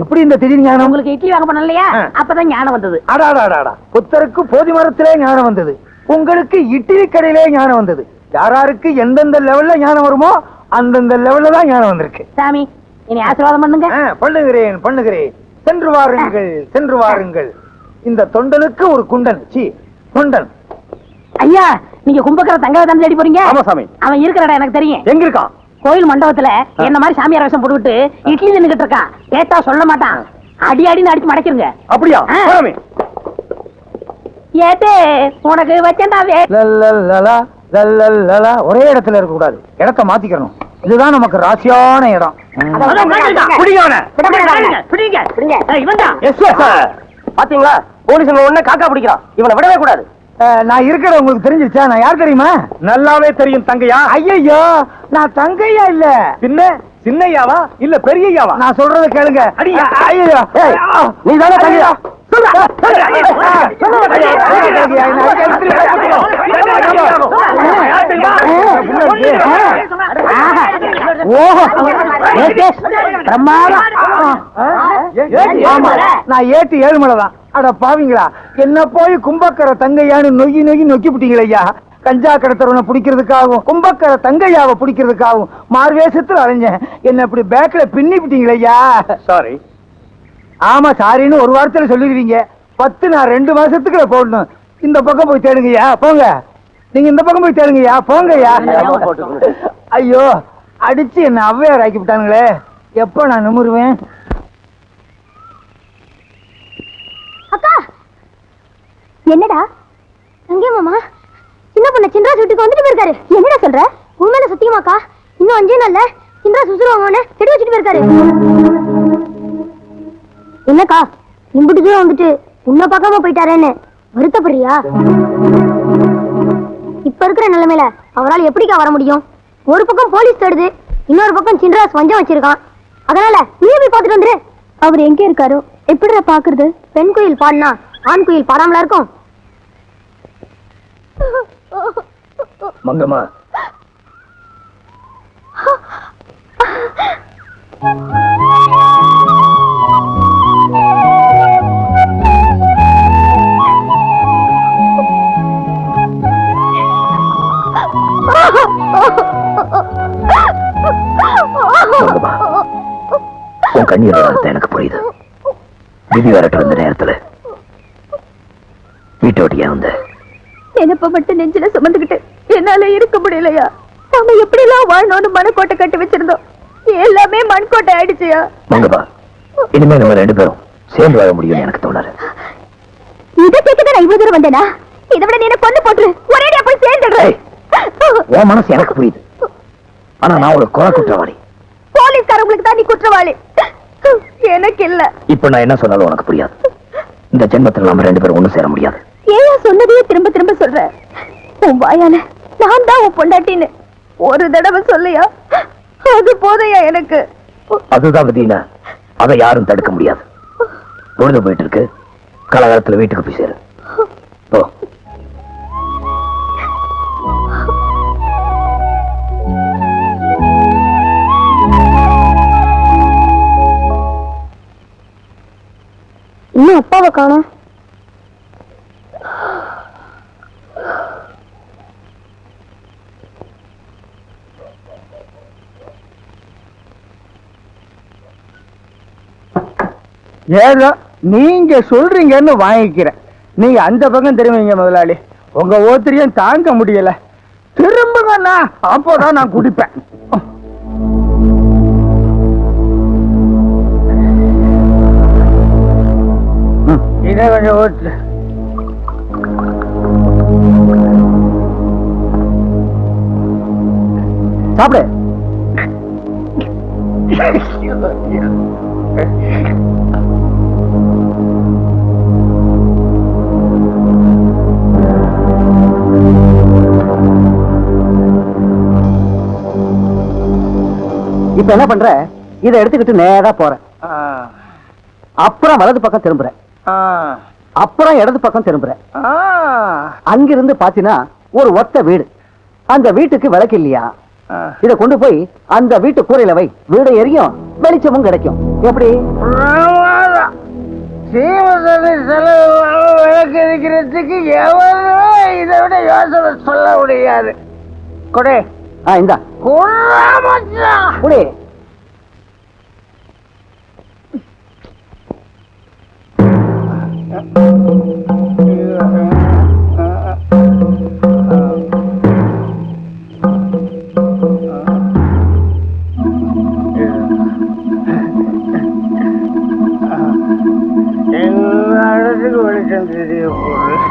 Speaker 3: எப்படி இந்த திடீர் ஞானம்?
Speaker 6: உங்களுக்கு இட்லி வாங்க போனோம் இல்லையா, அப்பதான் ஞானம் வந்தது.
Speaker 3: அடாடாடாடா, புத்தருக்கு போதி மரத்திலே ஞானம் வந்தது, உங்களுக்கு இட்லி கடையிலே ஞானம் வந்தது. யாராருக்கு எந்தெந்த லெவல்ல ஞானம் வருமோ அந்தந்த லெவல்ல தான் ஞானம் வந்திருக்கு.
Speaker 6: சாமி, இனி ஆசீர்வாதம் பண்ணுங்க.
Speaker 3: பண்ணுகிறேன் பண்ணுகிறேன். சென்று வாருங்கள், சென்று வாருங்கள். இந்த தொண்டனுக்கு ஒரு குண்டன். சி தொண்டன்.
Speaker 6: ஐயா, நீங்க கும்பகர தங்கவை தான் தேடி போறீங்க?
Speaker 1: ஆமா சாமி.
Speaker 6: அவன் இருக்கிற இடம் எனக்கு தெரியும்.
Speaker 1: எங்க இருக்கான்?
Speaker 6: கோயில் மண்டபத்துல என்ன மாதிரி சாமியார் வேஷம் போட்டுவிட்டு இட்லி நின்னுகிட்டு இருக்கான். கேட்டா சொல்ல மாட்டான். அடி அடின்னு அடிச்சு மடக்கிருங்க.
Speaker 1: அப்படியா? சாமி,
Speaker 6: ஏட்டே உனக்கு வச்சேன்டாவே.
Speaker 3: லல்லல்லலா, லல்லல்லலா. ஒரே இடத்துல இருக்க கூடாது, இடத்த மாத்திக்கணும். இதுதான் நமக்கு ராசியான இடம்.
Speaker 1: பாத்தீங்களா, போலீஸ் உடனே காக்கா பிடிக்கிறான். இவனை விடவே கூடாது.
Speaker 3: நான் இருக்கிற உங்களுக்கு தெரிஞ்சிருச்சா? நான் யார் தெரியுமா?
Speaker 1: நல்லாவே தெரியும் தங்கையா.
Speaker 3: ஐயோ, நான் தங்கையா இல்ல,
Speaker 1: பின்ன சின்னையாவா இல்ல பெரியயாவா?
Speaker 3: நான் சொல்றத கேளுங்க. ஐயோ,
Speaker 1: நீ தானே தங்கையா?
Speaker 3: நான் ஏட்டு 7 மலை தான். அட பாவீங்களா, என்ன போய் கும்பக்கர தங்கையான்னு நொய்யி நொய்யி நொக்கி விட்டீங்களா ஐயா? கஞ்சா கடத்தரவனை பிடிக்கிறதுக்காகவும் கும்பக்கர தங்கையாவை பிடிக்கிறதுக்காகவும் மார்வேஷத்துல அலைஞ்சேன். என்ன இப்படி பேக்ல பின்னி விட்டீங்களா ஐயா?
Speaker 1: சாரி.
Speaker 3: ஆமா, சாரின்னு ஒரு வாரத்துல சொல்லிடுவீங்க. 10 நான் 2 மாசத்துக்குள்ள போடணும். இந்த பக்கம் போய் தேடுங்கய்யா, போங்க. நீங்க இந்த பக்கம் போய் தேடுங்கய்யா, போங்கய்யா. ஐயோ, அடிச்சு என்ன ஔவையார் ஆக்கி விட்டானுங்களே. எப்ப நான் நிமிருவேன்?
Speaker 2: அக்கா, என்னடா தங்கே மாமா சின்ன பொண்ணு சின்ராஸ் வீட்டுக்கு வந்துட்டு போயிருக்காரு. என்னடா சொல்ற? உண்மையில சத்தியமாக்கா? இன்னும் 5 நாள்ல சின்ராஸ் உசுருவாங்க செடி வச்சுட்டு போயிருக்காரு. என்னக்கா, இம்புட்டு தூரம் வந்துட்டு உன்னை பார்க்காம போயிட்டாரேன்னு வருத்தப்படுறியா? இப்ப இருக்கிற நிலைமையில அவரால் எப்படிக்கா வர முடியும்? ஒரு பக்கம் போலீஸ் தேடுது, இன்னொரு பக்கம் சின்ராஸ் வஞ்சம் வச்சிருக்கான். அதனால நீ போய் பார்த்துட்டு வந்துரு. அவர் எங்க இருக்காரோ எப்படிடா பாக்குறது? பெண் குயில் பாடினா ஆண் குயில் பாடாமலா இருக்கும்?
Speaker 5: மங்கம்மா, உன் கண்ணீர் எனக்கு புரியுது. விதி வரட்டு வந்த நேரத்துல வீட்டோட்டியா வந்த
Speaker 2: நினைப்ப மட்டும் நெஞ்சில சுமந்துக்கிட்டு என்னால இருக்க முடியலையா? நாம எப்படி எல்லாம் வாழணும்னு மனக்கோட்டை கட்டி வச்சிருந்தோம். எல்லாமே மண்கோட்டை ஆயிடுச்சியா?
Speaker 5: மங்கப்பா, இனிமே நம்ம 2 பேரும் சேர்ந்து வாழ முடியும்னு எனக்கு தோணாரு.
Speaker 2: இதை கேட்கதான் நான் இவ்வளவு தூரம் வந்தேனா? இதை விட நீ என்ன கொண்டு போட்டு ஒரேடியா போய் சேர்ந்துடுறேன்.
Speaker 5: உன் மனசு எனக்கு புரியுது. ஆனா நான் ஒரு கொலை குற்றவாளி.
Speaker 2: போலீஸ்காரங்களுக்கு தான் நீ குற்றவாளி, எனக்கு இல்ல.
Speaker 5: இப்ப நான் என்ன சொன்னாலும் உனக்கு புரியாது. இந்த ஜென்மத்தில் நாம 2 பேரும் ஒண்ணு சேர முடியாது.
Speaker 2: ஏன் சொன்னதையே திரும்ப திரும்ப சொல்ற? உன் வாயால நான் தான் உன் பொண்டாட்டின்னு ஒரு தடவை சொல்லையா? அது போதையா எனக்கு?
Speaker 5: அதுதான் விதினா, அதை யாரும் தடுக்க முடியாது. பொழுது போயிட்டு இருக்கு, காலகாலத்துல வீட்டுக்கு போய் சேரு. போ.
Speaker 2: இன்னும் அப்பாவை காணோம்.
Speaker 3: ஏதோ நீங்க சொல்றீங்கன்னு வாங்கிக்கிறேன். நீங்க அந்த பக்கம் திரும்பீங்க முதலாளி. உங்க ஓத்திரியம் தாங்க முடியல. திரும்புங்கண்ணா, அப்போதான் நான் குடிப்பேன். இதே கொஞ்சம் ஓட்டு. சாப்பிடு. இப்ப என்ன பண்ற? இதை எடுத்துக்கிட்டு நேரா போறேன். அப்புறம் வலது பக்கம் திரும்புறேன். அப்புறம் இடது பக்கம் திரும்புறேன். அங்கிருந்து பாத்தீங்கன்னா ஒரு ஒத்த வீடு. அந்த வீட்டுக்கு விளக்கு இல்லையா? இத கொண்டு போய் அந்த வீட்டு கூரையில வை. வீடு எரியும், வெளிச்சமும் கிடைக்கும். எப்படி? விளக்கு இருக்கிறதுக்கு எவ்வளவு இதை விட யோசனை சொல்ல முடியாது. கொடே. இந்தா குடி. எல்லா இடத்துக்கும் வெளிச்சம் தெரிய போகுது.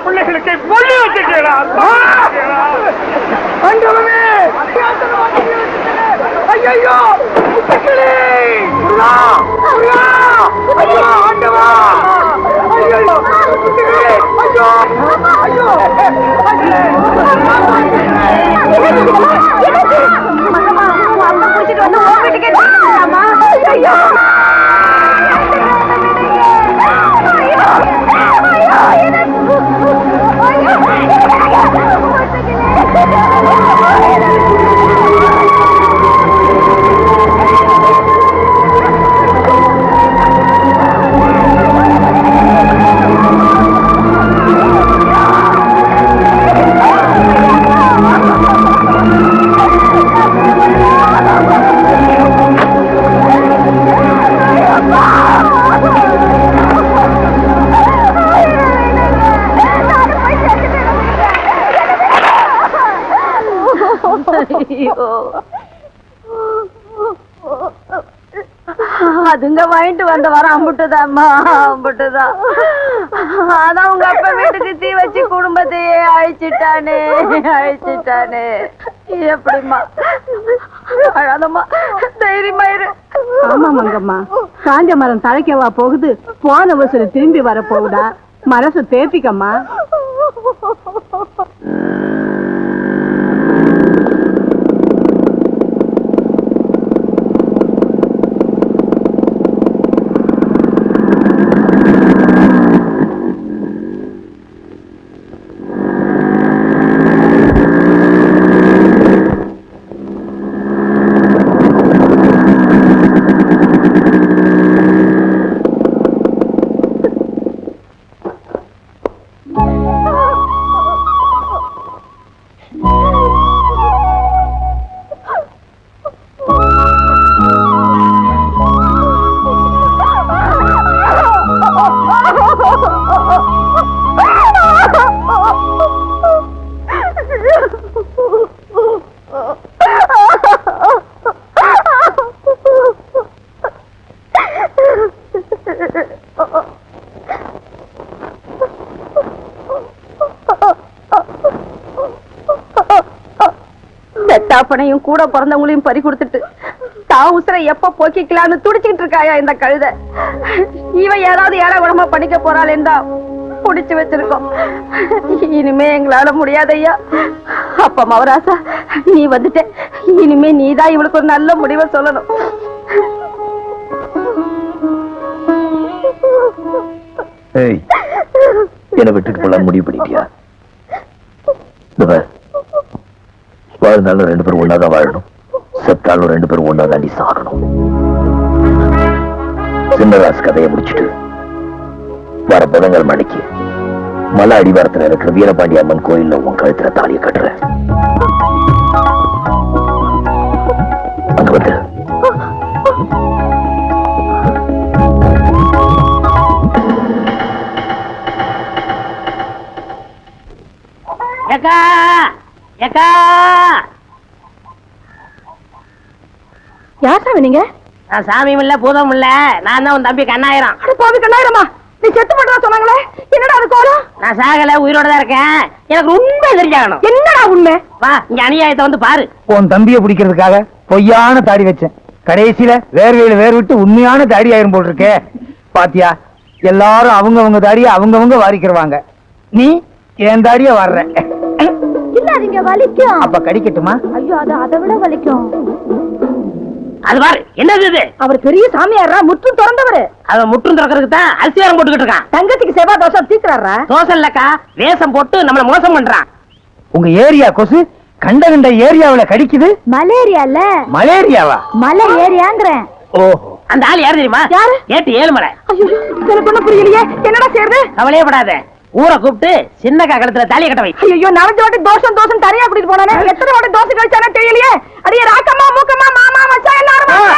Speaker 8: பிள்ளைகளுக்கு பொண்ணு வச்சுட்டா
Speaker 3: ஐயோ
Speaker 9: அதுங்க வாங்கிட்டு வந்த வர அம்புட்டுதாம்மா, அம்புட்டுதான். ஆனா உங்க அப்பா வீட்டுக்கு தீ வச்சு குடும்பத்தையே அழிச்சிட்டானே, அழிச்சிட்டானே. எப்படிம்மா? அழாதம்மா, தைரியமா இரு. ஆமா மங்கம்மா, காஞ்ச மரம் தழைக்கவா போகுது, போன வருஷம் திரும்பி வர போகுதா, மனசு தேத்திக்கம்மா.
Speaker 7: பெத்தாப்பனையும் கூட பிறந்தவங்களையும் பறி கொடுத்துட்டு தான் உசுரை எப்ப போக்கிக்கலான்னு துடிச்சுக்கிட்டு இருக்காயா இந்த கழுத. இவன் ஏதாவது ஏழை குணமா படிக்க போறாளேன்னு தான் புடிச்சு வச்சிருக்கோம். இனிமே எங்களால முடியாதையா. அப்ப மவராசா, நீ வந்துட்ட, இனிமே நீதான் இவளுக்கு ஒரு நல்ல முடிவை சொல்லணும்.
Speaker 5: என்ன விட்டுட்டு போலாம் முடிவு பண்ணிட்டியா? வாழ்ந்தாலும் 2 பேரும் ஒன்னாதான் வாழணும், செத்தாலும் 2 பேரும் ஒன்னா தாண்டி சாகணும். சின்னராஸ் கதையை முடிச்சுட்டு வர புதங்கள் மணிக்கு மலை அடிவாரத்தில் இருக்கிற வீரபாண்டி அம்மன் கோயில்ல உன் கழுத்துல தாலியை கட்டுறேன். அங்க வந்து
Speaker 6: ஏக்கா ஏக்கா.
Speaker 9: யார் சாமி நீங்க?
Speaker 6: நான் சாமியும் இல்ல பூதமும் இல்ல, நான் தான் உன் தம்பி கண்ணாயிரம்.
Speaker 9: பாவி கண்ணாயிரமா, நீ செத்து போட்டா சொன்னாங்களே, என்னடா அது கோலம்?
Speaker 6: நான் சாகல, உயிரோட தான் இருக்கேன். எனக்கு உண்மை தெரிஞ்சாகணும்.
Speaker 9: என்னடா உண்மை?
Speaker 6: வா, இங்க அநியாயத்தை வந்து பாரு.
Speaker 10: உன் தம்பியை பிடிக்கிறதுக்காக பொய்யான தாடி வச்சேன், கடைசியில வேர்வையில வேர் விட்டு உண்மையான தாடி ஆயிரும் போல் இருக்கே. பாத்தியா, எல்லாரும் அவங்க தாடியை அவங்கவங்க வாரிக்கிறவாங்க, நீ என் தாடிய வர்ற.
Speaker 2: இல்ல அதுங்க வலிக்கும்.
Speaker 10: அப்ப கடிக்கட்டுமா?
Speaker 2: ஐயோ, அது அதை விட வலிக்கும்.
Speaker 6: அது பாரு, என்னது இது?
Speaker 9: அவர் பெரிய சாமியாரா, முற்றும் திறந்தவரு.
Speaker 6: அவன் முற்றும் திறக்கிறதுக்கு தான் அரிசியாரம் போட்டுக்கிட்டு இருக்கான்.
Speaker 9: தங்கத்துக்கு செவ்வாய் தோஷம் தீக்குறாரா?
Speaker 6: தோசை இல்லக்கா, வேஷம் போட்டு நம்மள மோசம் பண்றான்.
Speaker 10: உங்க ஏரியா கொசு கண்ட ஏரியாவுல கடிக்குது.
Speaker 2: மலேரியா இல்ல,
Speaker 10: மலேரியாவா?
Speaker 2: மலை ஏரியாங்கிறேன்.
Speaker 10: ஓஹோ,
Speaker 6: அந்த ஆள் யாரு தெரியுமா?
Speaker 9: யாரு?
Speaker 6: ஏட்டு ஏழுமலை.
Speaker 9: ஐயோ, எனக்கு ஒண்ணும் புரியலையே, என்னடா செய்யறது?
Speaker 6: கவலையே படாத, ஊரை கூப்பிட்டு சின்னக்கா கழுத்துல தாலியை கட்ட வை.
Speaker 9: ஐயோ, 4 வாட்டி தோஷம் தனியா கூட்டிட்டு போனானே, எத்தனை வாட்டி தோசை கழிச்சானே தெரியலையே. அடியே ராக்கம்மா, மூக்கம்மா, மாமா, மச்சான் எல்லாரும் வாங்க,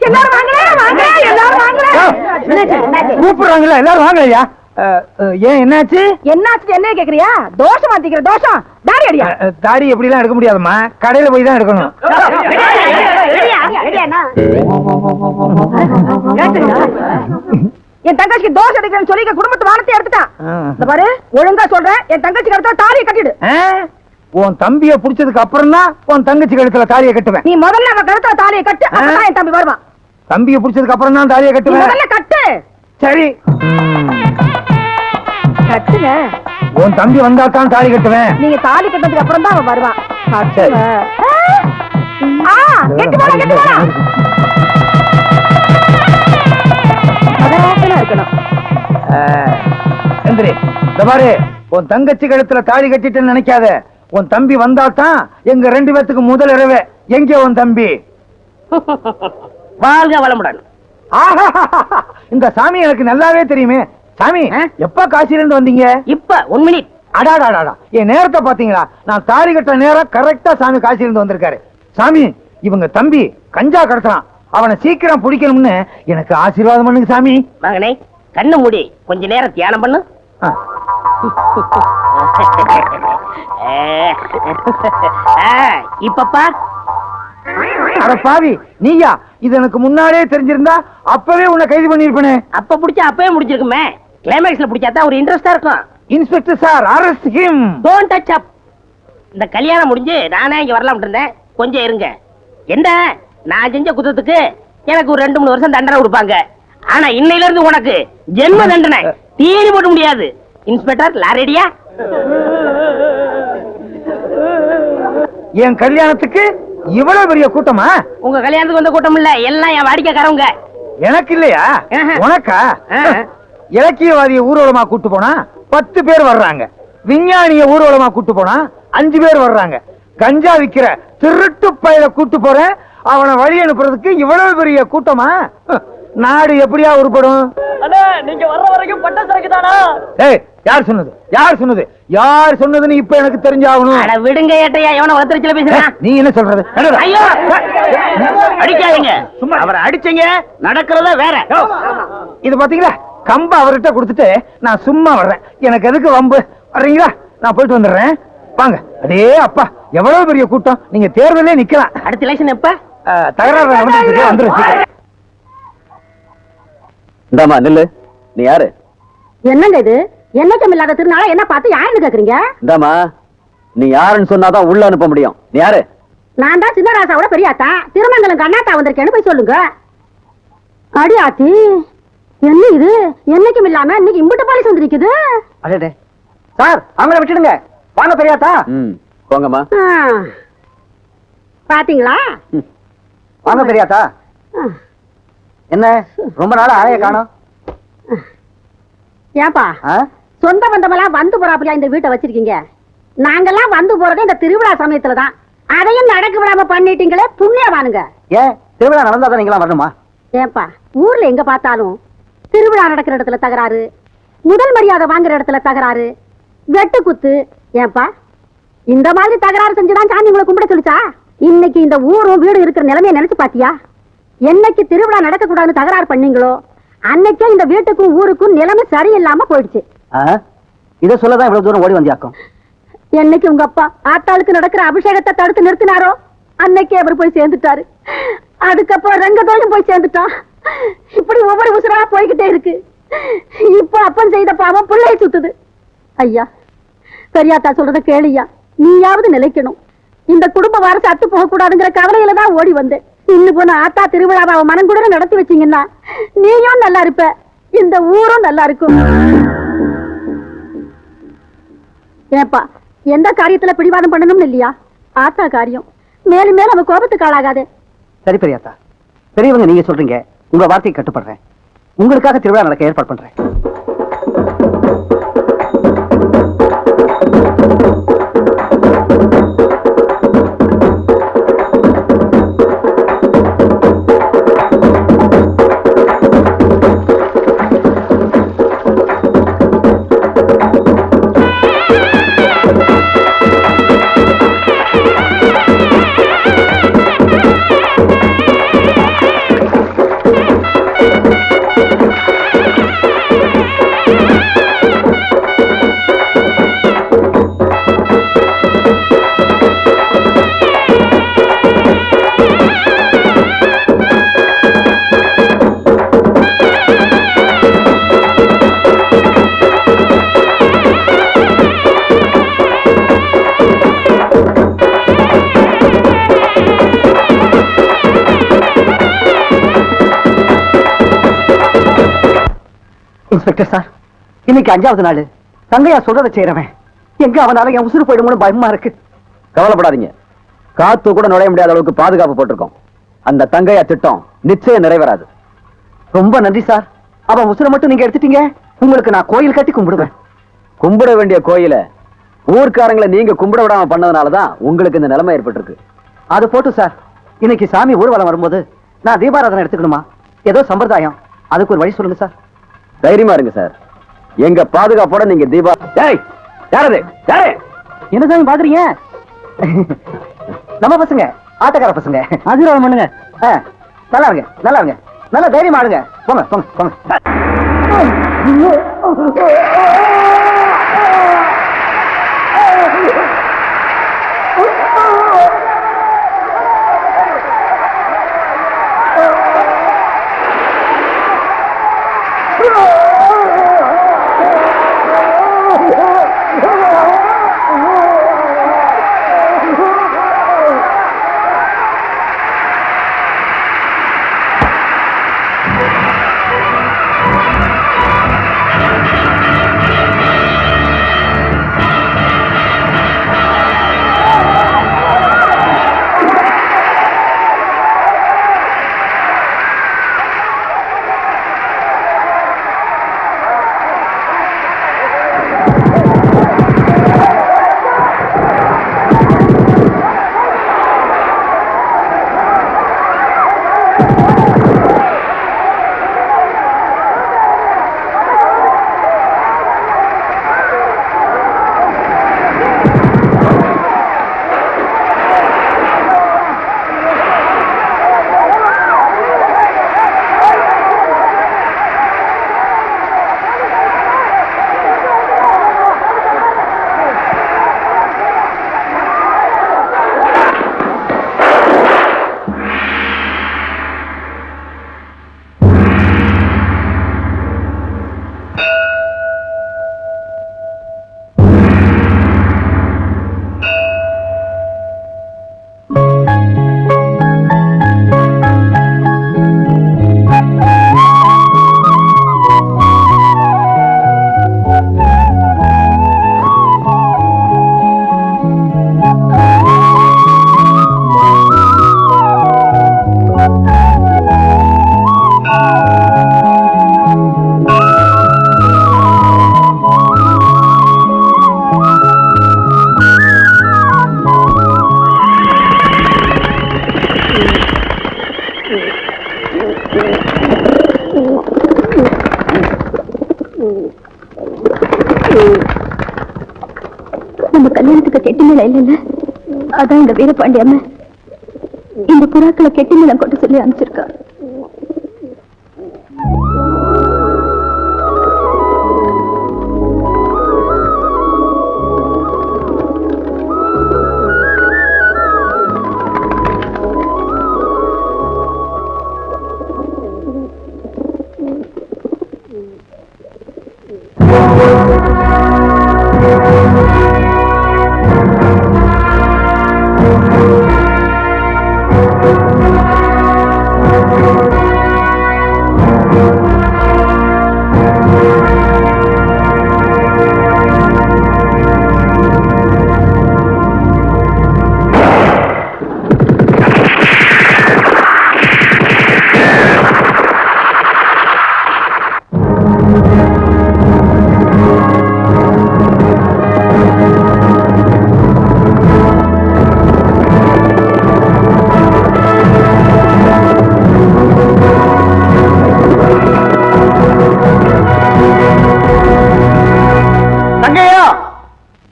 Speaker 9: எல்லாரும் வாங்க, எல்லாரும் வாங்க.
Speaker 10: கூப்பிடுறாங்களா? எல்லாரும் வாங்கலையா? ஏன் என்னாச்சு?
Speaker 9: என்னாச்சு என்ன கேக்குறியா? தோஷம் மாத்திக்கிற தோஷம். தாடி அடியா?
Speaker 10: தாடி எப்படி எல்லாம் எடுக்க முடியாதுமா, கடையில போய் தான் எடுக்கணும்.
Speaker 9: என் தங்கச்சிக்கு தோசை அடிக்கிறேன்னு சொல்லி குடும்பத்து வானத்தை எடுத்துட்டான். இந்த பாரு, ஒழுங்கா சொல்றேன், என் தங்கச்சி கழுத்துல தாலியை கட்டிடு.
Speaker 10: உன் தம்பிய புடிச்சதுக்கு அப்புறம் தான் உன் தங்கச்சி கழுத்துல தாலியை கட்டுவேன்.
Speaker 9: நீ முதல்ல அவன் கழுத்துல தாலியை கட்டு, அப்பதான் என் தம்பி வருவான்.
Speaker 10: தம்பிய புடிச்சதுக்கு அப்புறம் தான் தாலியை
Speaker 9: நீ
Speaker 10: கட்டுவேன்.
Speaker 9: முதல்ல கட்டு.
Speaker 10: சரி,
Speaker 9: கட்டுங்க.
Speaker 10: உன் தம்பி வந்தா தான் தாலி கட்டுவேன்.
Speaker 9: நீங்க தாலி கட்டதுக்கு அப்புறம் தான் அவன் வருவான்.
Speaker 10: சரி.
Speaker 9: கெட்டு போடா, கெட்டு போடா. அதராசனா இருக்கணும்.
Speaker 10: எந்திரி. இந்த பாரு, உன் தங்கச்சி கழுத்துல தாலி கட்டிட்டேன்னு நினைக்காத. உன் தம்பி வந்தா தான் எங்க 2 பேத்துக்கு முதல் இரவே. எங்க உன் தம்பி?
Speaker 6: வாழ்க வளமுடன்.
Speaker 10: இந்த சாமி எனக்கு நல்லாவே தெரியுமே. சாமி, எப்ப காசில இருந்து வந்தீங்க?
Speaker 6: இப்ப 1 மினிட்.
Speaker 10: அடாடாடா, என் நேரத்தை பாத்தீங்களா? நான் தாலி கட்ட நேரம் கரெக்டா சாமி காசில இருந்து வந்திருக்காரு. சாமி, இவங்க தம்பி கஞ்சா கடத்துறான், அவனை சீக்கிரம் பிடிக்கணும்னு எனக்கு ஆசீர்வாதம் பண்ணுங்க சாமி.
Speaker 6: மகனே, கண்ணு மூடி கொஞ்ச நேரம் தியானம் பண்ணு. இப்பப்பா
Speaker 10: அட பாவி, நீயா? இது எனக்கு முன்னாடியே தெரிஞ்சிருந்தா அப்பவே உன்னை கைது பண்ணிருப்பேனே.
Speaker 6: அப்ப புடிச்சா அப்பவே முடிச்சிருக்குமே. கிளைமேக்ஸ்ல புடிச்சாதான் ஒரு இன்ட்ரெஸ்டா இருக்கும்.
Speaker 10: Inspector sir, arrest him.
Speaker 6: Don't touch up. இந்த கல்யாணம் முடிஞ்சு நானே இங்க வரலாம் இருந்தேன், கொஞ்சம் இருங்க. என்ன நான் செஞ்ச குத்தத்துக்கு எனக்கு ஒரு 2-3 வருஷம் தண்டனை கொடுப்பாங்க. ஆனா இன்னையில இருந்து உனக்கு ஜென்ம தண்டனை. தீனி போட முடியாது. இன்ஸ்பெக்டர் லாரடியா?
Speaker 3: என் கல்யாணத்துக்கு இவ்வளவு பெரிய கூட்டமா?
Speaker 6: உங்க கல்யாணத்துக்கு வந்த கூட்டம் இல்ல, எல்லாம் என் வாடிக்கைக்காரவங்க.
Speaker 3: எனக்கு இல்லையா?
Speaker 6: ஆஹா.
Speaker 3: உனக்கா?
Speaker 6: ஆஹா.
Speaker 3: இலக்கியவாதிய ஊர்வலமா கூட்டு போனா 10 பேர் வர்றாங்க. விஞ்ஞானிய ஊர்வலமா கூட்டு போனா 5 பேர் வர்றாங்க. கஞ்சா விக்கிற திருட்டு பையல கூட்டு போறேன், அவனை வழி அனுப்புறதுக்கு இவ்வளவு பெரிய கூட்டமா? நாடு எப்படியா உருப்படும்?
Speaker 9: அண்ணா நீங்க வர்ற வரைக்கும் பட்ட சரக்கு தானா?
Speaker 3: ஏய், யார் சொன்னது? யார் சொன்னது? யார் சொன்னதுன்னு இப்ப எனக்கு தெரிஞ்சாகணும்.
Speaker 6: அட விடுங்க ஏட்டையா, எவன வளர்த்துறச்சுல பேசுறான்?
Speaker 3: நீ என்ன சொல்றது? என்னடா?
Speaker 6: ஐயோ அடிக்காதீங்க. அவரை அடிச்சீங்க, நடக்கிறத வேற.
Speaker 3: இது பாத்தீங்களா, கம்ப அவர்கிட்ட கொடுத்துட்டு நான் சும்மா வர்றேன். எனக்கு எதுக்கு வம்பு? வர்றீங்களா? நான் போயிட்டு வந்துடுறேன். வாங்க. அடே அப்பா, எவ்வளவு பெரிய கூட்டம். நீங்க தேர்தலே நிக்கலாம்.
Speaker 6: அடுத்த எலெக்ஷன் எப்ப?
Speaker 3: தகராறு வந்துருச்சு.
Speaker 4: இந்தாமா நில்லு. நீ யாரு?
Speaker 7: என்னங்க இது? என்னைக்கும் இல்லாத திருநாள என்ன பார்த்து யாருன்னு கேக்குறீங்க?
Speaker 4: இந்தாமா, நீ யாருன்னு சொன்னாதான் உள்ள அனுப்ப முடியும். நீ யாரு?
Speaker 7: நான் தான் சின்னராசாவோட பெரியாத்தா. திருமங்கலம் கண்ணாத்தா வந்திருக்கேன்னு போய் சொல்லுங்க. அடியாத்தி, என்ன இது? என்னைக்கும் இல்லாம இன்னைக்கு இம்புட்டு பாலிஸ் வந்திருக்குது.
Speaker 3: அடே சார், அவங்கள விட்டுடுங்க. வாங்க பெரியாத்தா.
Speaker 4: போங்கம்மா.
Speaker 7: பாத்தீங்களா?
Speaker 3: வாங்க பெரியாத்தா. என்ன ரொம்ப நாள் ஆளைய காணோம்?
Speaker 7: ஏப்பா, சொந்த பந்தமெல்லாம் வந்து போறாப்படியா இந்த வீட்டை வச்சிருக்கீங்க? நாங்கெல்லாம் வந்து போறதே இந்த திருவிழா சமயத்துலதான். அதையும் நடக்க விடாம பண்ணிட்டீங்களே, புண்ணியவானுங்க.
Speaker 3: ஏன் திருவிழா நடந்தாதான் நீங்களா வரணுமா?
Speaker 7: ஏப்பா, ஊர்ல எங்க பார்த்தாலும் திருவிழா நடக்கிற இடத்துல தகராறு, முதல் மரியாதை வாங்குற இடத்துல தகராறு, வெட்டு குத்து. ஏப்பா, இந்த மாதிரி தகராறு செஞ்சுதான் சாமி உங்களை கும்பிட சொல்லிச்சா? இன்னைக்கு இந்த ஊரும் வீடு இருக்கிற நிலைமையை நினைச்சு பாத்தியா? என்னைக்கு திருவிழா நடக்க கூடாதுன்னு தகராறு பண்ணீங்களோ அன்னைக்கே இந்த வீட்டுக்கும் ஊருக்கும் நிலைமை சரியில்லாம போயிடுச்சு.
Speaker 3: இத சொல்லதான் இவ்வளவு தூரம் ஓடி வந்தியாக்கும்.
Speaker 7: என்னைக்கு உங்க அப்பா ஆத்தாளுக்கு நடக்கிற அபிஷேகத்தை தடுத்து நிறுத்தினாரோ அன்னைக்கே அவர் போய் சேர்ந்துட்டாரு. அதுக்கப்புறம் ரங்கதோயும் போய் சேர்ந்துட்டான். இப்படி ஒவ்வொரு உசுரா போய்கிட்டே இருக்கு. இப்ப அப்பன் செய்த பாவம் பிள்ளையை சுத்துது. ஐயா, பெரியாத்தா சொல்றத கேளியா, நீயாவது நிலைக்கணும். இந்த குடும்ப வாரசு அத்து போக கூடாதுங்கிற கவலையில தான் ஓடி வந்தேன். இன்னும் போன ஆத்தா திருவிழாவை மனம் கூட நடத்தி வச்சீங்கன்னா நீயும் நல்லா இருப்ப, இந்த ஊரும் நல்லா இருக்கும். ஏப்பா, எந்த காரியத்துல பிடிவாதம் பண்ணணும்னு இல்லையா? ஆத்தா காரியம் மேலும் மேலும் அவ கோபத்துக்கு ஆளாகாது.
Speaker 3: சரி பெரியாத்தா, பெரியவங்க நீங்க சொல்றீங்க, உங்க வார்த்தையை கட்டுப்படுறேன். உங்களுக்காக திருவிழா நடக்க ஏற்பாடு பண்றேன். இன்ஸ்பெக்டர் சார், இன்னைக்கு 5வது நாள். தங்கையா சொல்றதை செய்யறவன் எங்க அவனால என் உசுறு போயிடுமோன்னு பயமா இருக்கு.
Speaker 4: கவலைப்படாதீங்க, காத்து கூட நுழைய முடியாத அளவுக்கு பாதுகாப்பு போட்டிருக்கோம். அந்த தங்கையா திட்டம் நிச்சயம் நிறைவேறாது.
Speaker 3: ரொம்ப நன்றி சார். அவன் உசுரை மட்டும் நீங்க எடுத்துட்டீங்க, உங்களுக்கு நான் கோயில் கட்டி கும்பிடுவேன்.
Speaker 4: கும்பிட வேண்டிய கோயில ஊர்க்காரங்களை நீங்க கும்பிட விடாம பண்ணதுனாலதான் உங்களுக்கு இந்த நிலைமை ஏற்பட்டிருக்கு.
Speaker 3: அது போட்டு சார், இன்னைக்கு சாமி ஊர்வலம் வரும்போது நான் தீபாராதனை எடுத்துக்கணுமா? ஏதோ சம்பிரதாயம், அதுக்கு ஒரு வழி சொல்லுங்க சார்.
Speaker 4: தைரியமா இருங்க சார், எங்க பாதுகாப்போட நீங்க தீபா. ஏய், யாரது? யாரு?
Speaker 3: என்ன சாமி பாக்குறீங்க? நம்ம பசங்க, ஆட்டக்கார பசங்க. ஆசீர்வாதம் பண்ணுங்க. நல்லா இருங்க, நல்லா இருங்க, நல்லா தைரியமா ஆடுங்க. போங்க போங்க போங்க.
Speaker 2: நம்ம கல்யாணத்துக்கு கெட்டி மேளம் இல்லைல்ல, அதான் இந்த வீரபாண்டி அம்மா இந்த புறாக்களை கெட்டி மேளம் கொண்டு சொல்லி அனுப்பிச்சிருக்கா.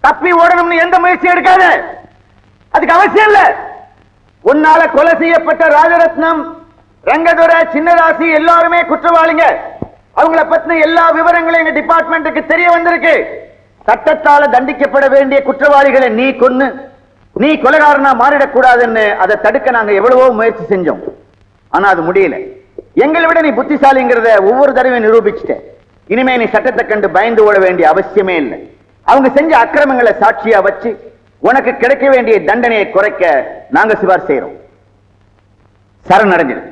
Speaker 10: தப்பி ஓடணும்னு எந்த முயற்சி எடுக்காது. அதுக்கு அவசியம் இல்ல. உன்னால கொலை செய்யப்பட்ட ராஜரத்னம், ரங்கதுரை, சின்னராசி எல்லாருமே குற்றவாளிங்க. அவங்கள பத்தின எல்லா விவரங்களும் எங்க டிபார்ட்மெண்ட்டுக்கு தெரிய வந்திருக்கு. சட்டத்தால தண்டிக்கப்பட வேண்டிய குற்றவாளிகளை நீ கொன்னு நீ கொலைகாரனா மாறிடக்கூடாதுன்னு அதை தடுக்க நாங்க எவ்வளவோ முயற்சி செஞ்சோம். ஆனா அது முடியல. எங்களை விட நீ புத்திசாலிங்கிறத ஒவ்வொரு தடவையும் நிரூபிச்சுட்ட. இனிமே நீ சட்டத்தை கண்டு பயந்து ஓட வேண்டிய அவசியமே இல்லை. அவங்க செஞ்ச அக்கிரமங்களை சாட்சியா வச்சு உனக்கு கிடைக்க வேண்டிய தண்டனையை குறைக்க நாங்க சிபாரிசு செய்யறோம். சரணடைஞ்சிரு.